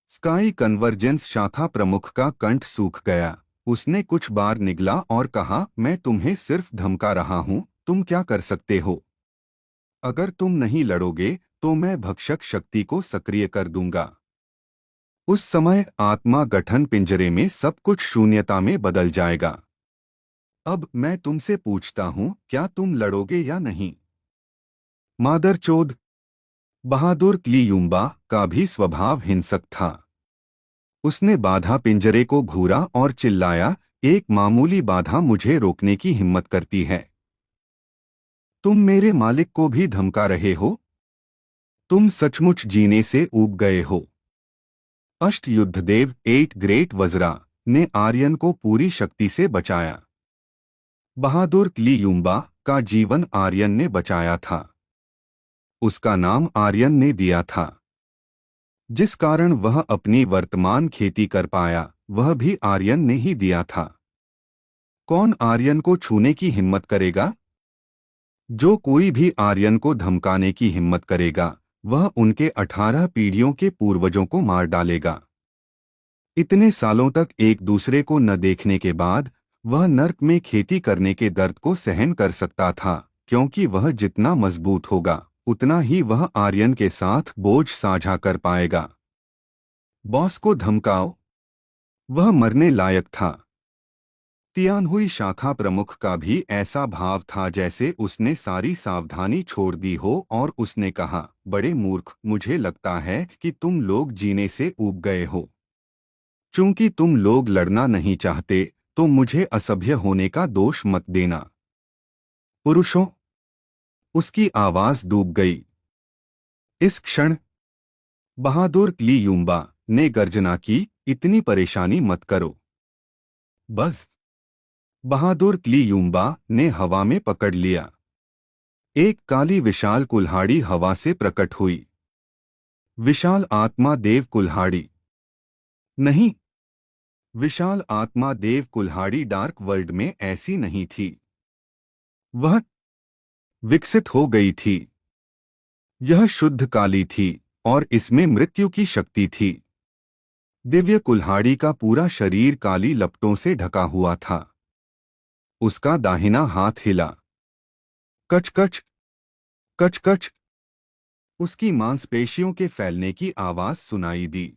स्काई कन्वर्जेंस शाखा प्रमुख का कंठ सूख गया। उसने कुछ बार निगला और कहा, मैं तुम्हें सिर्फ धमका रहा हूं, तुम क्या कर सकते हो? अगर तुम नहीं लड़ोगे तो मैं भक्षक शक्ति को सक्रिय कर दूंगा। उस समय आत्मा गठन पिंजरे में सब कुछ शून्यता में बदल जाएगा। अब मैं तुमसे पूछता हूं, क्या तुम लड़ोगे या नहीं? मादरचोद। बहादुर क्ली यूम्बा का भी स्वभाव हिंसक था। उसने बाधा पिंजरे को घूरा और चिल्लाया, एक मामूली बाधा मुझे रोकने की हिम्मत करती है। तुम मेरे मालिक को भी धमका रहे हो? तुम सचमुच जीने से ऊब गए हो। अष्टयुद्धदेव एट ग्रेट वज्रा ने आर्यन को पूरी शक्ति से बचाया। बहादुर क्ली यूम्बा का जीवन आर्यन ने बचाया था। उसका नाम आर्यन ने दिया था। जिस कारण वह अपनी वर्तमान खेती कर पाया, वह भी आर्यन ने ही दिया था। कौन आर्यन को छूने की हिम्मत करेगा? जो कोई भी आर्यन को धमकाने की हिम्मत करेगा, वह उनके 18 पीढ़ियों के पूर्वजों को मार डालेगा। इतने सालों तक एक दूसरे को न देखने के बाद वह नर्क में खेती करने के दर्द को सहन कर सकता था, क्योंकि वह जितना मजबूत होगा उतना ही वह आर्यन के साथ बोझ साझा कर पाएगा। बॉस को धमकाओ। वह मरने लायक था। तियानहुई शाखा प्रमुख का भी ऐसा भाव था जैसे उसने सारी सावधानी छोड़ दी हो, और उसने कहा, बड़े मूर्ख, मुझे लगता है कि तुम लोग जीने से ऊब गए हो। चूंकि तुम लोग लड़ना नहीं चाहते तो मुझे असभ्य होने का दोष मत देना। पुरुषों। उसकी आवाज डूब गई। इस क्षण बहादुर क्ली यूम्बा ने गर्जना की, इतनी परेशानी मत करो। बस। बहादुर क्ली यूम्बा ने हवा में पकड़ लिया। एक काली विशाल कुल्हाड़ी हवा से प्रकट हुई। विशाल आत्मा देव कुल्हाड़ी नहीं, विशाल आत्मा देव कुल्हाड़ी डार्क वर्ल्ड में ऐसी नहीं थी। वह विकसित हो गई थी। यह शुद्ध काली थी और इसमें मृत्यु की शक्ति थी। दिव्य कुल्हाड़ी का पूरा शरीर काली लपटों से ढका हुआ था। उसका दाहिना हाथ हिला। कच कच, कच कच। उसकी मांसपेशियों के फैलने की आवाज सुनाई दी।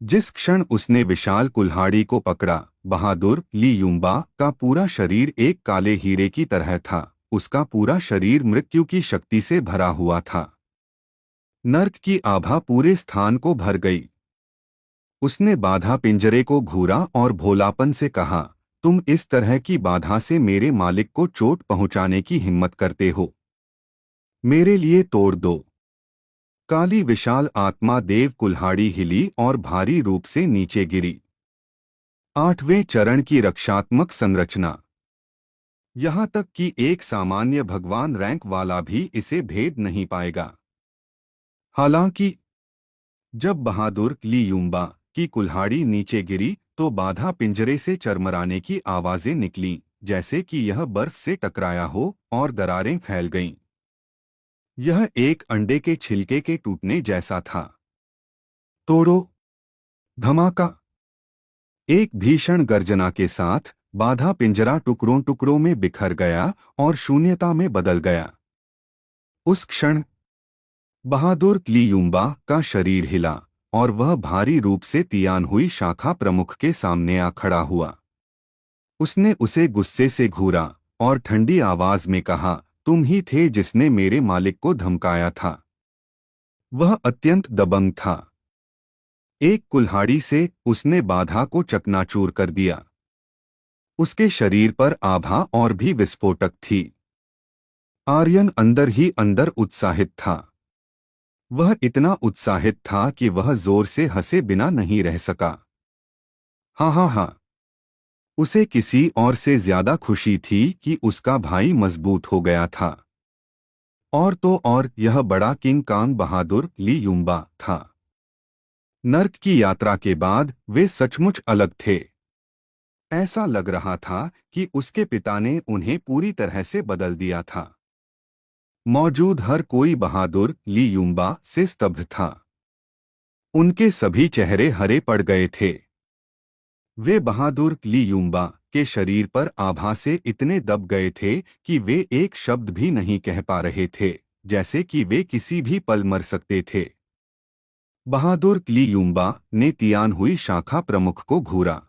जिस क्षण उसने विशाल कुल्हाड़ी को पकड़ा, बहादुर ली यूंबा का पूरा शरीर एक काले हीरे की तरह था। उसका पूरा शरीर मृत्यु की शक्ति से भरा हुआ था। नर्क की आभा पूरे स्थान को भर गई। उसने बाधा पिंजरे को घूरा और भोलापन से कहा, तुम इस तरह की बाधा से मेरे मालिक को चोट पहुंचाने की हिम्मत करते हो? मेरे लिए तोड़ दो। काली विशाल आत्मा देव कुल्हाड़ी हिली और भारी रूप से नीचे गिरी। 8वें चरण की रक्षात्मक संरचना। यहां तक कि एक सामान्य भगवान रैंक वाला भी इसे भेद नहीं पाएगा। हालांकि जब बहादुर ली यूंबा की कुल्हाड़ी नीचे गिरी तो बाधा पिंजरे से चरमराने की आवाजें निकलीं, जैसे कि यह बर्फ से टकराया हो, और दरारें फैल गईं। यह एक अंडे के छिलके के टूटने जैसा था। तोड़ो! धमाका! एक भीषण गर्जना के साथ बाधा पिंजरा टुकड़ों टुकड़ों में बिखर गया और शून्यता में बदल गया। उस क्षण बहादुर ली यूंबा का शरीर हिला और वह भारी रूप से तियान हुई शाखा प्रमुख के सामने आ खड़ा हुआ। उसने उसे गुस्से से घूरा और ठंडी आवाज में कहा, तुम ही थे जिसने मेरे मालिक को धमकाया था। वह अत्यंत दबंग था। एक कुल्हाड़ी से उसने बाधा को चकनाचूर कर दिया। उसके शरीर पर आभा और भी विस्फोटक थी। आर्यन अंदर ही अंदर उत्साहित था। वह इतना उत्साहित था कि वह जोर से हंसे बिना नहीं रह सका। हाँ हाँ हाँ। उसे किसी और से ज्यादा खुशी थी कि उसका भाई मजबूत हो गया था। और तो और यह बड़ा किंग कांग बहादुर ली यूंबा था। नर्क की यात्रा के बाद वे सचमुच अलग थे। ऐसा लग रहा था कि उसके पिता ने उन्हें पूरी तरह से बदल दिया था। मौजूद हर कोई बहादुर ली यूंबा से स्तब्ध था। उनके सभी चेहरे हरे पड़ गए थे। वे बहादुर ली यूंबा के शरीर पर आभा से इतने दब गए थे कि वे एक शब्द भी नहीं कह पा रहे थे, जैसे कि वे किसी भी पल मर सकते थे। बहादुर ली यूंबा ने तियान हुई शाखा प्रमुख को घूरा।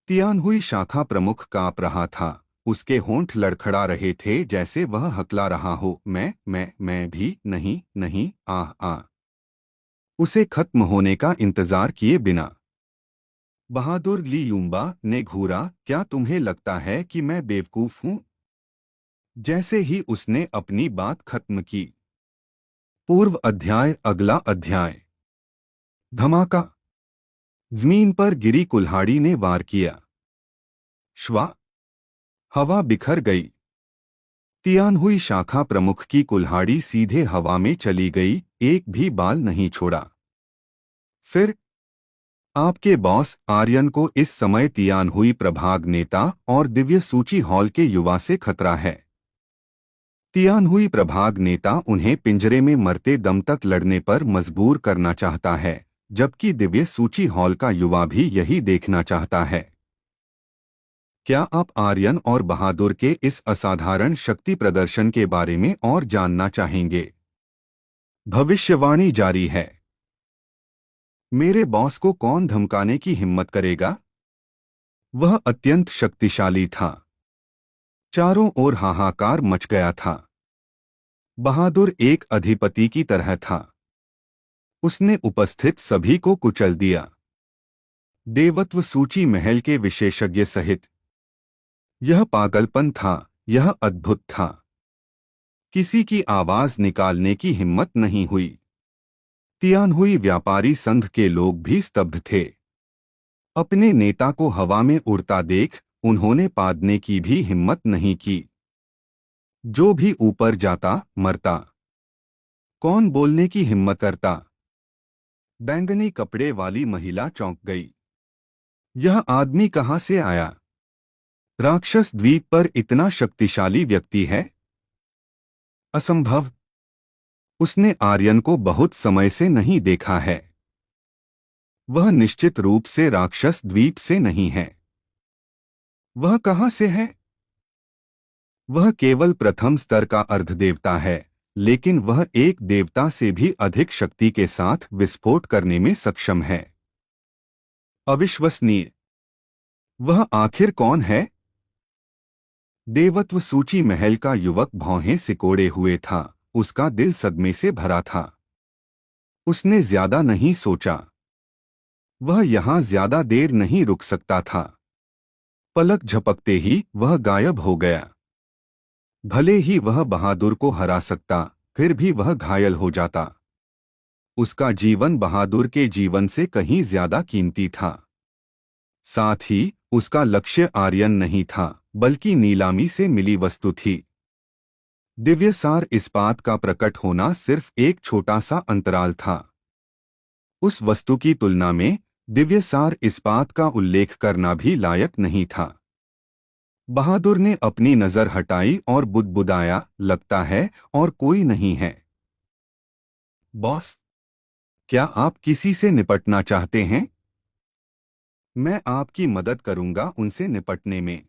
तियान हुई शाखा प्रमुख कांप रहा था। उसके होंठ लड़खड़ा रहे थे जैसे वह हकला रहा हो, मैं भी नहीं, नहीं, आह आ। उसे खत्म होने का इंतजार किए बिना बहादुर ली यूंबा ने घूरा, क्या तुम्हें लगता है कि मैं बेवकूफ हूं? जैसे ही उसने अपनी बात खत्म की, पूर्व अध्याय अगला अध्याय। धमाका! जमीन पर गिरी कुल्हाड़ी ने वार किया। श्वा! हवा बिखर गई। तियान हुई शाखा प्रमुख की कुल्हाड़ी सीधे हवा में चली गई, एक भी बाल नहीं छोड़ा। फिर आपके बॉस आर्यन को इस समय तियान हुई प्रभाग नेता और दिव्य सूची हॉल के युवा से खतरा है। तियान हुई प्रभाग नेता उन्हें पिंजरे में मरते दम तक लड़ने पर मजबूर करना चाहता है, जबकि दिव्य सूची हॉल का युवा भी यही देखना चाहता है। क्या आप आर्यन और बहादुर के इस असाधारण शक्ति प्रदर्शन के बारे में और जानना चाहेंगे? भविष्यवाणी जारी है। मेरे बॉस को कौन धमकाने की हिम्मत करेगा? वह अत्यंत शक्तिशाली था। चारों ओर हाहाकार मच गया था। बहादुर एक अधिपति की तरह था। उसने उपस्थित सभी को कुचल दिया, देवत्व सूची महल के विशेषज्ञ सहित। यह पागलपन था, यह अद्भुत था। किसी की आवाज निकालने की हिम्मत नहीं हुई। तियान हुई व्यापारी संघ के लोग भी स्तब्ध थे। अपने नेता को हवा में उड़ता देख उन्होंने पादने की भी हिम्मत नहीं की। जो भी ऊपर जाता मरता। कौन बोलने की हिम्मत करता? बैंगनी कपड़े वाली महिला चौंक गई। यह आदमी कहाँ से आया? राक्षस द्वीप पर इतना शक्तिशाली व्यक्ति है? असंभव। उसने आर्यन को बहुत समय से नहीं देखा है। वह निश्चित रूप से राक्षस द्वीप से नहीं है। वह कहाँ से है? वह केवल प्रथम स्तर का अर्धदेवता है, लेकिन वह एक देवता से भी अधिक शक्ति के साथ विस्फोट करने में सक्षम है। अविश्वसनीय। वह आखिर कौन है? देवत्व सूची महल का युवक भौहें सिकोड़े हुए था। उसका दिल सदमे से भरा था। उसने ज्यादा नहीं सोचा। वह यहां ज्यादा देर नहीं रुक सकता था। पलक झपकते ही वह गायब हो गया। भले ही वह बहादुर को हरा सकता, फिर भी वह घायल हो जाता। उसका जीवन बहादुर के जीवन से कहीं ज्यादा कीमती था। साथ ही उसका लक्ष्य आर्यन नहीं था, बल्कि नीलामी से मिली वस्तु थी। दिव्यसार इस्पात का प्रकट होना सिर्फ एक छोटा सा अंतराल था। उस वस्तु की तुलना में दिव्यसार इस्पात का उल्लेख करना भी लायक नहीं था। बहादुर ने अपनी नजर हटाई और बुदबुदाया, लगता है और कोई नहीं है। बॉस, क्या आप किसी से निपटना चाहते हैं? मैं आपकी मदद करूंगा उनसे निपटने में।